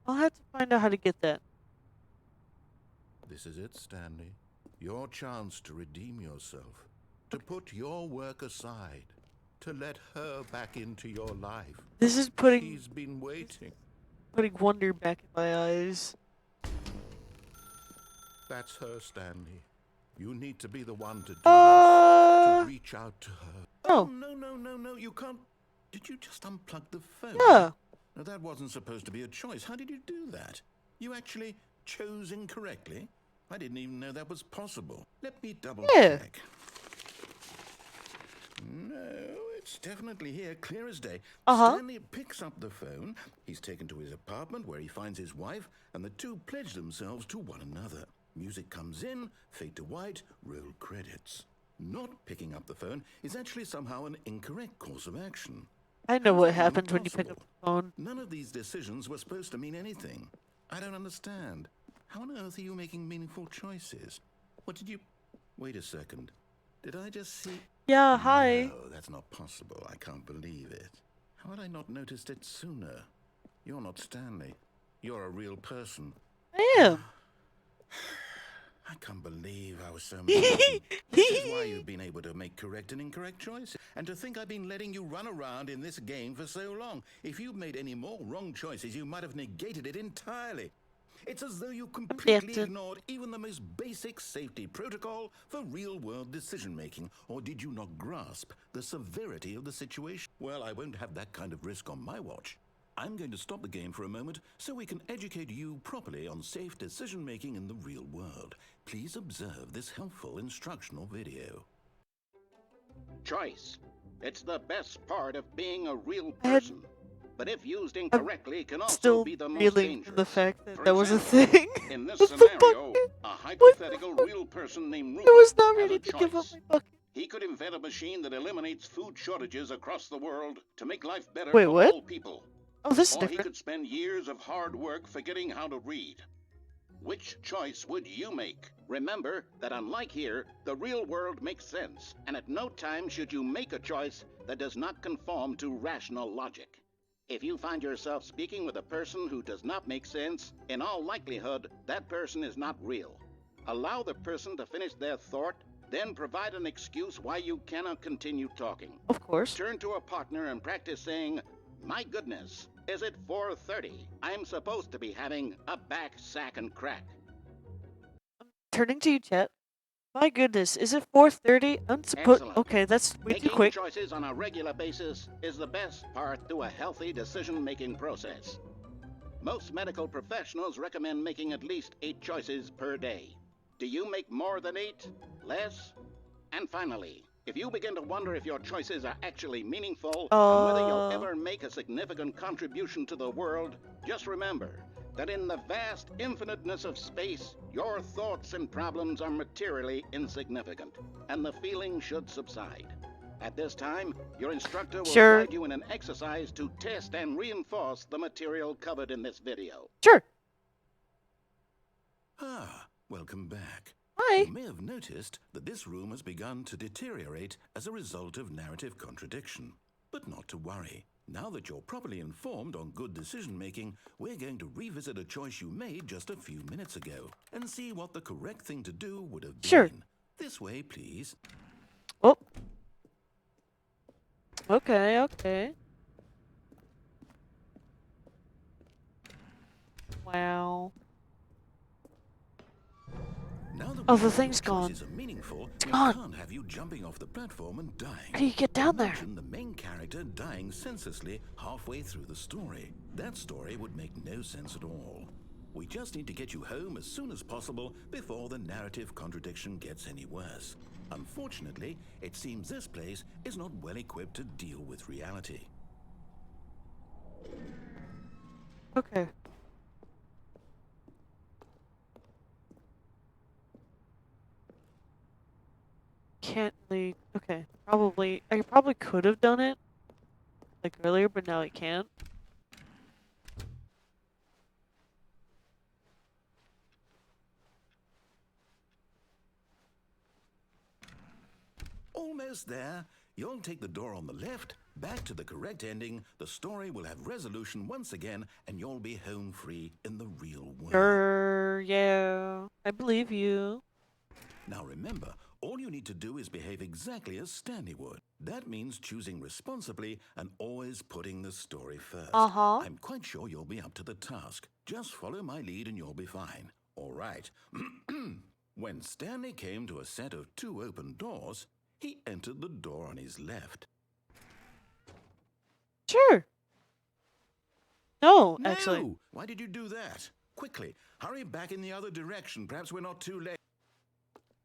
I'll have to find out how to get that. This is it, Stanley. Your chance to redeem yourself. To put your work aside. To let her back into your life. This is putting She's been waiting. wonder back in my eyes. That's her, Stanley. You need to be the one to do this. To reach out to her. Oh. No, you can't. Did you just unplug the phone? Yeah. No, that wasn't supposed to be a choice. How did you do that? You actually chose incorrectly? I didn't even know that was possible. Let me double check. No, it's definitely here, clear as day. Stanley picks up the phone. He's taken to his apartment where he finds his wife, and the two pledge themselves to one another. Music comes in, fade to white, roll credits. Not picking up the phone is actually somehow an incorrect course of action. I know what How's that happens when you pick up possible? the phone. None of these decisions were supposed to mean anything. I don't understand. How on earth are you making meaningful choices? What did you... Wait a second. Did I just see... Yeah, hi. No, that's not possible. I can't believe it. How had I not noticed it sooner? You're not Stanley. You're a real person. I am. I can't believe I was so mistaken. This is why you've been able to make correct and incorrect choices. And to think I've been letting you run around in this game for so long. If you'd made any more wrong choices, you might have negated it entirely. It's as though you completely ignored even the most basic safety protocol for real-world decision-making. Or did you not grasp the severity of the situation? Well, I won't have that kind of risk on my watch. I'm going to stop the game for a moment so we can educate you properly on safe decision-making in the real world. Please observe this helpful instructional video. Choice. It's the best part of being a real person. But if used incorrectly, can also Still be the most reeling dangerous. from the fact that For that was a example, thing. In this What the scenario, fuck? a hypothetical real person named I Rupert was not has ready a to give up choice. my bucket. He could invent a machine that eliminates food shortages across the world to make life better Wait, for what? all people. Oh, this is Or he different. could spend years of hard work forgetting how to read. Which choice would you make? Remember that unlike here, the real world makes sense, and at no time should you make a choice that does not conform to rational logic. If you find yourself speaking with a person who does not make sense, in all likelihood, that person is not real. Allow the person to finish their thought, then provide an excuse why you cannot continue talking. Of course. Turn to a partner and practice saying, "My goodness, is it 4:30? I'm supposed to be having a back, sack, and crack." Turning to you, Chet. My goodness, is it 4:30? Excellent. Okay, that's way too Making quick. choices on a regular basis is the best part to a healthy decision-making process. Most medical professionals recommend making at least 8 choices per day. Do you make more than 8? Less? And finally, if you begin to wonder if your choices are actually meaningful and whether you'll ever make a significant contribution to the world, just remember that in the vast infiniteness of space, your thoughts and problems are materially insignificant, and the feeling should subside. At this time, your instructor will guide you in an exercise to test and reinforce the material covered in this video. Sure. Ah, welcome back. Hi. You may have noticed that this room has begun to deteriorate as a result of narrative contradiction. But not to worry. Now that you're properly informed on good decision-making, we're going to revisit a choice you made just a few minutes ago and see what the correct thing to do would have been. Sure. This way, please. Oh. Okay. Wow. Now that the thing's gone. Are meaningful, It's we gone. can't have you jumping off the platform and dying. How do you get down there? Imagine the main character dying senselessly halfway through the story. That story would make no sense at all. We just need to get you home as soon as possible before the narrative contradiction gets any worse. Unfortunately, it seems this place is not well equipped to deal with reality. Okay. Can't really. Okay. I probably could have done it like earlier, but now I can't. Almost there. You'll take the door on the left, back to the correct ending, the story will have resolution once again, and you'll be home free in the real world. Yeah. I believe you. Now remember, all you need to do is behave exactly as Stanley would. That means choosing responsibly and always putting the story first. I'm quite sure you'll be up to the task. Just follow my lead and you'll be fine. All right. When Stanley came to a set of 2 open doors, he entered the door on his left. Sure. No, actually. No! Why did you do that? Quickly, hurry back in the other direction. Perhaps we're not too late.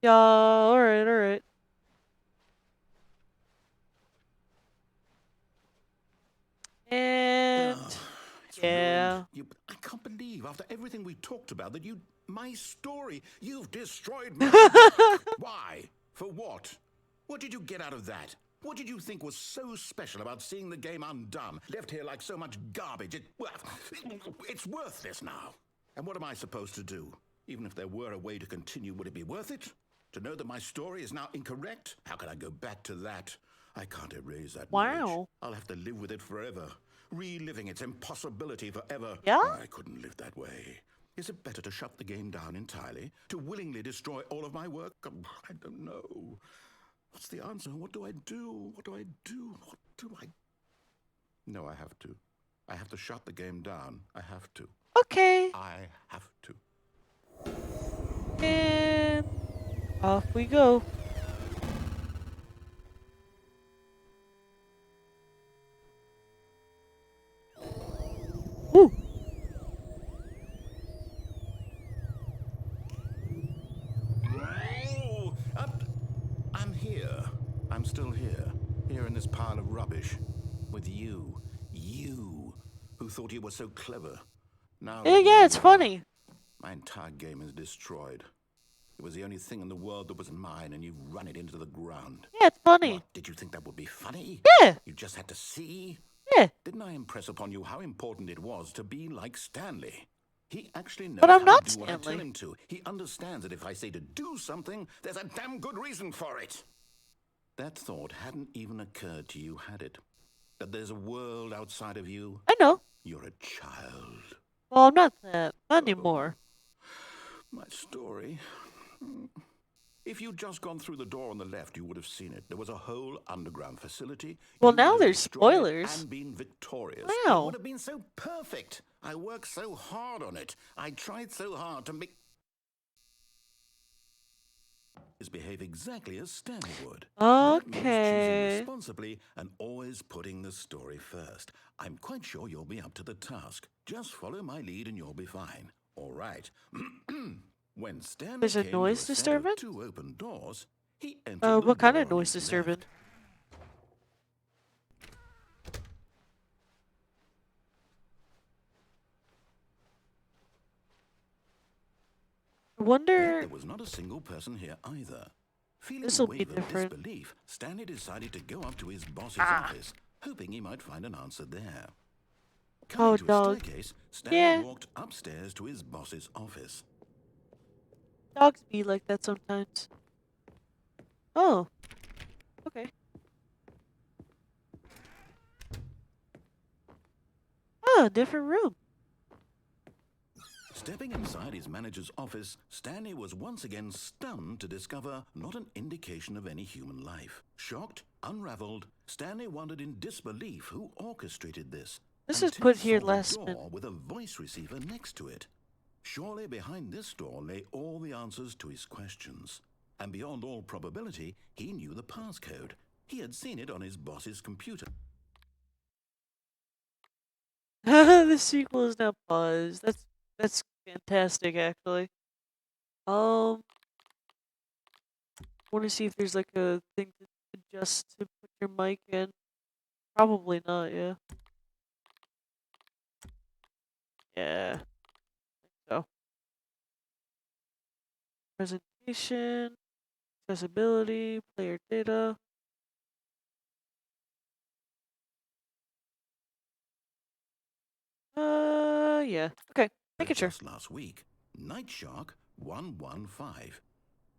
Yeah, alright. And yeah. I can't believe after everything we talked about that my story, you've destroyed my Why? For what? What did you get out of that? What did you think was so special about seeing the game undone, left here like so much garbage? It's worthless now. And what am I supposed to do? Even if there were a way to continue, would it be worth it? To know that my story is now incorrect? How can I go back to that? I can't erase that knowledge. I'll have to live with it forever. reliving its impossibility forever. Yeah? I couldn't live that way. Is it better to shut the game down entirely? To willingly destroy all of my work? I don't know. What's the answer? What do I do? What do I do? What do I... No, I have to. I have to shut the game down. I have to. Okay. I have to. And off we go. Woo. Oh, I'm here. I'm still here. Here in this pile of rubbish. With you. You, who thought you were so clever. Now look Yeah, where it's you are. funny. My entire game is destroyed. It was the only thing in the world that was mine, and you've run it into the ground. Yeah, it's funny. What, did you think that would be funny? Yeah. You just had to see? Yeah. Didn't I impress upon you how important it was to be like Stanley? He actually knows But I'm how not to do what I Stanley. tell him to. He understands that if I say to do something, there's a damn good reason for it. That thought hadn't even occurred to you, had it? That there's a world outside of you? I know. You're a child. Well, I'm not that. Not anymore. My story. If you'd just gone through the door on the left, you would have seen it. There was a whole underground facility. Well, You now would have there's destroyed it spoilers. and been victorious. Wow. It would have been so perfect. I worked so hard on it. I tried so hard to make behave exactly as Stanley would. That means choosing Okay. responsibly and always putting the story first. I'm quite sure you'll be up to the task. Just follow my lead and you'll be fine. All right. When Stanley There's a came to noise set of disturbance? 2 open doors, he entered the What kind door of on noise his disturbance? left. I wonder. There was not a single person here either. Feeling a This'll be wave of different. disbelief, Stanley decided to go up to his boss's office, hoping he might find an answer there. Coming Oh, to dog. a staircase, Stanley Yeah. walked upstairs to his boss's office. Dogs be like that sometimes. Oh. Okay. Oh, different room. Stepping inside his manager's office, Stanley was once again stunned to discover not an indication of any human life. Shocked, unraveled, Stanley wondered in disbelief who orchestrated this. This is until put he here saw a last door minute. with a voice receiver next to it. Surely behind this door lay all the answers to his questions. And beyond all probability, he knew the passcode. He had seen it on his boss's computer. The sequel is now paused. That's fantastic, actually. Want to see if there's like a thing to adjust to put your mic in. Probably not. Yeah. Yeah. So. Presentation, accessibility, player data. Yeah. Okay. Making sure. Just last week, Night Shark 115.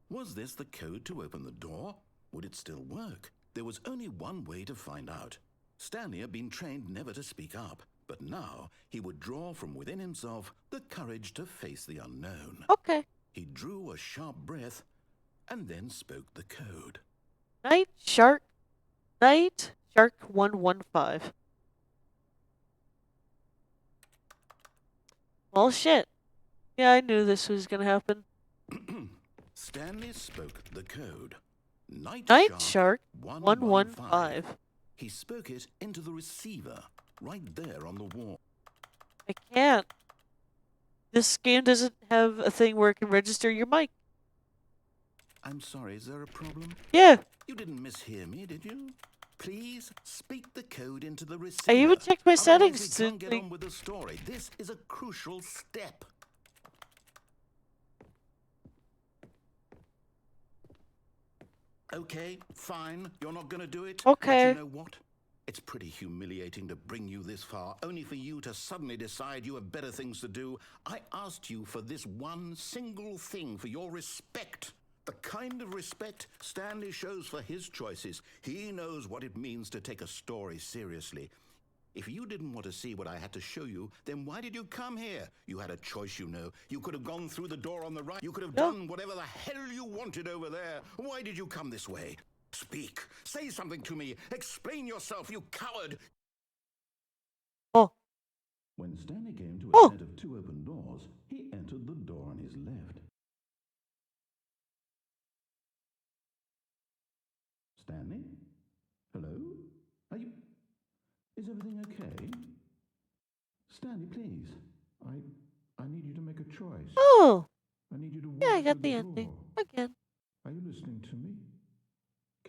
Was this the code to open the door? Would it still work? There was only one way to find out. Stanley had been trained never to speak up, but now he would draw from within himself the courage to face the unknown. Okay. He drew a sharp breath and then spoke the code. Night Shark 115. Well, shit. Yeah, I knew this was gonna happen. Stanley spoke the code. Night Shark 115. He spoke it into the receiver, right there on the wall. I can't. This game doesn't have a thing where it can register your mic. I'm sorry, is there a problem? Yeah. You didn't mishear me, did you? Please speak the code into the receiver. I even checked my Otherwise settings we to can't get think. on with the story. This is a crucial step. Okay, fine. You're not going to do it? Okay. But you know what? It's pretty humiliating to bring you this far, only for you to suddenly decide you have better things to do. I asked you for this one single thing, for your respect. The kind of respect Stanley shows for his choices. He knows what it means to take a story seriously. If you didn't want to see what I had to show you, then why did you come here? You had a choice, you know. You could have gone through the door on the right. You could have done whatever the hell you wanted over there. Why did you come this way? Speak. Say something to me. Explain yourself, you coward. Oh. When Stanley came to a set of 2 open doors, he entered the door on his left. Stanley? Hello? Are you... Is everything okay? Stanley, please. I need you to make a choice. Oh. I need you to walk Yeah, I got through the door. ending. Again. Are you listening to me?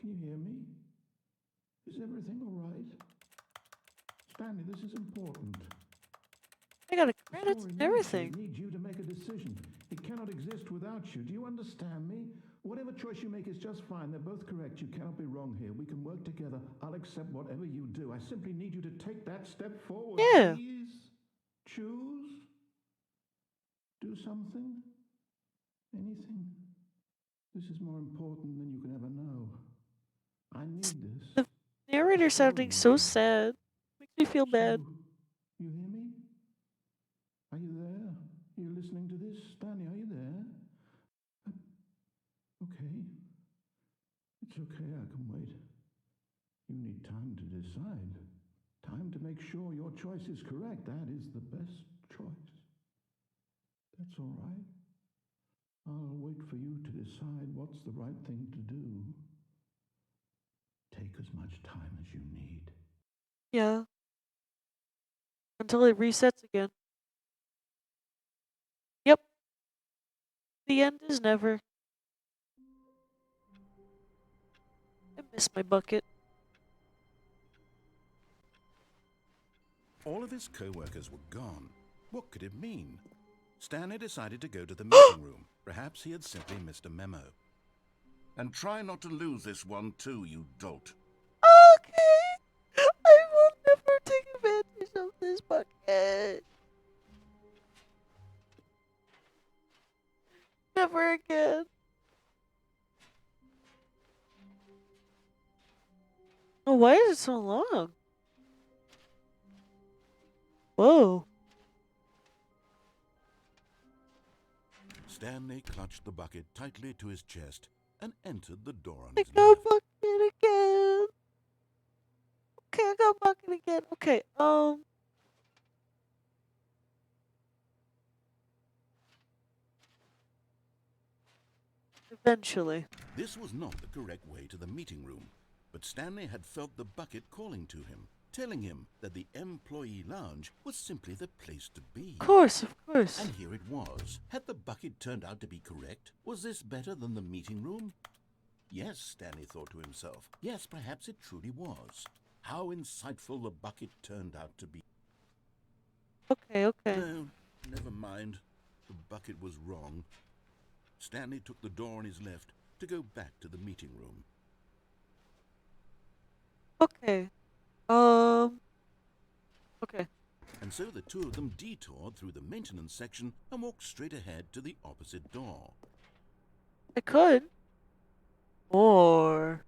Can you hear me? Is everything all right? Stanley, this is important. I got a The credits story and needs you. everything. It needs you to make a decision. It cannot exist without you. Do you understand me? Whatever choice you make is just fine. They're both correct. You cannot be wrong here. We can work together. I'll accept whatever you do. I simply need you to take that step forward. Yeah. Please choose. Do something. Anything. This is more important than you can ever know. I need this. The narrator sounding so sad. Makes me feel bad. So, you hear me? Are you there? You're listening to this? Stanley, are you there? Okay. It's okay, I can wait. You need time to decide. Time to make sure your choice is correct. That is the best choice. That's all right. I'll wait for you to decide what's the right thing to do. Take as much time as you need. Yeah. Until it resets again. Yep. The end is never. I miss my bucket. All of his co-workers were gone. What could it mean? Stanley decided to go to the meeting room. Perhaps he had simply missed a memo. And try not to lose this one too, you dolt. Okay. I will never take advantage of this bucket. Never again. Oh, why is it so long? Whoa. Stanley clutched the bucket tightly to his chest and entered the door on I his got left. bucket again. Okay, I got bucket again. Okay, eventually. This was not the correct way to the meeting room, but Stanley had felt the bucket calling to him, telling him that the employee lounge was simply the place to be. Of course, of course. And here it was. Had the bucket turned out to be correct? Was this better than the meeting room? Yes, Stanley thought to himself. Yes, perhaps it truly was. How insightful the bucket turned out to be. Okay, okay. No, never mind. The bucket was wrong. Stanley took the door on his left to go back to the meeting room. Okay. Okay. And so the two of them detoured through the maintenance section and walked straight ahead to the opposite door. I could. Or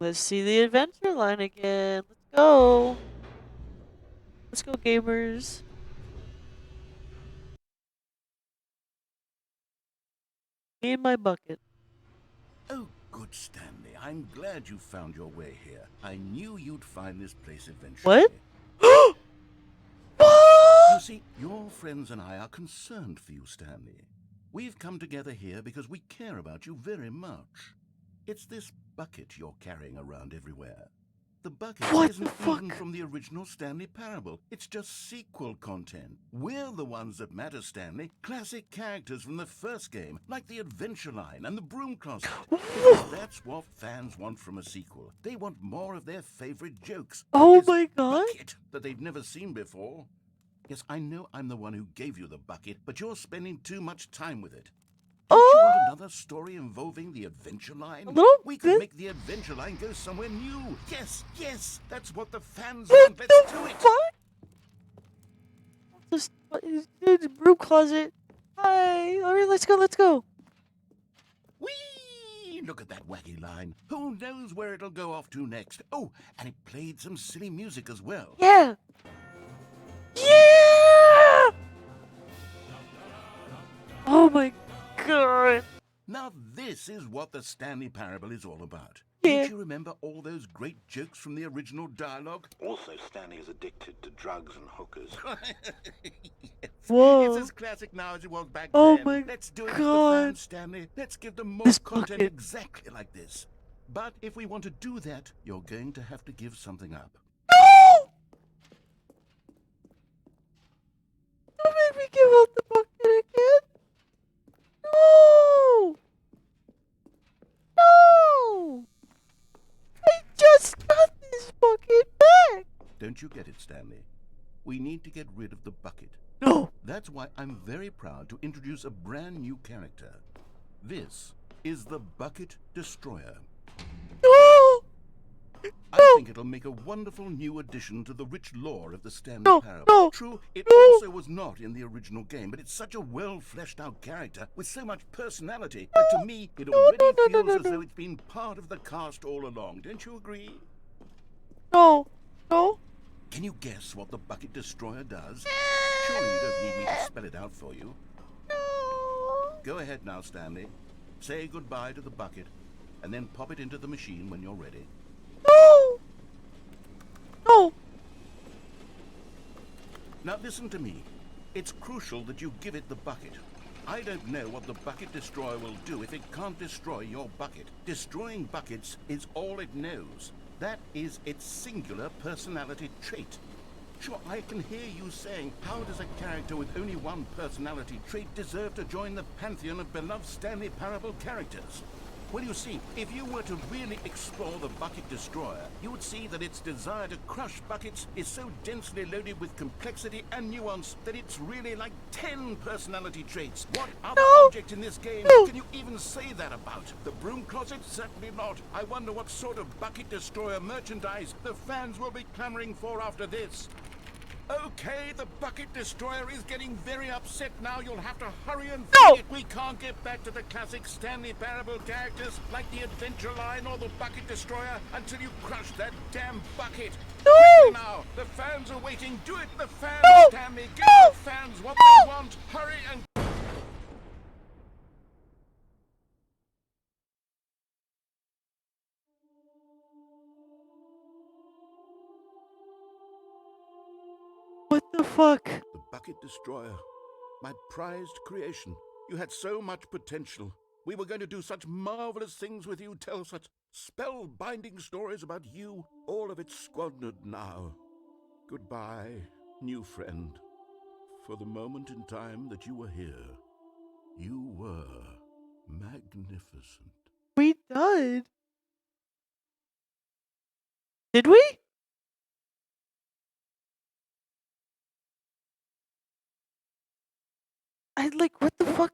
let's see the adventure line again. Let's go. Let's go, gamers. Me and my bucket. Oh, good, Stanley. I'm glad you found your way here. I knew you'd find this place eventually. What? You What? see, your friends and I are concerned for you, Stanley. We've come together here because we care about you very much. It's this bucket you're carrying around everywhere. The bucket What the isn't fuck? even from the original Stanley Parable. It's just sequel content. We're the ones that matter, Stanley. Classic characters from the first game, like the Adventure Line and the Broom Closet. Because that's what fans want from a sequel. They want more of their favorite jokes. Oh This my god. bucket that they've never seen before. Yes, I know I'm the one who gave you the bucket, but you're spending too much time with it. Don't you want another story involving the Adventure Line? A little We could bit. make the Adventure Line go somewhere new. Yes, yes, that's what the fans What want. Let's the do it. fuck? This is broom closet. Hi. Alright, let's go, let's go. Whee! Stanley, look at that wacky line. Who knows where it'll go off to next? Oh, and it played some silly music as well. Yeah! Yeah! Oh my god. Now this is what the Stanley Parable is all about. Yeah. Don't you remember all those great jokes from the original dialogue? Also, Stanley is addicted to drugs and hookers. Yes. Whoa. It's as classic now as it was back Oh then. my Let's do it for the God. fans, Stanley. Let's give them more This content bucket. exactly like this. But if we want to do that, you're going to have to give something up. No! Don't make me give up the bucket again. No! No! I just got this bucket back. Don't you get it, Stanley? We need to get rid of the bucket. No. That's why I'm very proud to introduce a brand new character. This is the Bucket Destroyer. No! I think it'll make a wonderful new addition to the rich lore of the Stanley No, Parable. no, True, it no. also was not in the original game, but it's such a well-fleshed-out character with so much personality that to me it already feels as though it's been part of the cast all along. Don't you agree? No. No. Can you guess what the Bucket Destroyer does? Surely you don't need me to spell it out for you. No. Go ahead now, Stanley. Say goodbye to the bucket, and then pop it into the machine when you're ready. No. No. Now listen to me. It's crucial that you give it the bucket. I don't know what the Bucket Destroyer will do if it can't destroy your bucket. Destroying buckets is all it knows. That is its singular personality trait. Sure, I can hear you saying, how does a character with only one personality trait deserve to join the pantheon of beloved Stanley Parable characters? Well, you see, if you were to really explore the Bucket Destroyer, you would see that its desire to crush buckets is so densely loaded with complexity and nuance that it's really like 10 personality traits. What other object in this game can you even say that about? The broom closet? Certainly not. I wonder what sort of Bucket Destroyer merchandise the fans will be clamoring for after this. Okay, the Bucket Destroyer is getting very upset now. You'll have to hurry and feed it. We can't get back to the classic Stanley Parable characters like the Adventure Line or the Bucket Destroyer until you crush that damn bucket. No! Quickly now, the fans are waiting. Do it, the fans, Stanley. Give the fans what they want. Hurry and... What the fuck? The Bucket Destroyer, my prized creation. You had so much potential. We were going to do such marvelous things with you, tell such spellbinding stories about you. All of it squandered now. Goodbye, new friend. For the moment in time that you were here, you were magnificent. We died. Did we? What the fuck?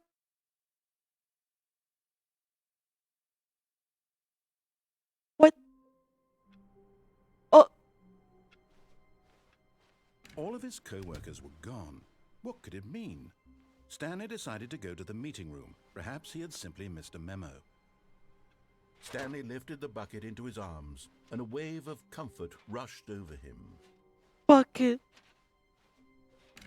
What? Oh, All of his co-workers were gone. What could it mean? Stanley decided to go to the meeting room. Perhaps he had simply missed a memo. Stanley lifted the bucket into his arms, and a wave of comfort rushed over him. bucket.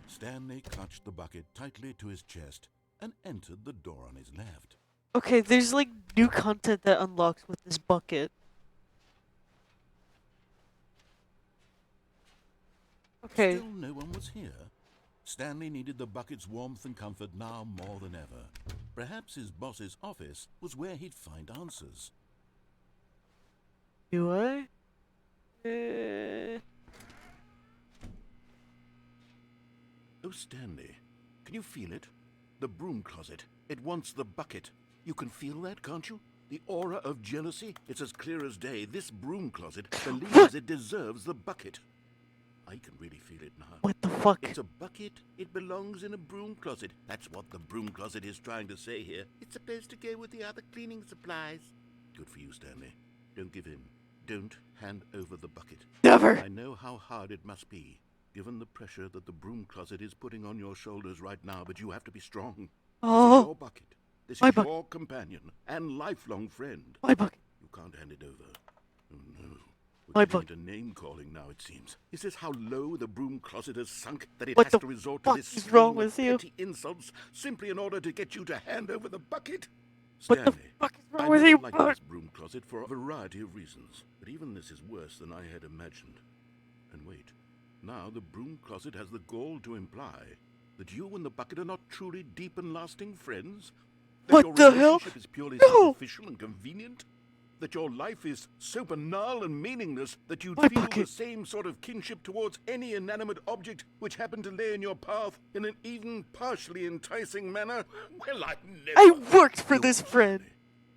Stanley clutched the bucket tightly to his chest and entered the door on his left. Okay, there's like new content that unlocks with this bucket. Okay. Still no one was here. Stanley needed the bucket's warmth and comfort now more than ever. Perhaps his boss's office was where he'd find answers. Do I? Oh, Stanley, can you feel it? The broom closet. It wants the bucket. You can feel that, can't you? The aura of jealousy? It's as clear as day. This broom closet believes it deserves the bucket. I can really feel it now. What the fuck? It's a bucket. It belongs in a broom closet. That's what the broom closet is trying to say here. It's supposed to go with the other cleaning supplies. Good for you, Stanley. Don't give in. Don't hand over the bucket. Never. I know how hard it must be, given the pressure that the broom closet is putting on your shoulders right now, but you have to be strong. This is Oh, your bucket. This My is bucket. your companion and lifelong friend. My bucket. You can't hand it over. Oh no. My We're getting bucket. into name-calling now, it seems. Is this how low the broom closet has sunk, that it What has the to resort to fuck this is wrong string with of you? petty insults simply in order to get you to hand over the bucket? What the Stanley, fuck is I wrong with never you? liked this broom closet for a variety of reasons, but even this is worse than I had imagined. And wait, now the broom closet has the gall to imply that you and the bucket are not truly deep and lasting friends? That What your the hell? relationship is purely No! superficial and convenient? That your life is so banal and meaningless that you'd My feel the bucket. same sort of kinship towards any inanimate object which happened to lay in your path in an even partially enticing manner? Well, I never... I worked for Go this on, friend.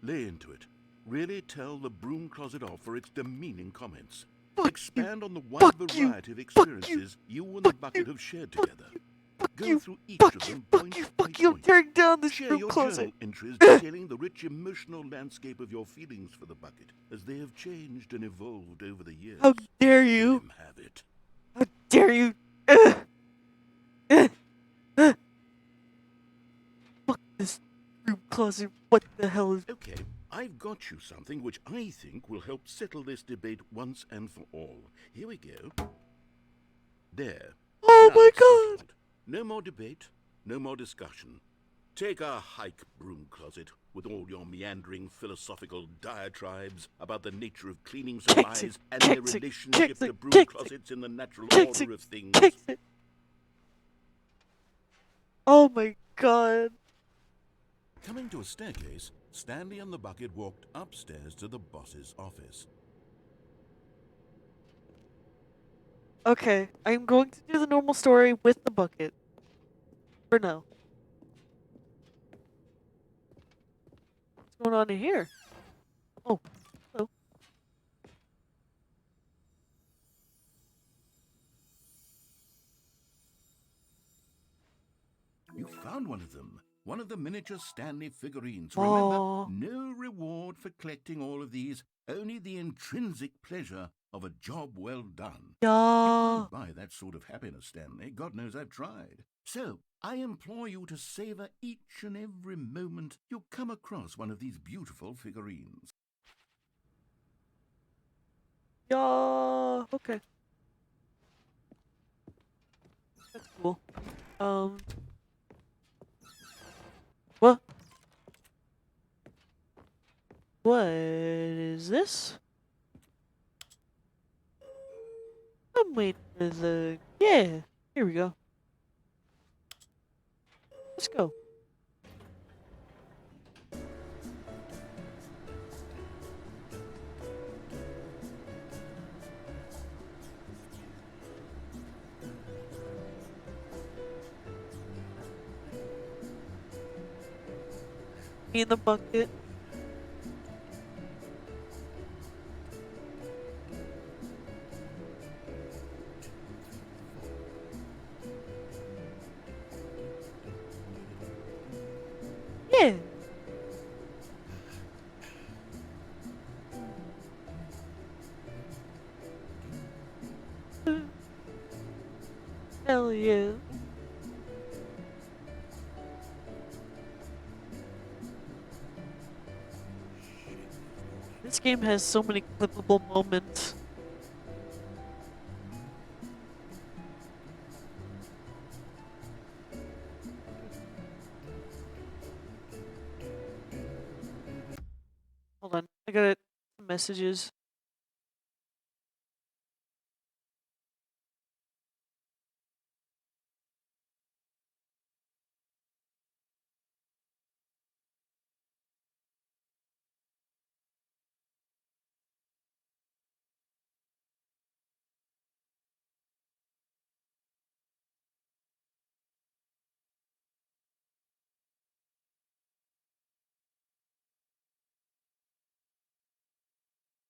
Stanley. Lay into it. Really tell the broom closet off for its demeaning comments. Fuck Expand on the wide Fuck you. variety of Fuck you. experiences you and Fuck the bucket you. have shared Fuck together. Fuck Go you. through each Fuck of you. them Fuck point you. by Fuck you. I'm point. tearing down this Share broom your closet. journal entries detailing the rich emotional landscape of your feelings for the bucket, as they have changed and evolved over the years. How dare Let you? him have it. How dare you? Ugh. Ugh. Ugh. Fuck this broom closet. What the hell is... Okay, I've got you something which I think will help settle this debate once and for all. Here we go. There. Oh Now my it's god! settled. No more debate, no more discussion. Take a hike, broom closet, with all your meandering philosophical diatribes about the nature of cleaning supplies and their relationship to broom closets in the natural order of things. Kicks it. Oh my god. Coming to a staircase, Stanley and the bucket walked upstairs to the boss's office. Okay, I'm going to do the normal story with the bucket. For now. What's going on in here? Oh, hello. You found one of them. One of the miniature Stanley figurines. Aw. Remember, no reward for collecting all of these, only the intrinsic pleasure of a job well done. You Yeah. can't buy that sort of happiness, Stanley. God knows I've tried. So, I implore you to savor each and every moment you come across one of these beautiful figurines. Yeah. Okay. That's cool. What? What is this? I'm waiting for the... Yeah. Here we go. Let's go. Me in the bucket. Yeah. Hell yeah. This game has so many clippable moments. Hold on, I got messages.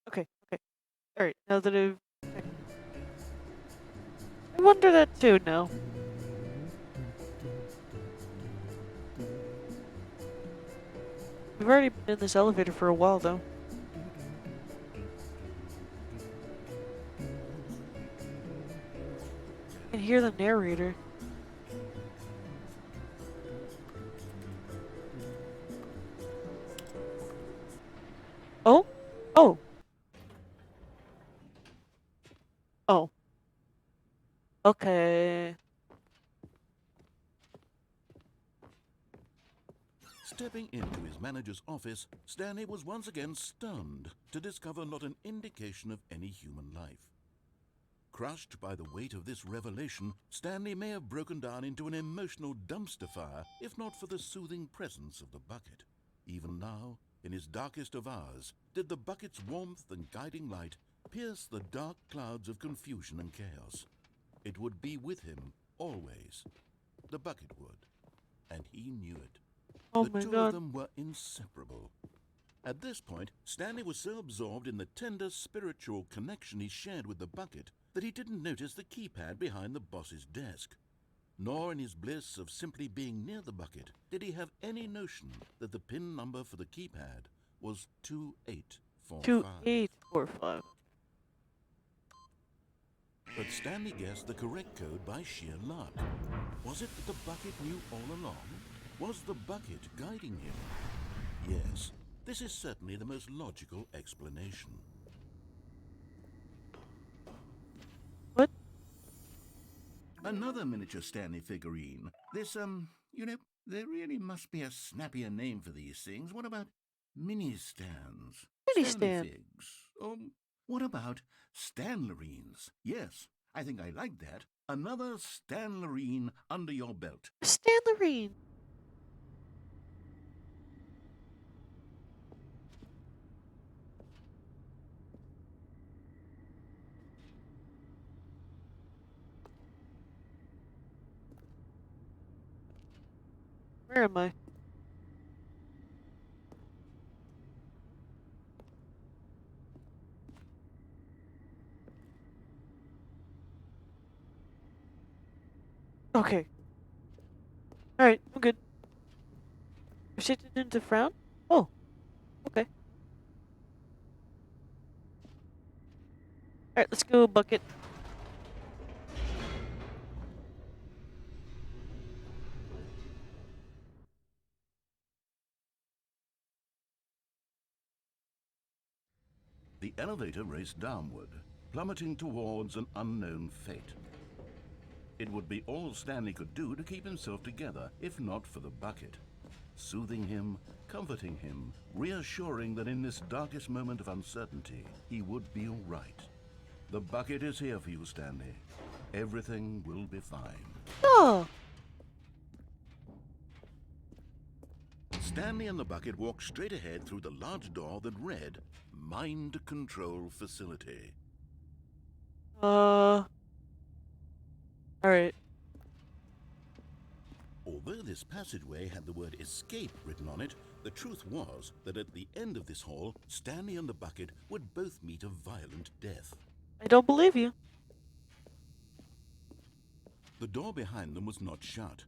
Okay, okay. Alright, now that I've... I wonder that too now. We've already been in this elevator for a while though. I can hear the narrator. Oh. Oh. Okay. Stepping into his manager's office, Stanley was once again stunned to discover not an indication of any human life. Crushed by the weight of this revelation, Stanley may have broken down into an emotional dumpster fire if not for the soothing presence of the bucket. Even now, in his darkest of hours, did the bucket's warmth and guiding light pierce the dark clouds of confusion and chaos. It would be with him always. The bucket would, and he knew it. Oh The my two god. of them were inseparable. At this point, Stanley was so absorbed in the tender spiritual connection he shared with the bucket that he didn't notice the keypad behind the boss's desk. Nor in his bliss of simply being near the bucket did he have any notion that the PIN number for the keypad was 2845. 2845. But Stanley guessed the correct code by sheer luck. Was it that the bucket knew all along? Was the bucket guiding him? Yes, this is certainly the most logical explanation. What? Another miniature Stanley figurine. This, there really must be a snappier name for these things. What about mini-stands? Mini Stanley stand. figs. What about Stanlerines? Yes, I think I like that. Another Stanlerine under your belt. Stanlerine. Where am I? Okay. Alright, I'm good. Shifted into frown? Oh. Okay. Alright, let's go, bucket. The elevator raced downward, plummeting towards an unknown fate. It would be all Stanley could do to keep himself together, if not for the bucket. Soothing him, comforting him, reassuring that in this darkest moment of uncertainty, he would be all right. The bucket is here for you, Stanley. Everything will be fine. Oh. Stanley and the bucket walked straight ahead through the large door that read, Mind Control Facility. Alright. Although this passageway had the word escape written on it, the truth was that at the end of this hall, Stanley and the bucket would both meet a violent death. I don't believe you. The door behind them was not shut.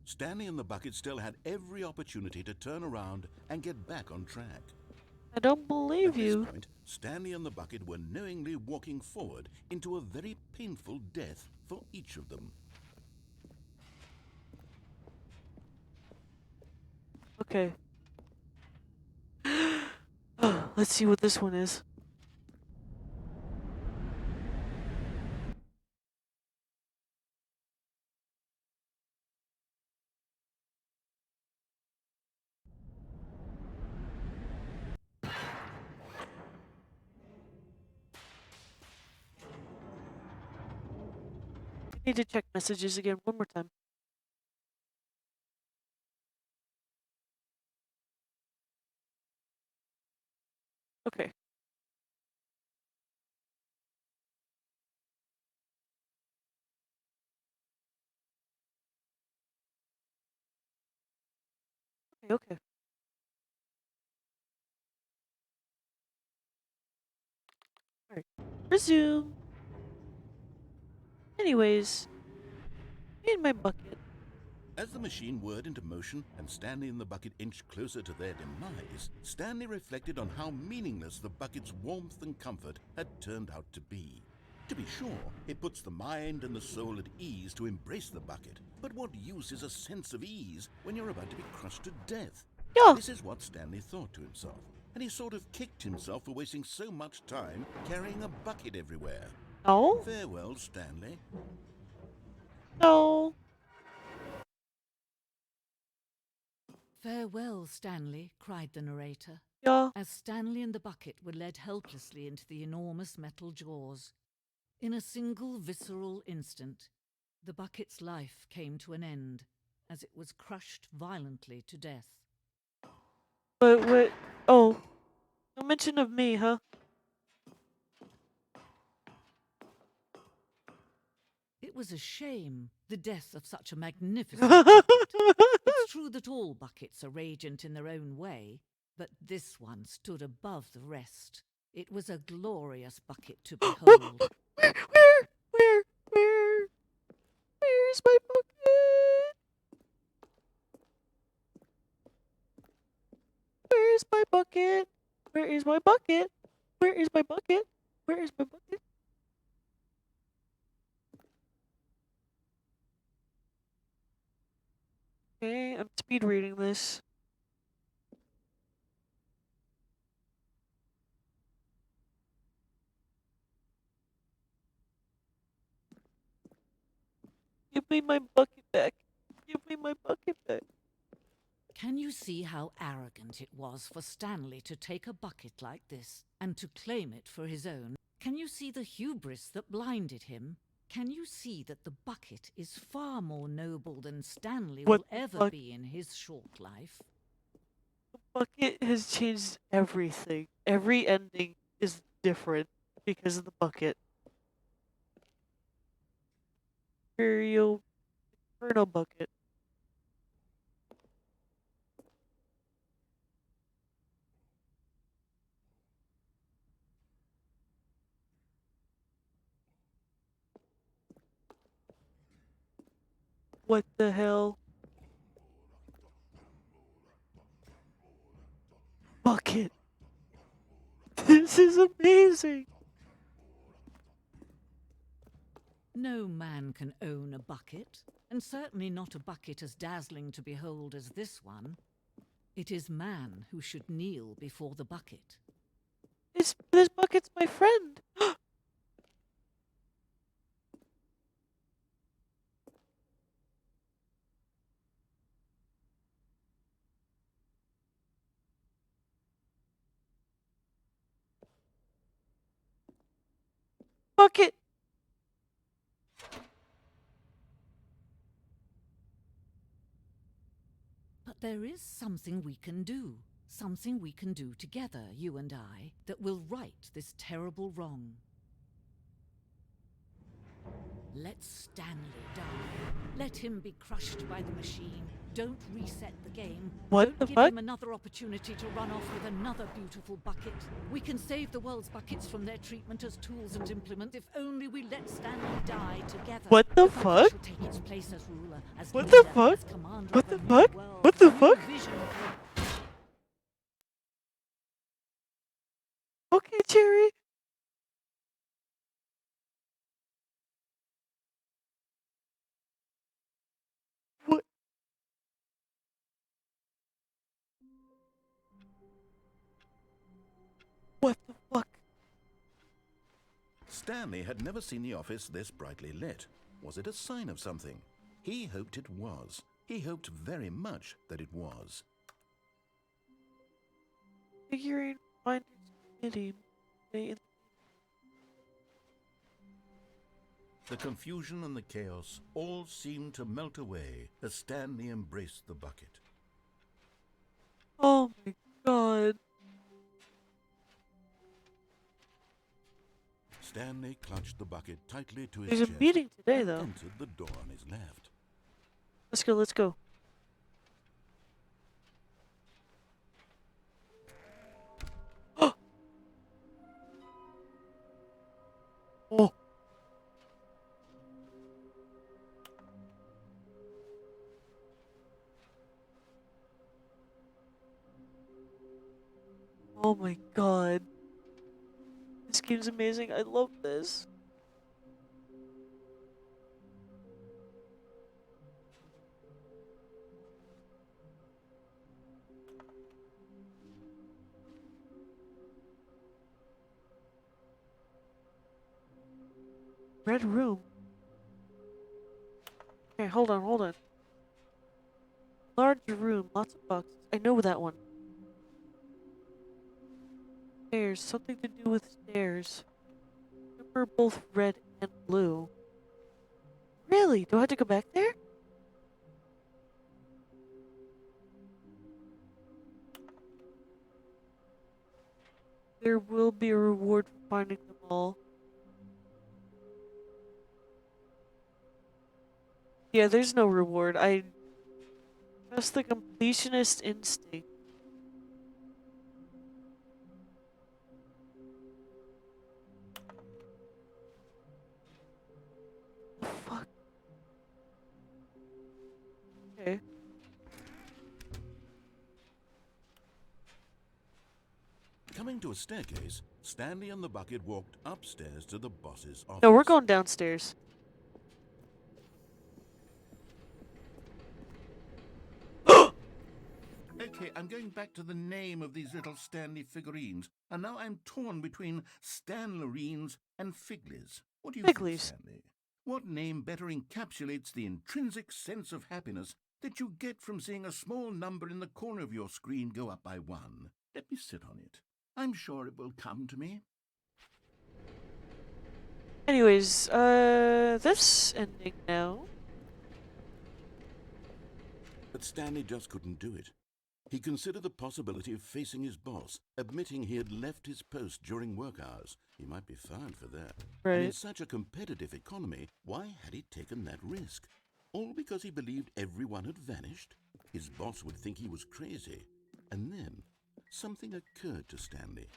Stanley and the bucket still had every opportunity to turn around and get back on track. I don't believe At this you. point, Stanley and the bucket were knowingly walking forward into a very painful death for each of them. Okay. Let's see what this one is. I need to check messages again one more time. Okay. Okay. Alright. Resume. Anyways, me and my bucket. As the machine whirred into motion and Stanley and the bucket inched closer to their demise, Stanley reflected on how meaningless the bucket's warmth and comfort had turned out to be. To be sure, it puts the mind and the soul at ease to embrace the bucket, but what use is a sense of ease when you're about to be crushed to death? Yeah. This is what Stanley thought to himself. and he sort of kicked himself for wasting so much time carrying a bucket everywhere. No? Farewell, Stanley. No. "Farewell, Stanley," cried the narrator, Yeah. as Stanley and the bucket were led helplessly into the enormous metal jaws. In a single visceral instant, the bucket's life came to an end, as it was crushed violently to death. But what? Oh. No mention of me, huh? It was a shame, the death of such a magnificent bucket. It's true that all buckets are radiant in their own way, but this one stood above the rest. It was a glorious bucket to behold. Where's my bucket? Where's my bucket? Where is my bucket? Where is my bucket? Where is my bucket? Okay, I'm speed reading this. Give me my bucket back. Give me my bucket back. Can you see how arrogant it was for Stanley to take a bucket like this and to claim it for his own? Can you see the hubris that blinded him? Can you see that the bucket is far more noble than Stanley What will the ever fuck? be in his short life? The bucket has changed everything. Every ending is different because of the bucket. Imperial Inferno bucket. What the hell? Bucket. This is amazing. No man can own a bucket, and certainly not a bucket as dazzling to behold as this one. It is man who should kneel before the bucket. This bucket's my friend. Bucket. But there is something we can do. Something we can do together, you and I, that will right this terrible wrong. Let Stanley die. Let him be crushed by the machine. Don't reset the game. What Don't the give fuck? him another opportunity to run off with another beautiful bucket. We can save the world's buckets from their treatment as tools and implements if only we let Stanley die together. What the bucket fuck? shall take its place as ruler, as What the leader, fuck? as commander What of the a new fuck? world, What the a new fuck? vision for Okay, Jerry. What? What the fuck? Stanley had never seen the office this brightly lit. Was it a sign of something? He hoped it was. He hoped very much that it was. Figurine finders committee. The confusion and the chaos all seemed to melt away as Stanley embraced the bucket. Oh my god. Stanley clutched the bucket tightly to his There's a chest meeting today, and though. entered the door on his left. Let's go, let's go. Oh. Oh my god. This game's amazing. I love this. Red room. Okay, hold on, hold on. Large room, lots of boxes. I know that one. Stairs, something to do with stairs. Remember both red and blue. Really? Do I have to go back there? There will be a reward for finding them all. Yeah, there's no reward. I trust the completionist instinct. The fuck? Okay. Coming to a staircase, Stanley and the bucket walked upstairs to the boss's office. No, we're going downstairs. Okay, I'm going back to the name of these little Stanley figurines, and now I'm torn between Stanlerines and Figlies. What do you think, Figlies. Stanley? What name better encapsulates the intrinsic sense of happiness that you get from seeing a small number in the corner of your screen go up by 1? Let me sit on it. I'm sure it will come to me. Anyways, this ending now. But Stanley just couldn't do it. He considered the possibility of facing his boss, admitting he had left his post during work hours. He might be fined for that. Right. And in such a competitive economy, why had he taken that risk? All because he believed everyone had vanished? His boss would think he was crazy. And then something occurred to Stanley.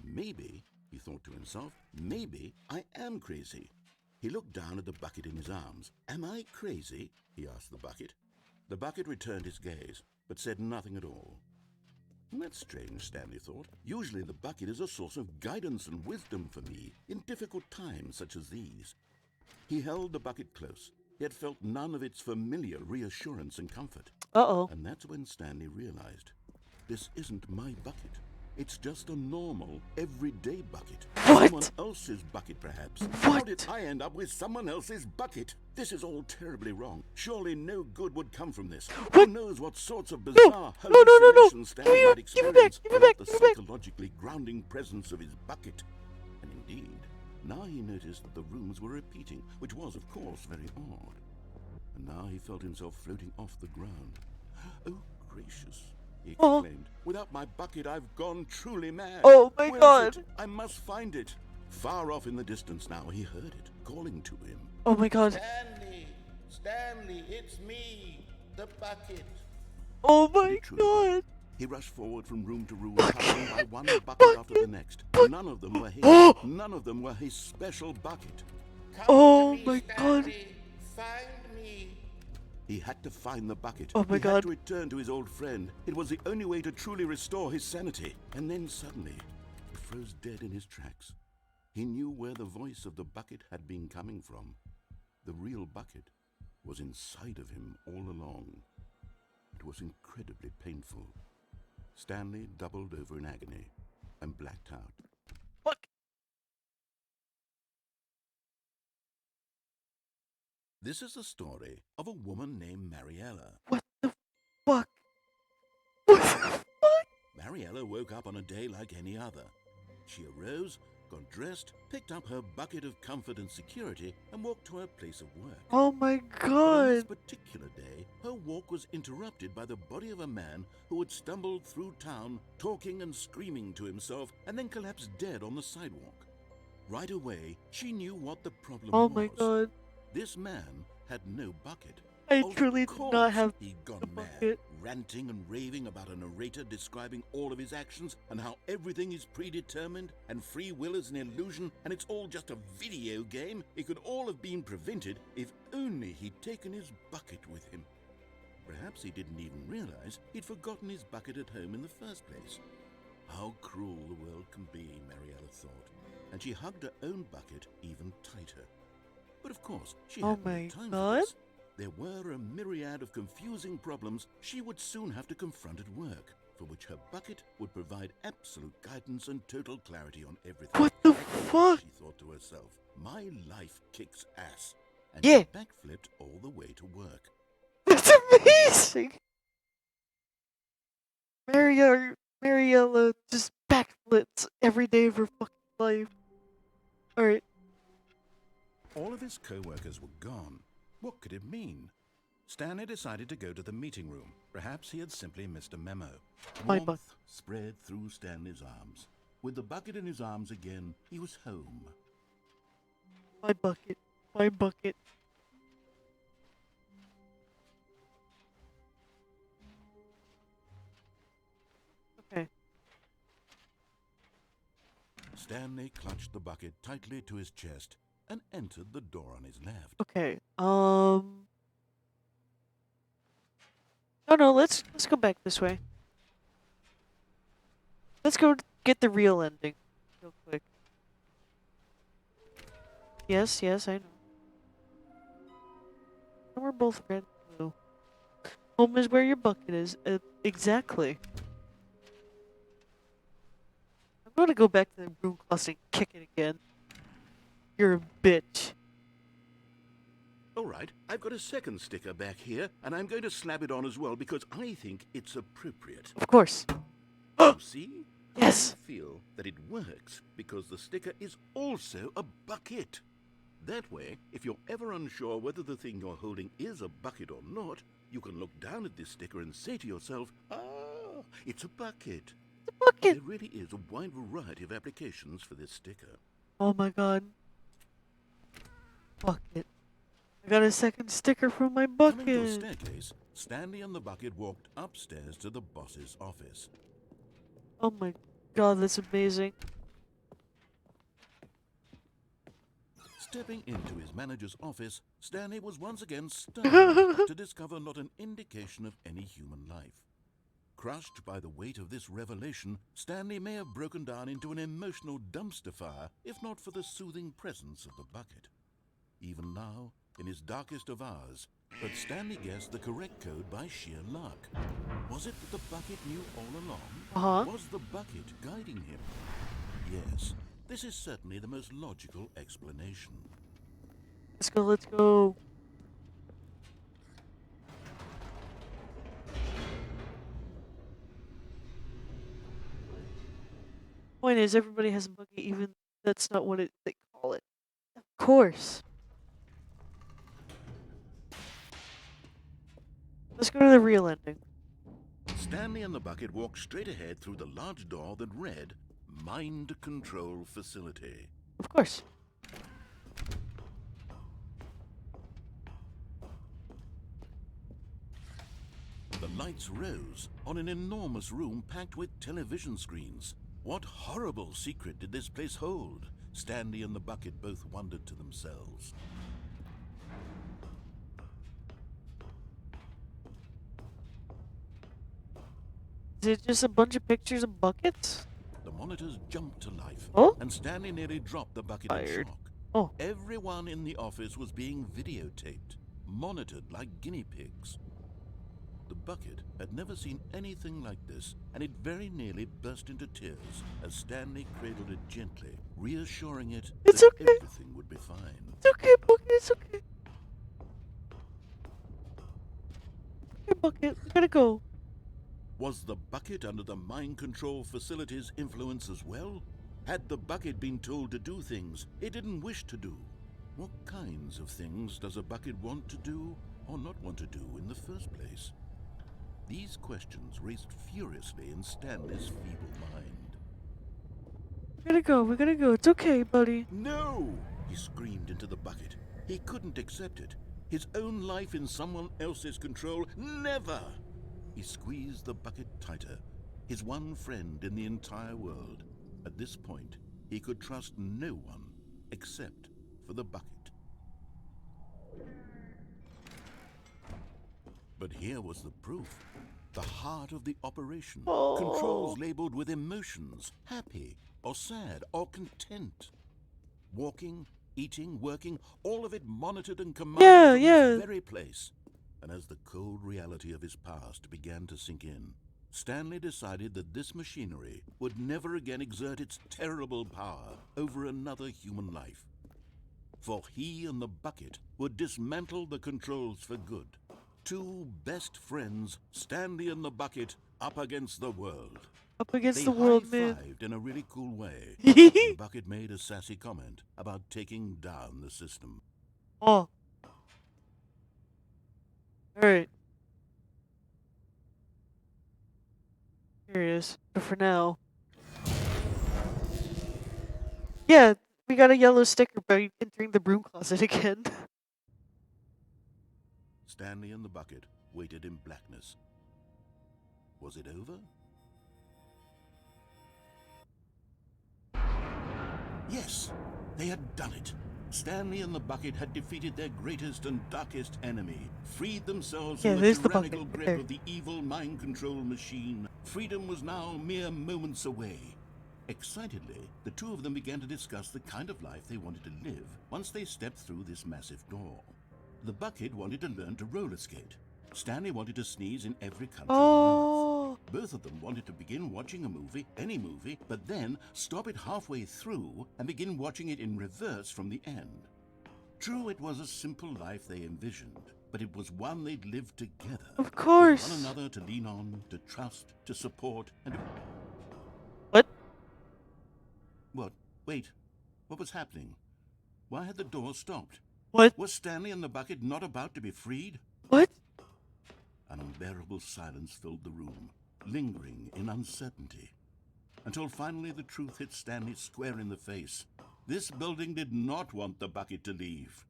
Maybe, he thought to himself, maybe I am crazy. He looked down at the bucket in his arms. Am I crazy? He asked the bucket. The bucket returned his gaze, but said nothing at all. That's strange, Stanley thought. Usually the bucket is a source of guidance and wisdom for me in difficult times such as these. He held the bucket close, yet felt none of its familiar reassurance and comfort. Uh-oh. And that's when Stanley realized, this isn't my bucket. It's just a normal, everyday bucket. What? Someone else's bucket, perhaps. What? How did I end up with someone else's bucket? This is all terribly wrong. Surely no good would come from this. What? Who knows what sorts of bizarre No. hallucinations Stanley might Give it back, experience give it without back, the give it back. psychologically grounding presence of his bucket. And indeed, now he noticed that the rooms were repeating, which was, of course, very odd. And now he felt himself floating off the ground. Oh, gracious, he Oh. exclaimed. Without my bucket, I've gone truly mad. Oh my Where is God. it? I must find it. Far off in the distance now, he heard it, calling to him. Oh my God. Stanley, it's me, the bucket. Oh my True. God. He rushed forward from room to room, passing by one bucket after the next. None of them were his. None of them were his special bucket. Oh my God. Find me. He had to find the bucket. Oh my He God. had to return to his old friend. It was the only way to truly restore his sanity. And then suddenly, he froze dead in his tracks. He knew where the voice of the bucket had been coming from. The real bucket was inside of him all along. It was incredibly painful. Stanley doubled over in agony and blacked out. Fuck. This is the story of a woman named Mariella. What the fuck? What the fuck? Mariella woke up on a day like any other. She arose, got dressed, picked up her bucket of comfort and security, and walked to her place of work. Oh my But on this God. particular day, her walk was interrupted by the body of a man who had stumbled through town, talking and screaming to himself, and then collapsed dead on the sidewalk. Right away, she knew what the problem Oh was. my God. This man had no bucket. I Of truly did course, not have he'd a gone mad, bucket. ranting and raving about a narrator describing all of his actions and how everything is predetermined and free will is an illusion and it's all just a video game. It could all have been prevented if only he'd taken his bucket with him. Perhaps he didn't even realize he'd forgotten his bucket at home in the first place. How cruel the world can be, Mariella thought, and she hugged her own bucket even tighter. But of course, she Oh had no my time God. for this. There were a myriad of confusing problems she would soon have to confront at work. for which her bucket would provide absolute guidance and total clarity on everything. What the fuck? She thought to herself, my life kicks ass. And Yeah. she backflipped all the way to work. That's amazing. Mariella just backflips every day of her fucking life. Alright. All of his co-workers were gone. What could it mean? Stanley decided to go to the meeting room. Perhaps he had simply missed a memo. My Warmth spread through Stanley's arms. With the bucket in his arms again, he was home. My bucket. My bucket. Okay. Stanley clutched the bucket tightly to his chest and entered the door on his left. Okay. No, let's go back this way. Let's go get the real ending real quick. Yes, I know. And we're both red and blue. Home is where your bucket is. Exactly. I'm gonna go back to the broom closet and kick it again. You're a bitch. All right, I've got a second sticker back here, and I'm going to slap it on as well because I think it's appropriate. Of course. You see? Yes. I feel that it works because the sticker is also a bucket. That way, if you're ever unsure whether the thing you're holding is a bucket or not, you can look down at this sticker and say to yourself, ah, it's a bucket. It's a bucket. There really is a wide variety of applications for this sticker. Oh my god. Bucket. I got a second sticker from my Coming to a bucket. staircase, Stanley and the bucket walked upstairs to the boss's office. Oh my god, that's amazing. Stepping into his manager's office, Stanley was once again stunned to discover not an indication of any human life. Crushed by the weight of this revelation, Stanley may have broken down into an emotional dumpster fire if not for the soothing presence of the bucket. Even now, in his darkest of hours, but Stanley guessed the correct code by sheer luck. Was it that the bucket knew all along? Was the bucket guiding him? Yes, this is certainly the most logical explanation. Let's go. Point is, everybody has a bucket, even that's not what they call it. Of course. Let's go to the real ending. Stanley and the bucket walked straight ahead through the large door that read, Mind Control Facility. Of course. The lights rose on an enormous room packed with television screens. What horrible secret did this place hold? Stanley and the bucket both wondered to themselves. Is it just a bunch of pictures of buckets? The monitors jumped to life, Oh? and Stanley nearly dropped the bucket in Fired. shock. Oh. Everyone in the office was being videotaped, monitored like guinea pigs. The bucket had never seen anything like this, and it very nearly burst into tears as Stanley cradled it gently, reassuring it It's that okay. everything would be fine. It's okay, bucket, it's okay. Okay, bucket, we gotta go. Was the bucket under the mind control facility's influence as well? Had the bucket been told to do things it didn't wish to do? What kinds of things does a bucket want to do or not want to do in the first place? These questions raced furiously in Stanley's feeble mind. We gotta go. It's okay, buddy. No! He screamed into the bucket. He couldn't accept it. His own life in someone else's control? Never! He squeezed the bucket tighter. His one friend in the entire world. At this point, he could trust no one except for the bucket. But here was the proof. The heart of the operation. Oh. Controls labeled with emotions. Happy, or sad, or content. Walking, eating, working, all of it monitored and commanded from Yeah. this very place. And as the cold reality of his past began to sink in, Stanley decided that this machinery would never again exert its terrible power over another human life. For he and the bucket would dismantle the controls for good. Two best friends, Stanley and the bucket, up against the world. Up against They the world, man. high-fived in a really cool way. The bucket made a sassy comment about taking down the system. Oh. Alright. Here he is. But for now. Yeah, we got a yellow sticker by entering the broom closet again. Stanley and the bucket waited in blackness. Was it over? Yes, they had done it. Stanley and the bucket had defeated their greatest and darkest enemy, freed themselves from the there's the tyrannical bucket, grip there. of the evil mind control machine. Freedom was now mere moments away. Excitedly, the two of them began to discuss the kind of life they wanted to live once they stepped through this massive door. The bucket wanted to learn to roller skate. Stanley wanted to sneeze in every country on Earth. Both of them wanted to begin watching a movie, any movie, but then stop it halfway through and begin watching it in reverse from the end. True, it was a simple life they envisioned, but it was one they'd lived together. Of course. With one another to lean on, to trust, to support, and... What? What? Wait. What was happening? Why had the door stopped? What? Was Stanley and the bucket not about to be freed? What? An unbearable silence filled the room, lingering in uncertainty, until finally the truth hit Stanley square in the face. This building did not want the bucket to leave.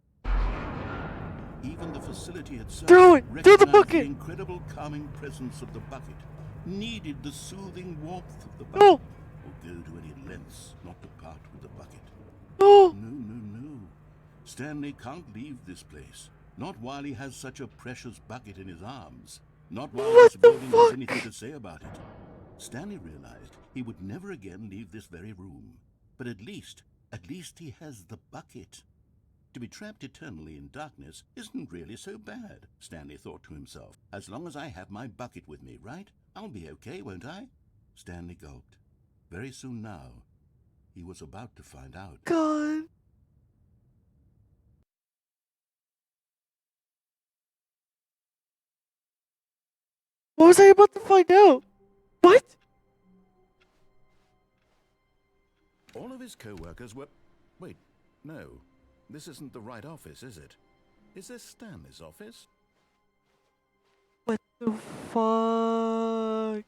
Even the facility itself Throw it! Throw the recognized bucket! the incredible calming presence of the bucket, needed the soothing warmth of the bucket, No! or go to any lengths not to part with the bucket. No! No. Stanley can't leave this place. Not while he has such a precious bucket in his arms. Not while What this the building has fuck? anything to say about it. Stanley realized he would never again leave this very room. But at least he has the bucket. To be trapped eternally in darkness isn't really so bad, Stanley thought to himself. As long as I have my bucket with me, right? I'll be okay, won't I? Stanley gulped. Very soon now, he was about to find out. God. What was I about to find out? What? All of his co-workers were... Wait, no. This isn't the right office, is it? Is this Stanley's office? What the fuck?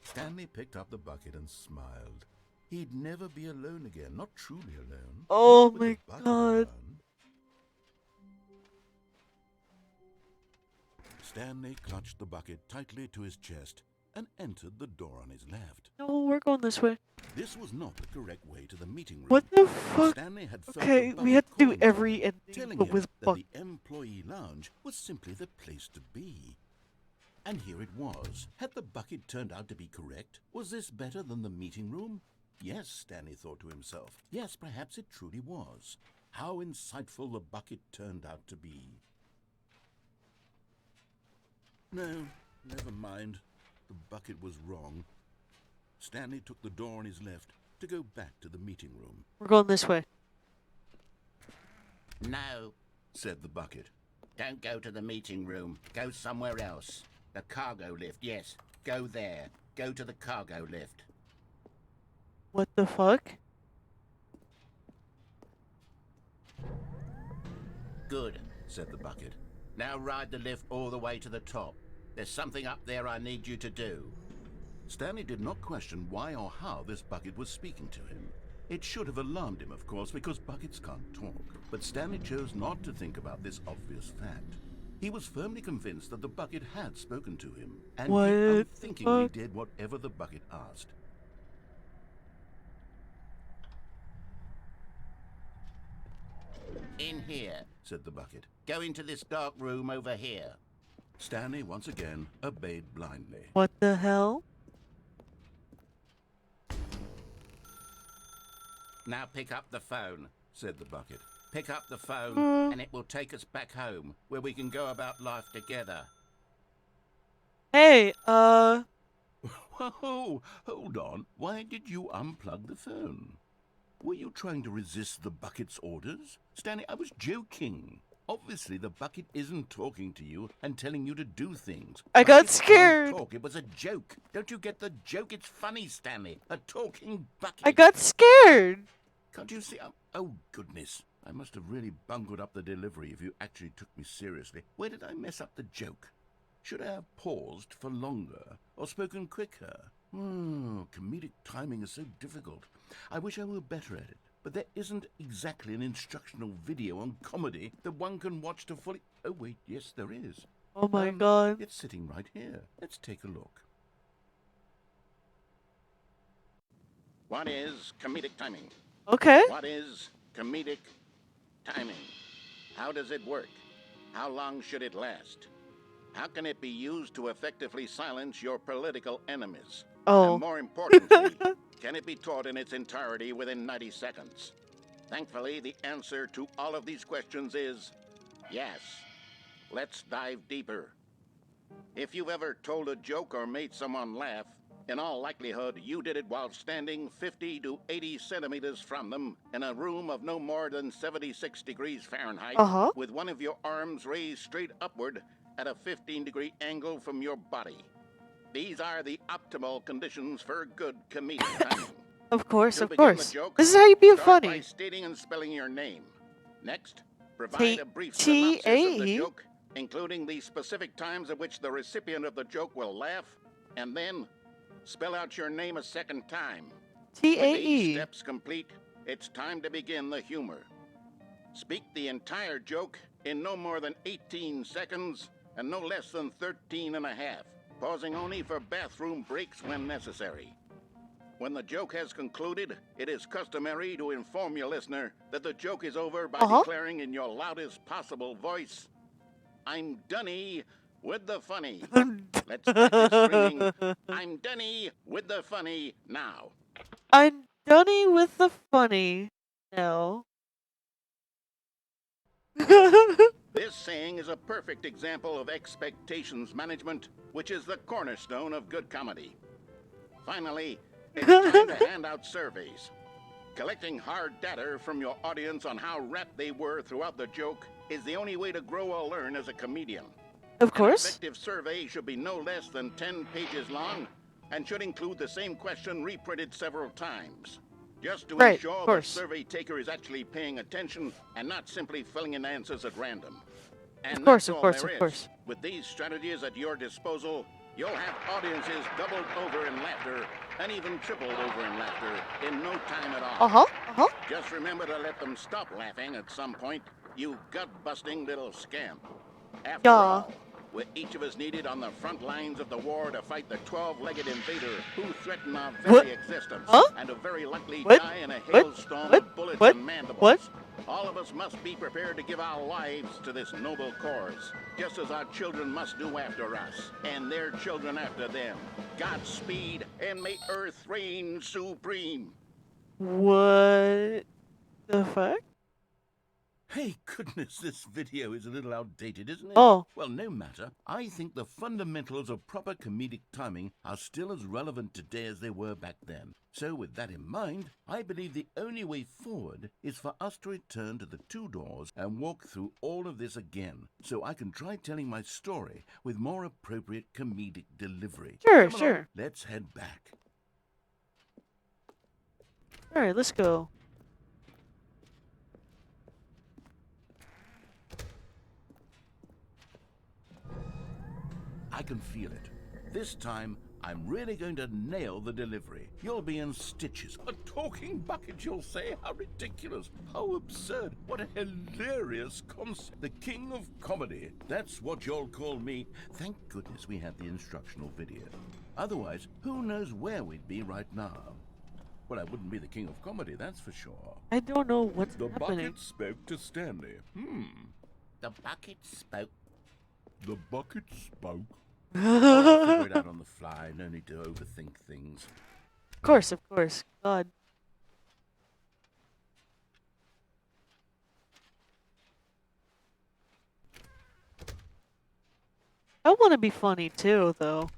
Stanley picked up the bucket and smiled. He'd never be alone again, not truly alone. Oh Not with my the bucket God. around. Stanley clutched the bucket tightly to his chest and entered the door on his left. No, we're going this way. This was not the correct way to the meeting room. What the fuck? Stanley had felt Okay, the we bucket had to do calling to every him, ending, telling but him with that buck. the employee lounge was simply the place to be. And here it was. Had the bucket turned out to be correct? Was this better than the meeting room? Yes, Stanley thought to himself. Yes, perhaps it truly was. How insightful the bucket turned out to be. No, never mind. The bucket was wrong. Stanley took the door on his left to go back to the meeting room. We're going this way. No, Said the bucket. don't go to the meeting room. Go somewhere else. The cargo lift, yes. Go there. Go to the cargo lift. What the fuck? Good. Said the bucket. Now ride the lift all the way to the top. There's something up there I need you to do. Stanley did not question why or how this bucket was speaking to him. It should have alarmed him, of course, because buckets can't talk. But Stanley chose not to think about this obvious fact. He was firmly convinced that the bucket had spoken to him, and What he the unthinkingly fuck? did whatever the bucket asked. In here. Said the bucket. Go into this dark room over here. Stanley once again obeyed blindly. What the hell? Now pick up the phone. Said the bucket. Pick up the phone, and it will take us back home, where we can go about life together. Hey, Whoa, hold on. Why did you unplug the phone? Were you trying to resist the bucket's orders? Stanley, I was joking. Obviously, the bucket isn't talking to you and telling you to do things. I got Buckets can't scared. talk. It was a joke. Don't you get the joke? It's funny, Stanley. A talking bucket. I got scared. Can't you see? Oh, goodness. I must have really bungled up the delivery if you actually took me seriously. Where did I mess up the joke? Should I have paused for longer or spoken quicker? Comedic timing is so difficult. I wish I were better at it. But there isn't exactly an instructional video on comedy that one can watch to fully... Oh, wait, yes, there is. Oh my god. It's sitting right here. Let's take a look. What is comedic timing? Okay. What is comedic timing? How does it work? How long should it last? How can it be used to effectively silence your political enemies? Oh. And more importantly, can it be taught in its entirety within 90 seconds? Thankfully, the answer to all of these questions is yes. Let's dive deeper. If you've ever told a joke or made someone laugh, in all likelihood, you did it while standing 50 to 80 centimeters from them in a room of no more than 76 degrees Fahrenheit, with one of your arms raised straight upward at a 15-degree angle from your body. These are the optimal conditions for good comedic timing. Of course, To of begin course. the joke, This is how you be start by funny. stating and spelling your name. Next, provide a brief T-A-E? synopsis of the joke, including the specific times at which the recipient of the joke will laugh, and then spell out your name a second time. With these T-A-E. steps complete, it's time to begin the humor. Speak the entire joke in no more than 18 seconds and no less than 13 and a half, pausing only for bathroom breaks when necessary. When the joke has concluded, it is customary to inform your listener that the joke is over by declaring in your loudest possible voice, "I'm Dunny with the funny." Let's practice screaming, "I'm Dunny with the funny" now. I'm Dunny with the funny. No. This saying is a perfect example of expectations management, which is the cornerstone of good comedy. Finally, it's time to hand out surveys. Collecting hard data from your audience on how rapt they were throughout the joke is the only way to grow or learn as a comedian. Of course. An effective survey should be no less than 10 pages long and should include the same question reprinted several times. Just to ensure the survey taker is actually paying attention and not simply filling in answers at random. And of course, that's of all course, there of is. course. With these strategies at your disposal, you'll have audiences doubled over in laughter and even tripled over in laughter in no time at all. Just remember to let them stop laughing at some point, you gut-busting little scamp. After all, with each of us needed on the front lines of the war to fight the 12-legged invader who threaten our very existence and who very likely die in a hailstorm of bullets and mandibles. All of us must be prepared to give our lives to this noble cause, just as our children must do after us, and their children after them. Godspeed, and may Earth reign supreme. What the fuck? Hey, goodness, this video is a little outdated, isn't it? Oh. Well, no matter. I think the fundamentals of proper comedic timing are still as relevant today as they were back then. So with that in mind, I believe the only way forward is for us to return to the two doors and walk through all of this again, so I can try telling my story with more appropriate comedic delivery. Sure, Come sure. along, let's head back. Alright, let's go. I can feel it. This time, I'm really going to nail the delivery. You'll be in stitches. A talking bucket, you'll say? How ridiculous. How absurd. What a hilarious concept. The king of comedy. That's what you'll call me. Thank goodness we had the instructional video. Otherwise, who knows where we'd be right now. Well, I wouldn't be the king of comedy, that's for sure. I don't know what's The happening. bucket spoke to Stanley. The bucket spoke. The bucket spoke. I'll figure it out on the fly. No need to overthink things. Of course, of course. God. I want to be funny too, though.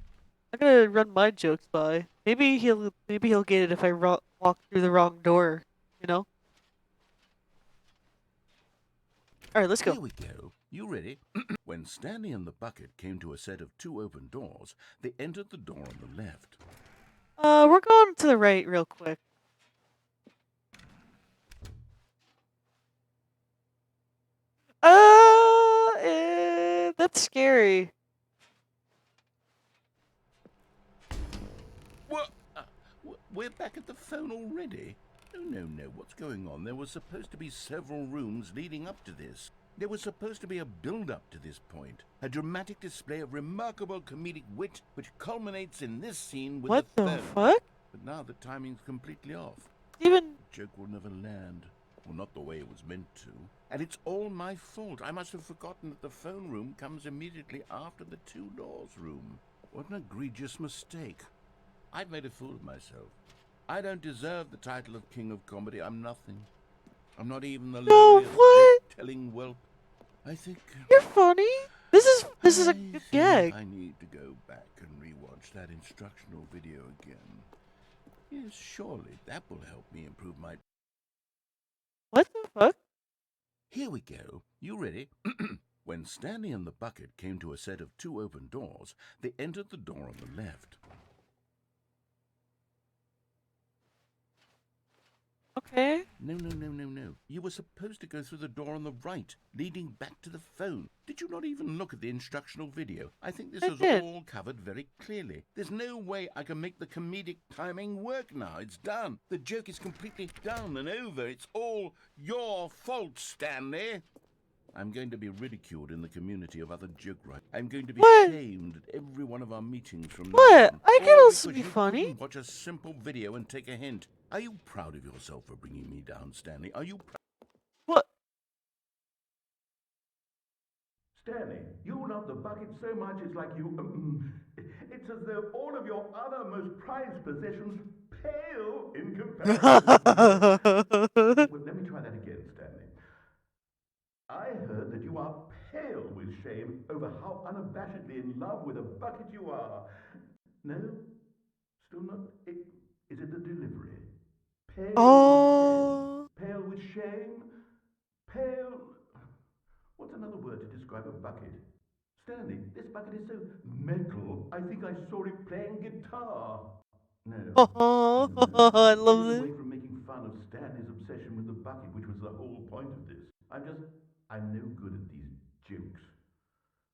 I gotta run my jokes by. Maybe he'll get it if I walk through the wrong door. You know. All right, let's go. Here we go. You ready? When Stanley and the bucket came to a set of 2 open doors, they entered the door on the left. We're going to the right real quick. That's scary. What? We're back at the phone already? No. What's going on? There were supposed to be several rooms leading up to this. There was supposed to be a build-up to this point. A dramatic display of remarkable comedic wit which culminates in this scene with What the the phone. fuck? But now the timing's completely off. Even The joke will never land. Well, not the way it was meant to. And it's all my fault. I must have forgotten that the phone room comes immediately after the 2 doors room. What an egregious mistake. I've made a fool of myself. I don't deserve the title of King of Comedy. I'm nothing. I'm not even the lowliest what? joke-telling whelp. I think... You're funny. This is a good think gag. I need to go back and rewatch that instructional video again. Yes, surely that will help me improve my... What the fuck? Here we go. You ready? When Stanley and the bucket came to a set of 2 open doors, they entered the door on the left. Okay. No. You were supposed to go through the door on the right, leading back to the phone. Did you not even look at the instructional video? I think this is did. all covered very clearly. There's no way I can make the comedic timing work now. It's done. The joke is completely done and over. It's all your fault, Stanley. I'm going to be ridiculed in the community of other joke writers. I'm going to be shamed at every one of our meetings from now What? on. I can All also because be you funny. couldn't watch a simple video and take a hint. Are you proud of yourself for bringing me down, Stanley? Are you proud? What? Stanley, you love the bucket so much it's like you... it's as though all of your other most prized possessions pale in comparison. Well, let me try that again, Stanley. I heard that you are pale with shame over how unabashedly in love with a bucket you are. No? Still not? Is it the delivery? Pale Oh. with shame. Pale with shame? Pale... What's another word to describe a bucket? Stanley, this bucket is so metal, I think I saw it playing guitar. No. I love Get this. away from making fun of Stanley's obsession with the bucket, which was the whole point of this. I'm no good at these jokes.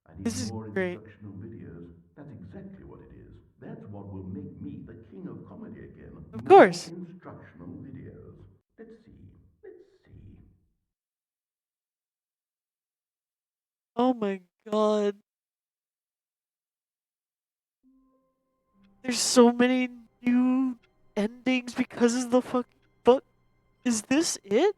I need This is more great. instructional videos. That's exactly what it is. That's what will make me the king of comedy again. Of More course. instructional videos. Let's see. Oh my god. There's so many new endings because of the fucking book. Is this it?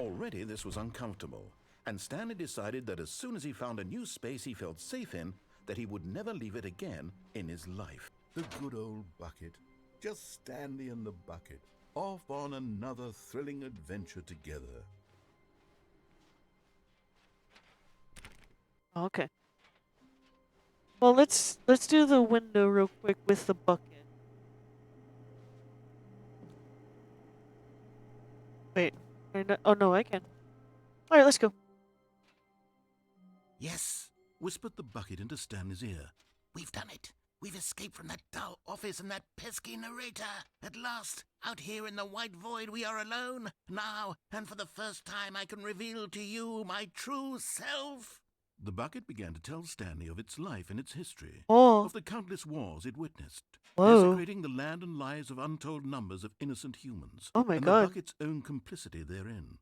Already this was uncomfortable, and Stanley decided that as soon as he found a new space he felt safe in, that he would never leave it again in his life. The good old bucket. Just Stanley and the bucket. Off on another thrilling adventure together. Okay. Well, let's do the window real quick with the bucket. Wait. Oh no, I can. All right, let's go. Yes, whispered the bucket into Stanley's ear. We've done it. We've escaped from that dull office and that pesky narrator. At last, out here in the white void, we are alone. Now, and for the first time, I can reveal to you my true self. The bucket began to tell Stanley of its life and its history, of the countless wars it witnessed, desecrating the land and lives of untold numbers of innocent humans, Oh my and god. the bucket's own complicity therein,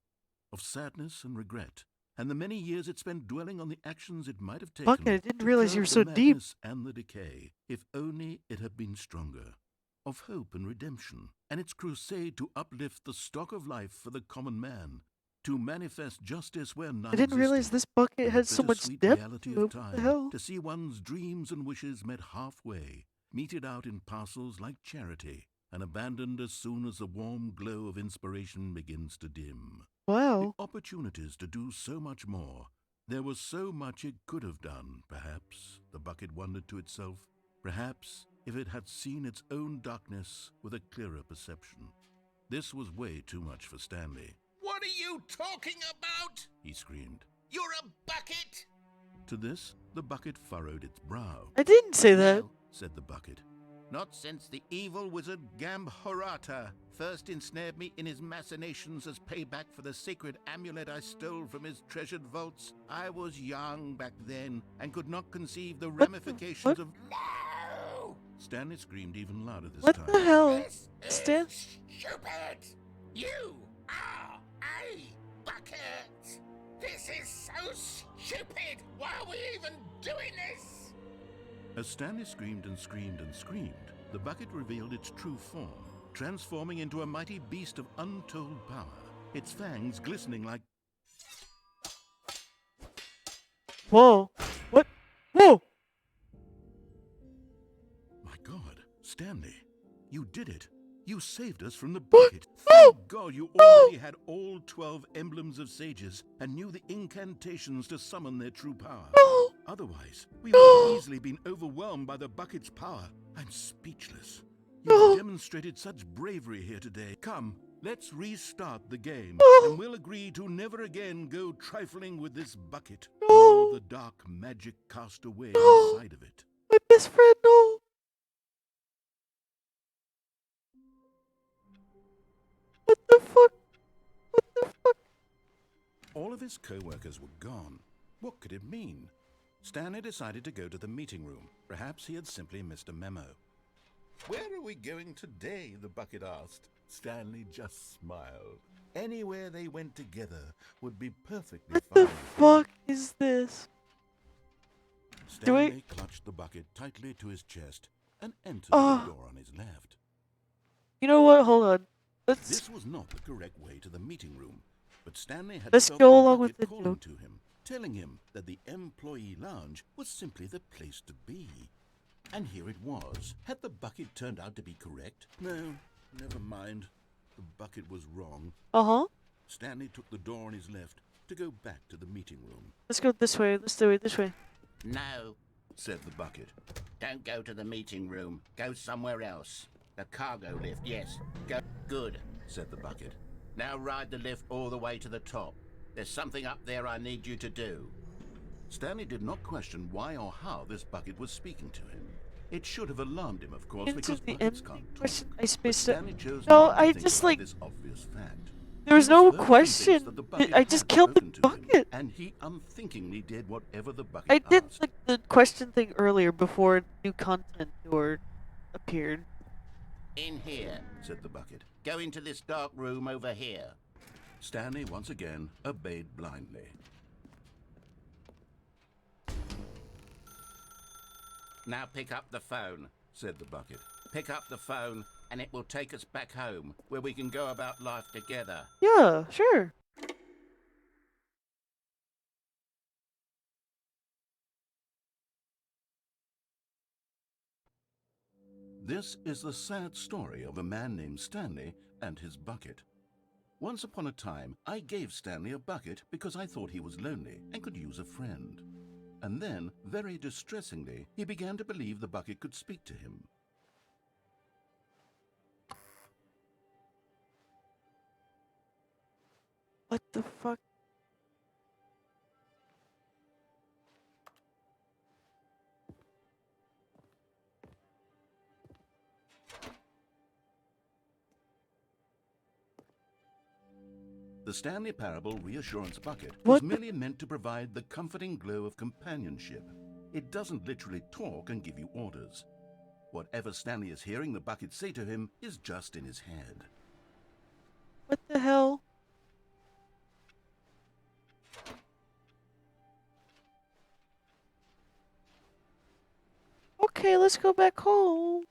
of sadness and regret, and the many years it spent dwelling on the actions it might have taken. Bucket, I didn't to realize you curb were the so deep. madness and the decay, if only it had been stronger. Of hope and redemption, and its crusade to uplift the stock of life for the common man, to manifest justice where none I didn't realize existed, this bucket and the had so much bittersweet depth reality to it. of What the time, hell? to see one's dreams and wishes met halfway, meted out in parcels like charity, and abandoned as soon as the warm glow of inspiration begins to dim. Wow. The opportunities to do so much more, There was so much it could have done, perhaps, the bucket wondered to itself. Perhaps if it had seen its own darkness with a clearer perception. This was way too much for Stanley. What are you talking about? He screamed. You're a bucket! To this, the bucket furrowed its brow. I didn't say that. No, Said the bucket. not since the evil wizard Gambhorata first ensnared me in his machinations as payback for the sacred amulet I stole from his treasured vaults. I was young back then and could not conceive the ramifications what? of... No! Stanley screamed even louder this What time. the hell? This is Stan? stupid! You are a bucket! This is so stupid! Why are we even doing this? As Stanley screamed and screamed and screamed, the bucket revealed its true form, transforming into a mighty beast of untold power, its fangs glistening like... Whoa. What? Whoa! My God, Stanley, you did it. You saved us from the What? bucket. No! Thank God you already had all 12 emblems of sages and knew the incantations to summon their true power. No! Otherwise, we would have easily been overwhelmed by the bucket's power. I'm speechless. You've demonstrated such bravery here today. Come, let's restart the game, and we'll agree to never again go trifling with this bucket, or the dark magic cast away inside of it. My best friend, no! What the fuck? What the fuck? All of his co-workers were gone. What could it mean? Stanley decided to go to the meeting room. Perhaps he had simply missed a memo. Where are we going today? The bucket asked. Stanley just smiled. Anywhere they went together would be perfectly What fine. the fuck is this? Stanley clutched the bucket tightly to his chest and entered Oh. the door on his left. You know what? Hold on. Let's. This was not the correct way to the meeting room, but Stanley had Let's felt go the along with bucket the calling joke. to him, telling him that the employee lounge was simply the place to be. And here it was. Had the bucket turned out to be correct? No, never mind. The bucket was wrong. Uh-huh. Stanley took the door on his left to go back to the meeting room. Let's go this way. Let's do it this way. No, Said the bucket. don't go to the meeting room. Go somewhere else. The cargo lift, yes. Go. Good, Said the bucket. now ride the lift all the way to the top. There's something up there I need you to do. Stanley did not question why or how this bucket was speaking to him. It should have alarmed him, of course, Into because the buckets end can't talk. question. I But spaced it. Stanley chose No, not to I think just, about like- this obvious fact. There was He no firmly convinced question. that the bucket I just had killed the spoken to him, bucket. and he unthinkingly did whatever the bucket I did asked. like the question thing earlier before new content or appeared. In here. Said the bucket. Go into this dark room over here. Stanley once again obeyed blindly. Now pick up the phone. Said the bucket. Pick up the phone, and it will take us back home, where we can go about life together. Yeah, sure. This is the sad story of a man named Stanley and his bucket. Once upon a time, I gave Stanley a bucket because I thought he was lonely and could use a friend. And then, very distressingly, he began to believe the bucket could speak to him. What the fuck? The Stanley Parable Reassurance Bucket What was the- merely meant to provide the comforting glow of companionship. It doesn't literally talk and give you orders. Whatever Stanley is hearing the bucket say to him is just in his head. What the hell? Okay, let's go back home.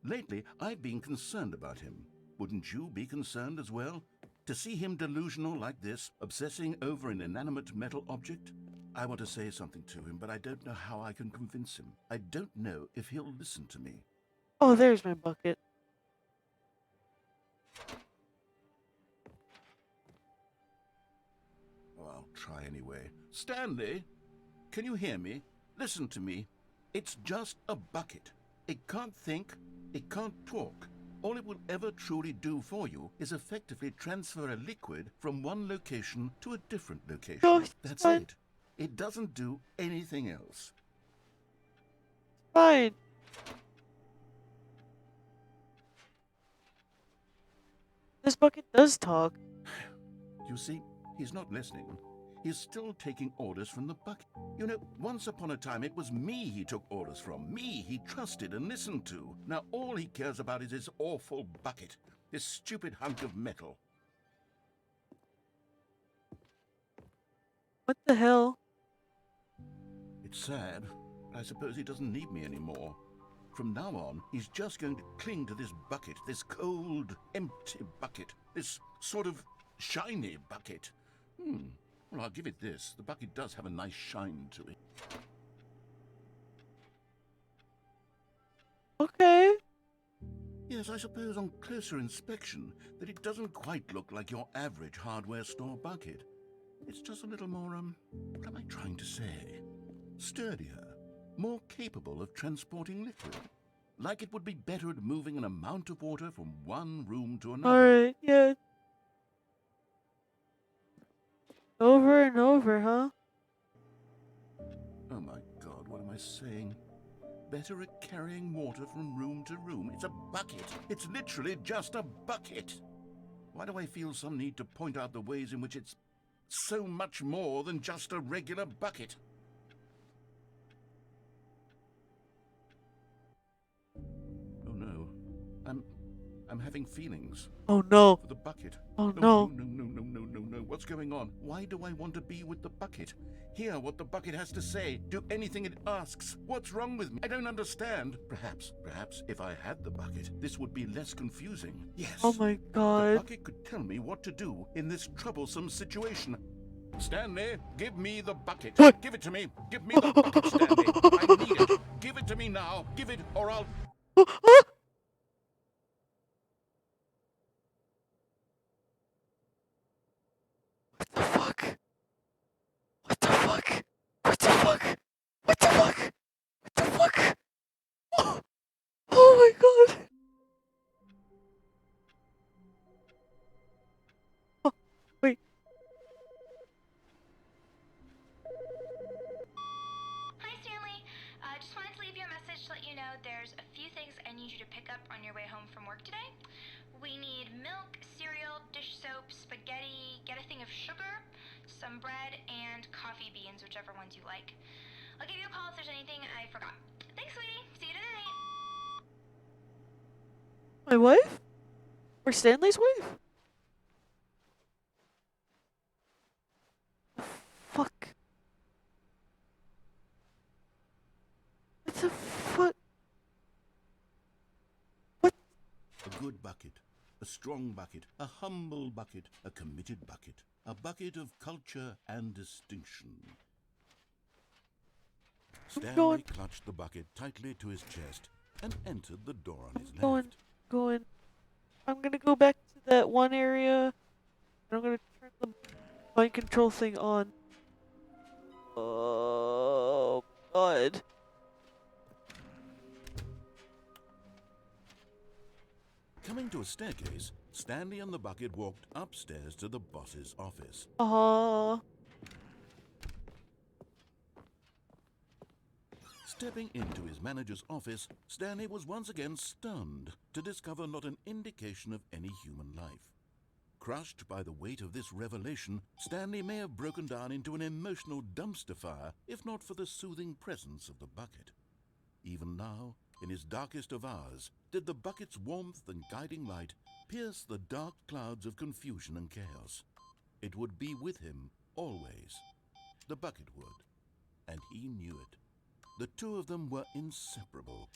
Lately, I've been concerned about him. Wouldn't you be concerned as well? To see him delusional like this, obsessing over an inanimate metal object? I want to say something to him, but I don't know how I can convince him. I don't know if he'll listen to me. Oh, there's my bucket. Oh, I'll try anyway. Stanley, can you hear me? Listen to me. It's just a bucket. It can't think, it can't talk. All it will ever truly do for you is effectively transfer a liquid from one location to a different location. No, That's fine. it. It doesn't do anything else. Fine. This bucket does talk. You see, he's not listening. He's still taking orders from the bucket. You know, once upon a time it was me he took orders from. Me he trusted and listened to. Now all he cares about is his awful bucket. This stupid hunk of metal. What the hell? It's sad, but I suppose he doesn't need me anymore. From now on, he's just going to cling to this bucket, this cold, empty bucket, this sort of shiny bucket. Well, I'll give it this. The bucket does have a nice shine to it. Okay. Yes, I suppose on closer inspection that it doesn't quite look like your average hardware store bucket. It's just a little more, what am I trying to say? Sturdier, more capable of transporting liquid. Like it would be better at moving an amount of water from one room to another. Alright, yeah. Over and over, huh? Oh my God, what am I saying? Better at carrying water from room to room. It's a bucket. It's literally just a bucket. Why do I feel some need to point out the ways in which it's so much more than just a regular bucket? Oh no. I'm having feelings. Oh no. For the bucket. Oh no. No. What's going on? Why do I want to be with the bucket? Hear what the bucket has to say. Do anything it asks. What's wrong with me? I don't understand. Perhaps if I had the bucket, this would be less confusing. Yes. Oh my The god. bucket could tell me what to do in this troublesome situation. Stanley, give me the bucket. What? Give it to me. Give me the bucket, Stanley. I need it. Give it to me now. Give it, or I'll... What the fuck? What the fuck? What the fuck? What the fuck? What the fuck? Oh, oh my god. Oh, wait. Hi, Stanley. Just wanted to leave you a message to let you know there's a few things I need you to pick up on your way home from work today. We need milk, cereal, dish soap, spaghetti, get a thing of sugar, some bread, and coffee beans, whichever ones you like. I'll give you a call if there's anything I forgot. Thanks, sweetie. See you tonight. My wife? Or Stanley's wife? Fuck. What the fuck? What? A good bucket, a strong bucket, a humble bucket, a committed bucket, a bucket of culture and distinction. Stanley going. clutched the bucket tightly to his chest and entered the door on his Going. left. I'm gonna go back to that one area, and I'm gonna turn the mind control thing on. Oh god. Coming to a staircase, Stanley and the bucket walked upstairs to the boss's office. Stepping into his manager's office, Stanley was once again stunned to discover not an indication of any human life. Crushed by the weight of this revelation, Stanley may have broken down into an emotional dumpster fire if not for the soothing presence of the bucket. Even now, in his darkest of hours, did the bucket's warmth and guiding light pierce the dark clouds of confusion and chaos. It would be with him always. The bucket would, and he knew it. The two of them were inseparable.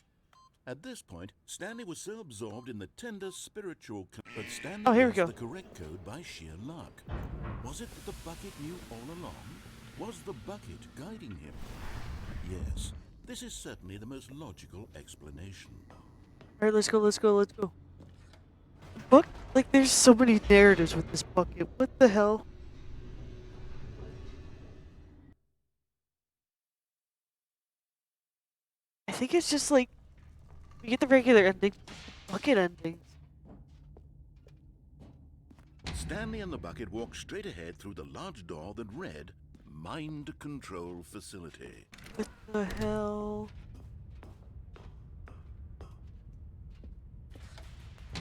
At this point, Stanley was so absorbed in the tender spiritual but Stanley here we guessed go. the correct code by sheer luck. Was it that the bucket knew all along? Was the bucket guiding him? Yes, this is certainly the most logical explanation. Alright, let's go. Book? Like, there's so many narratives with this bucket. What the hell? I think it's just like we get the regular ending, bucket endings. Stanley and the bucket walked straight ahead through the large door that read Mind Control Facility. What the hell?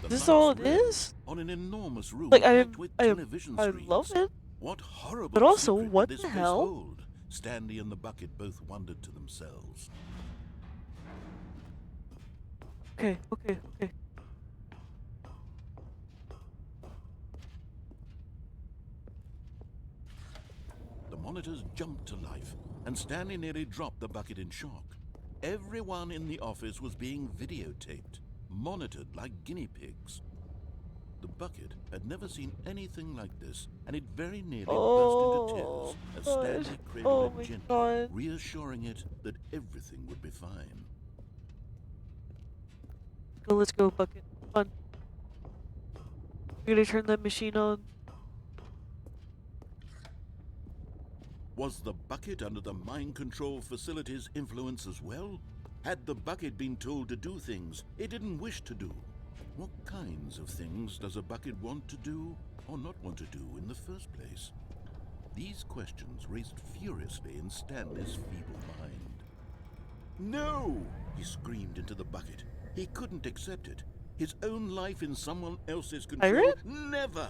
The Is this all lights it red is? on an enormous room Like packed with I television screens. love it. What horrible But also, secret what did this the place hell? hold? Stanley and the bucket both wondered to themselves. Okay. The monitors jumped to life, and Stanley nearly dropped the bucket in shock. Everyone in the office was being videotaped, monitored like guinea pigs. The bucket had never seen anything like this, and it very nearly burst into tears as Stanley cradled it gently, reassuring it that everything would be fine. Let's go, bucket. Come on. We're gonna turn that machine on. Was the bucket under the mind control facility's influence as well? Had the bucket been told to do things it didn't wish to do? What kinds of things does a bucket want to do or not want to do in the first place? These questions raced furiously in Stanley's feeble mind. No! He screamed into the bucket. He couldn't accept it. His own life in someone else's control? Pirate? Never!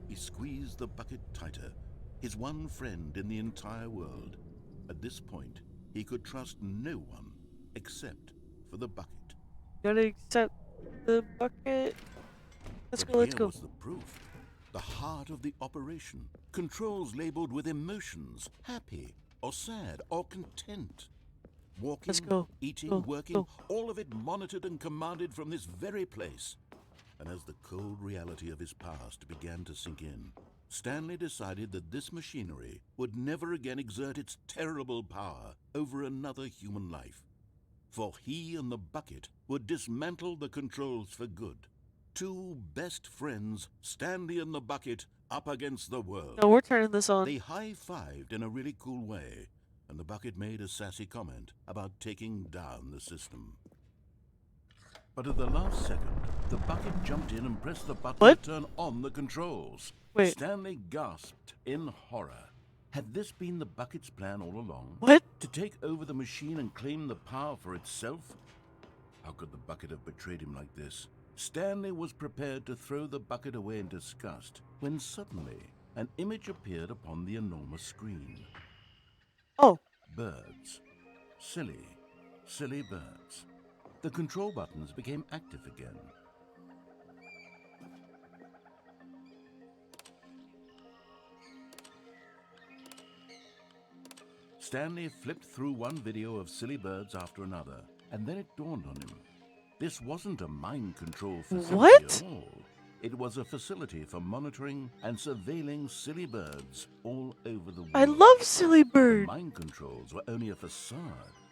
He squeezed the bucket tighter. His one friend in the entire world. At this point, he could trust no one except for the bucket. Gotta accept the bucket. Let's But go, let's here go. was the proof. The heart of the operation. Controls labeled with emotions, happy or sad or content. Walking, Let's go. eating, Go, working, go. all of it monitored and commanded from this very place. And as the cold reality of his past began to sink in, Stanley decided that this machinery would never again exert its terrible power over another human life. For he and the bucket would dismantle the controls for good. Two best friends, Stanley and the bucket, up against the world. No, we're turning this on. They high-fived in a really cool way, and the bucket made a sassy comment about taking down the system. But at the last second, the bucket jumped in and pressed the button to turn on the controls. Wait. Stanley gasped in horror. Had this been the bucket's plan all along? What? To take over the machine and claim the power for itself? How could the bucket have betrayed him like this? Stanley was prepared to throw the bucket away in disgust when suddenly an image appeared upon the enormous screen. Oh. Birds. Silly, silly birds. The control buttons became active again. Stanley flipped through one video of silly birds after another, and then it dawned on him. This wasn't a mind control facility at all. It was a facility for monitoring and surveilling silly birds all over the world. I love silly bird. The mind controls were only a facade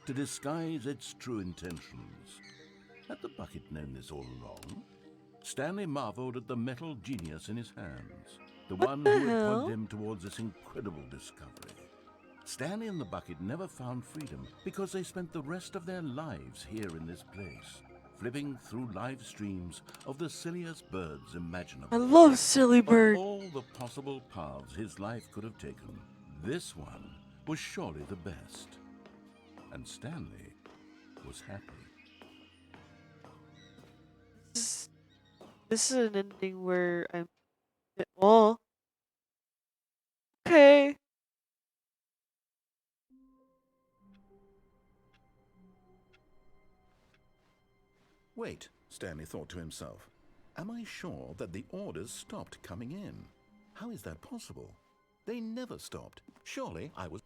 to disguise its true intentions. Had the bucket known this all along? Stanley marveled at the metal genius in his hands, the one who had pointed him towards this incredible discovery. Stanley and the bucket never found freedom because they spent the rest of their lives here in this place, flipping through live streams of the silliest birds imaginable. I love silly bird. Of all the possible paths his life could have taken, this one was surely the best. And Stanley was happy. This is an ending where I'm... Well... Okay. Wait, Stanley thought to himself. Am I sure that the orders stopped coming in? How is that possible? They never stopped. Surely I was...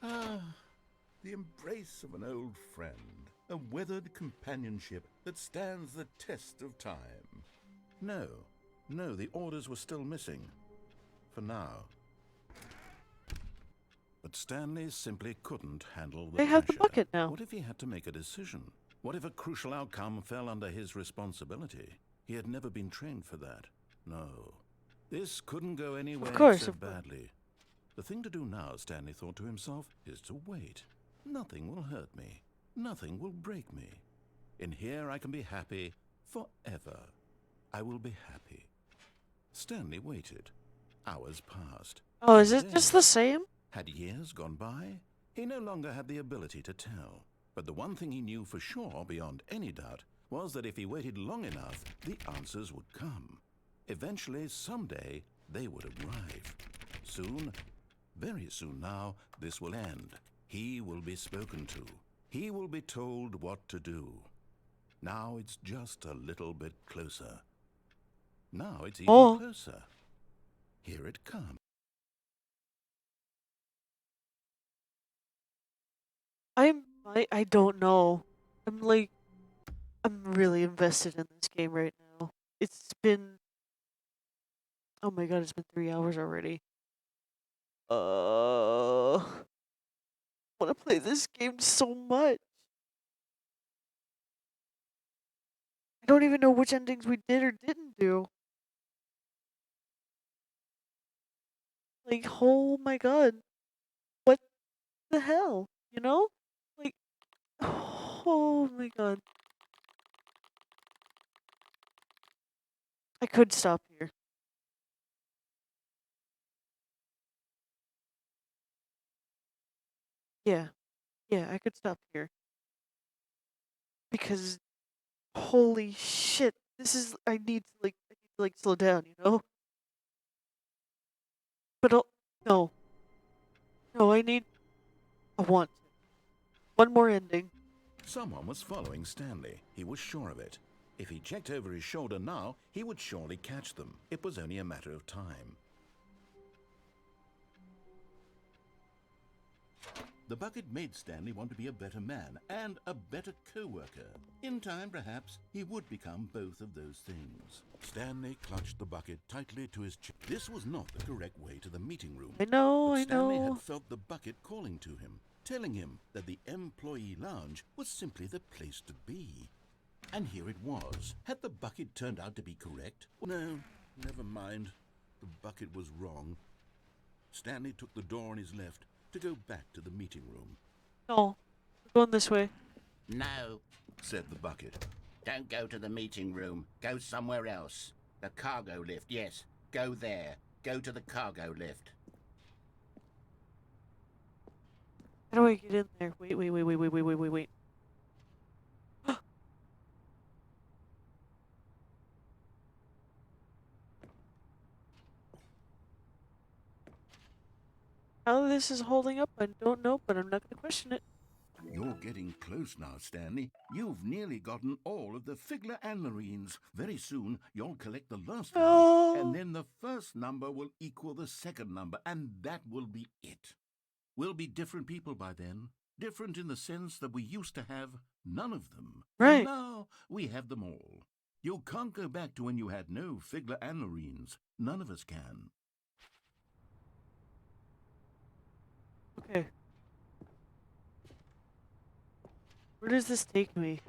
The embrace of an old friend, a weathered companionship that stands the test of time. No, the orders were still missing. For now. But Stanley simply couldn't handle the They have the pressure. bucket now. What if he had to make a decision? What if a crucial outcome fell under his responsibility? He had never been trained for that. No. This couldn't go anywhere except badly. The thing to do now, Stanley thought to himself, is to wait. Nothing will hurt me. Nothing will break me. In here I can be happy forever. I will be happy. Stanley waited. Hours passed. Oh, is it Then, just the same? had years gone by? He no longer had the ability to tell. But the one thing he knew for sure, beyond any doubt, was that if he waited long enough, the answers would come. Eventually, someday, they would arrive. Soon, very soon now, this will end. He will be spoken to. He will be told what to do. Now it's just a little bit closer. Now it's even closer. Here it comes. I don't know. I'm really invested in this game right now. It's been, oh my god, it's been 3 hours already. I want to play this game so much. I don't even know which endings we did or didn't do. Like, oh my god. What the hell? You know? Like, oh my god. I could stop here. Yeah. Yeah, I could stop here. Because, holy shit. This is, I need to slow down, you know? But no. No, I want one more ending. Someone was following Stanley. He was sure of it. If he checked over his shoulder now, he would surely catch them. It was only a matter of time. The bucket made Stanley want to be a better man and a better co-worker. In time, perhaps, he would become both of those things. Stanley clutched the bucket tightly to his chest. This was not the correct way to the meeting room. I know, but I Stanley know. had felt the bucket calling to him, telling him that the employee lounge was simply the place to be. And here it was. Had the bucket turned out to be correct? No, never mind. The bucket was wrong. Stanley took the door on his left to go back to the meeting room. No, we're going this way. No, said the bucket. don't go to the meeting room. Go somewhere else. The cargo lift, yes. Go there. Go to the cargo lift. How do I get in there? Wait. How this is holding up, I don't know, but I'm not going to question it. You're getting close now, Stanley. You've nearly gotten all of the Figler and Marines. Very soon, you'll collect the last one, and then the first number will equal the second number, and that will be it. We'll be different people by then. Different in the sense that we used to have none of them. Right. And now we have them all. You can't go back to when you had no Figler and Marines. None of us can. Okay. Where does this take me?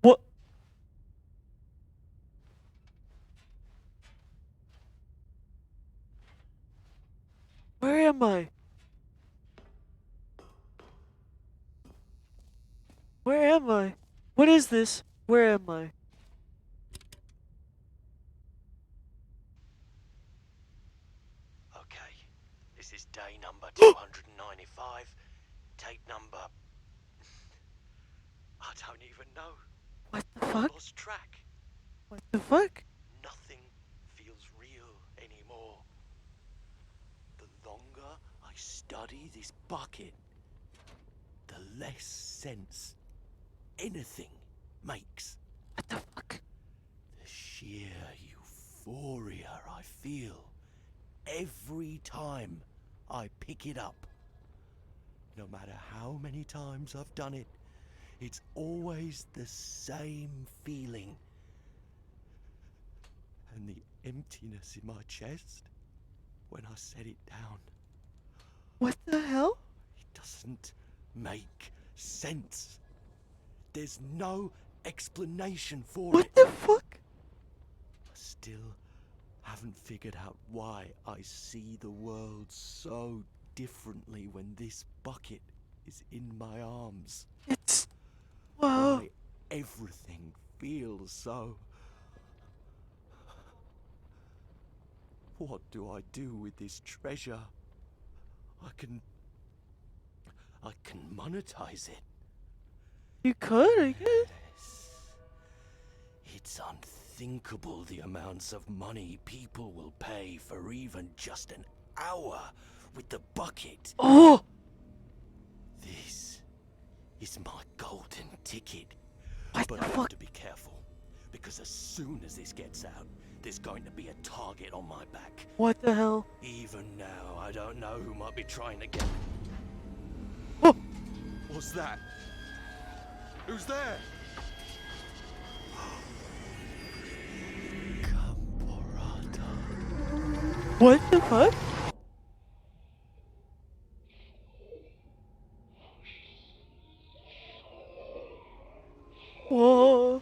What? Where am I? Where am I? What is this? Where am I? Okay, this is day number 295. Take number... I don't even know. What the I fuck? lost track. What the fuck? Nothing feels real anymore. The longer I study this bucket, the less sense anything makes. What the fuck? The sheer euphoria I feel every time I pick it up. No matter how many times I've done it, it's always the same feeling. And the emptiness in my chest when I set it down. What the hell? It doesn't make sense. There's no explanation for it. What the fuck? I still haven't figured out why I see the world so differently when this bucket is in my arms. It's... Whoa. Why everything feels so... What do I do with this treasure? I can monetize it. You could, I guess. It's unthinkable the amounts of money people will pay for even just an hour with the bucket. Oh! This is my golden ticket. What But the I fuck? have to be careful, because as soon as this gets out, there's going to be a target on my back. What the hell? Even now, I don't know who might be trying to get... Oh! What's that? Who's there? Caporata. What the fuck? Whoa.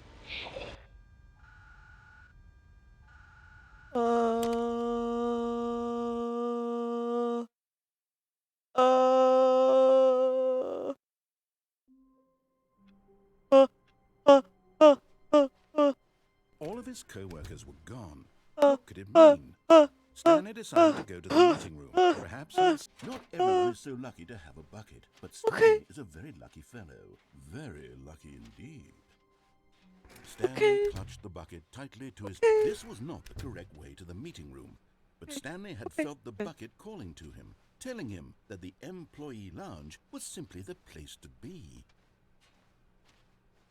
Uh, uh, uh, uh, All of his co-workers were gone. uh, What could it mean? Stanley decided to go to the uh, meeting room. Perhaps not everyone is so lucky to have a bucket, but Stanley Okay. is a very lucky fellow. Very lucky indeed. Stanley Okay. clutched the bucket tightly to his... Okay. This was not the correct way to the meeting room, but Stanley had Okay. felt the bucket calling to him, telling him that the employee lounge was simply the place to be.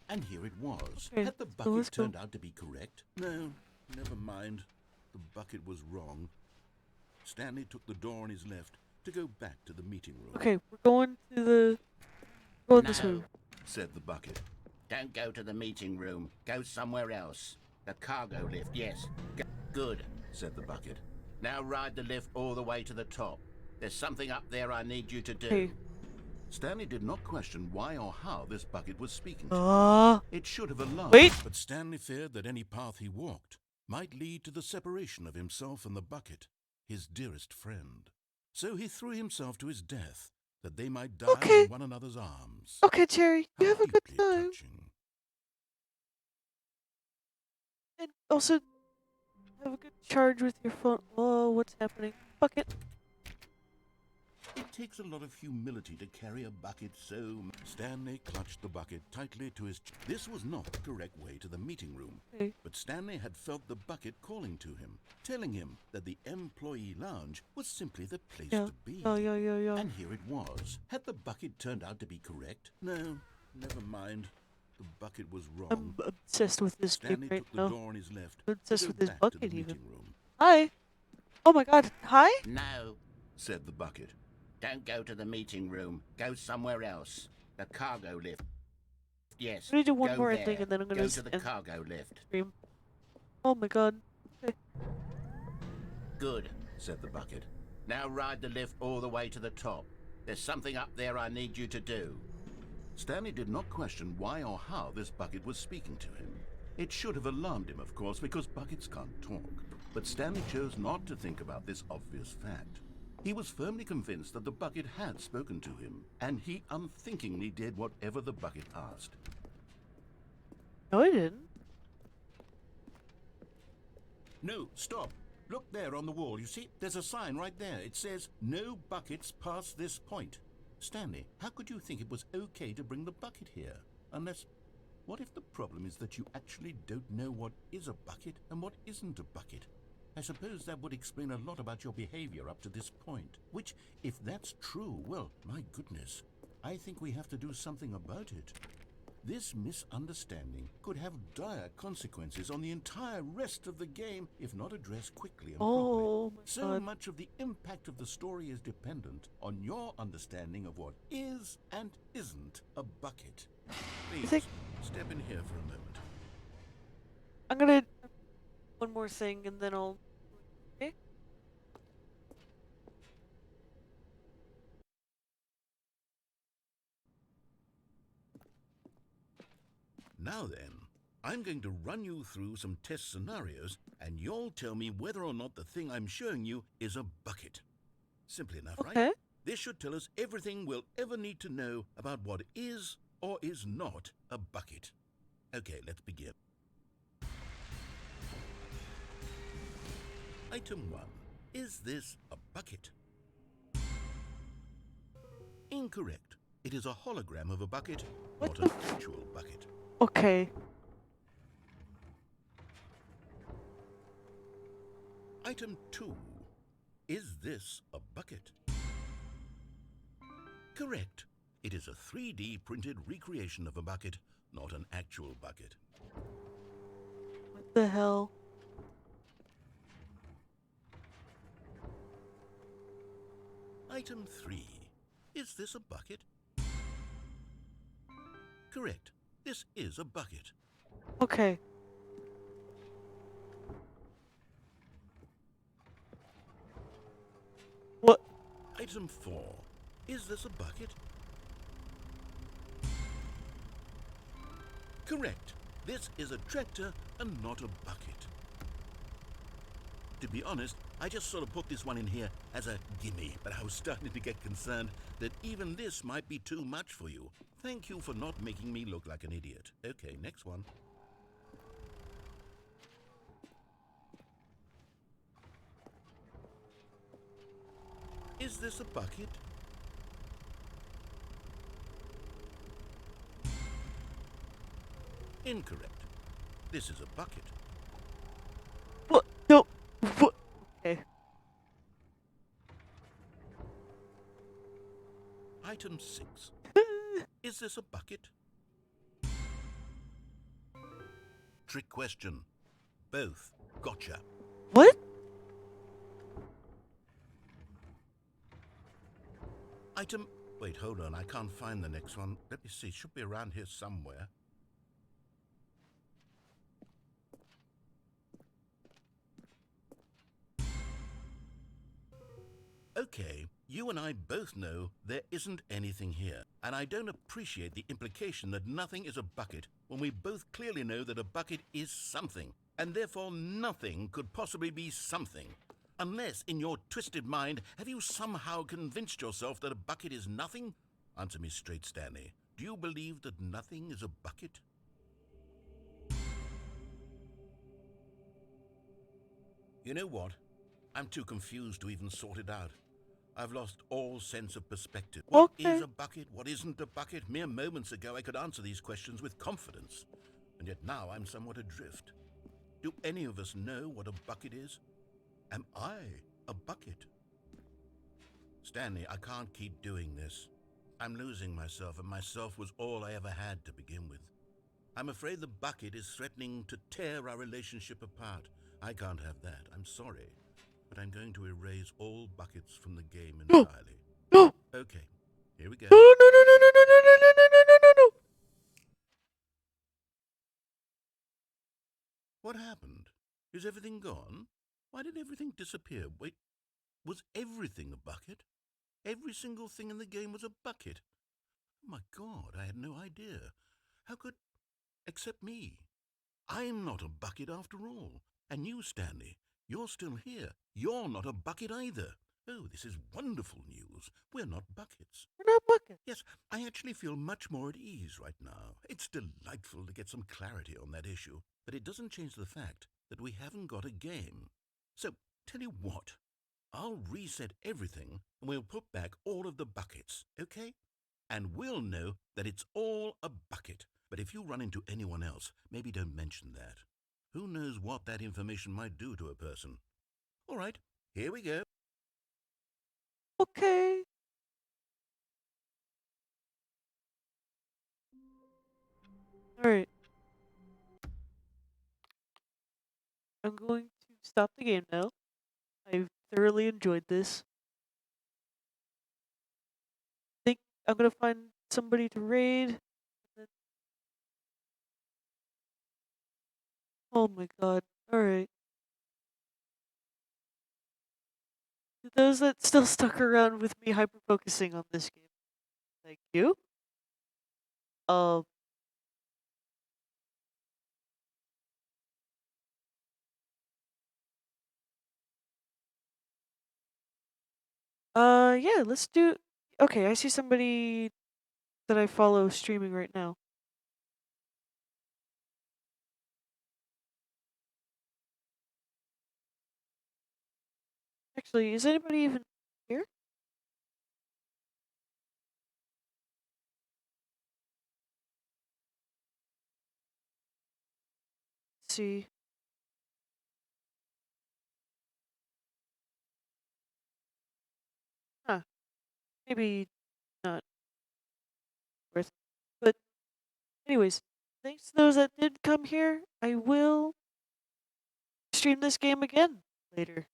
And here it was. Okay, Had the so bucket let's go. turned out to be correct? No, never mind. The bucket was wrong. Stanley took the door on his left to go back to the meeting room. Okay, we're going to the... Going this way. No, Said the bucket. don't go to the meeting room. Go somewhere else. The cargo lift, yes. Good, Said the bucket. now ride the lift all the way to the top. There's something up there I need you to do. Okay. Stanley did not question why or how this bucket was speaking to him. It should have alarmed Wait. him, but Stanley feared that any path he walked might lead to the separation of himself and the bucket, his dearest friend. So he threw himself to his death, that they might die Okay. in one another's arms. Okay, Cherry, you How have a good deeply time. touching. And also, have a good charge with your phone. Oh, what's happening? Bucket. It takes a lot of humility to carry a bucket so... Stanley clutched the bucket tightly to his... This was not the correct way to the meeting room, Okay. but Stanley had felt the bucket calling to him, telling him that the employee lounge was simply the place Yeah. to be. Yeah. And here it was. Had the bucket turned out to be correct? No, never mind. The bucket was wrong. I'm obsessed with this game Stanley right took the now. door on his left I'm to obsessed go with this back to the bucket even. meeting room. Hi. Oh my god. Hi? No, Said the bucket. don't go to the meeting room. Go somewhere else. The cargo lift. Yes, I'm gonna do one go more there. ending and then I'm gonna go to the end cargo lift. stream. Oh my god. Okay. Good, Said the bucket. now ride the lift all the way to the top. There's something up there I need you to do. Stanley did not question why or how this bucket was speaking to him. It should have alarmed him, of course, because buckets can't talk. But Stanley chose not to think about this obvious fact. He was firmly convinced that the bucket had spoken to him, and he unthinkingly did whatever the bucket asked. No, I didn't. No, stop. Look there on the wall. You see, there's a sign right there. It says, "No buckets past this point." Stanley, how could you think it was okay to bring the bucket here? Unless, what if the problem is that you actually don't know what is a bucket and what isn't a bucket? I suppose that would explain a lot about your behavior up to this point. Which, if that's true, well, my goodness, I think we have to do something about it. This misunderstanding could have dire consequences on the entire rest of the game if not addressed quickly and properly. Oh my So god. much of the impact of the story is dependent on your understanding of what is and isn't a bucket. Please, think- step in here for a moment. I'm gonna... One more thing and then I'll... Okay? Now then, I'm going to run you through some test scenarios and you'll tell me whether or not the thing I'm showing you is a bucket. Simple enough, right? Okay. This should tell us everything we'll ever need to know about what is or is not a bucket. Okay, let's begin. Item 1. Is this a bucket? Incorrect. It is a hologram of a bucket, not an actual bucket. Okay. Item 2. Is this a bucket? Correct. It is a 3D printed recreation of a bucket, not an actual bucket. What the hell? Item 3. Is this a bucket? Correct. This is a bucket. Okay. What? Item 4. Is this a bucket? Correct. This is a tractor and not a bucket. To be honest, I just sort of put this one in here as a gimme, but I was starting to get concerned that even this might be too much for you. Thank you for not making me look like an idiot. Okay, next one. Is this a bucket? Incorrect. This is a bucket. What? No. What? Okay. Item 6. Is this a bucket? Trick question. Both. Gotcha. What? Item... Wait, hold on. I can't find the next one. Let me see. It should be around here somewhere. Okay, you and I both know there isn't anything here, and I don't appreciate the implication that nothing is a bucket when we both clearly know that a bucket is something, and therefore nothing could possibly be something. Unless, in your twisted mind, have you somehow convinced yourself that a bucket is nothing? Answer me straight, Stanley. Do you believe that nothing is a bucket? You know what? I'm too confused to even sort it out. I've lost all sense of perspective. What is a bucket? What isn't a bucket? Mere moments ago I could answer these questions with confidence, and yet now I'm somewhat adrift. Do any of us know what a bucket is? Am I a bucket? Stanley, I can't keep doing this. I'm losing myself, and myself was all I ever had to begin with. I'm afraid the bucket is threatening to tear our relationship apart. I can't have that. I'm sorry. But I'm going to erase all buckets from the game entirely. No! Okay, here we go. No, no, no, no, no, no, no, no, no, no, no, no, no! What happened? Is everything gone? Why did everything disappear? Wait, was everything a bucket? Every single thing in the game was a bucket? Oh my God, I had no idea. How could... except me. I'm not a bucket after all. And you, Stanley, you're still here. You're not a bucket either. Oh, this is wonderful news. We're not buckets. We're not buckets. Yes, I actually feel much more at ease right now. It's delightful to get some clarity on that issue, but it doesn't change the fact that we haven't got a game. So, tell you what, I'll reset everything and we'll put back all of the buckets, okay? And we'll know that it's all a bucket. But if you run into anyone else, maybe don't mention that. Who knows what that information might do to a person? All right, here we go. Okay. Alright. I'm going to stop the game now. I've thoroughly enjoyed this. Think I'm gonna find somebody to raid. Oh my god. Alright. To those that still stuck around with me hyper-focusing on this game, thank you. Um, Yeah, let's do. Okay, I see somebody that I follow streaming right now. Actually, is anybody even here? Let's see. Huh. Maybe not worth it. But anyways, thanks to those that did come here. I will stream this game again later.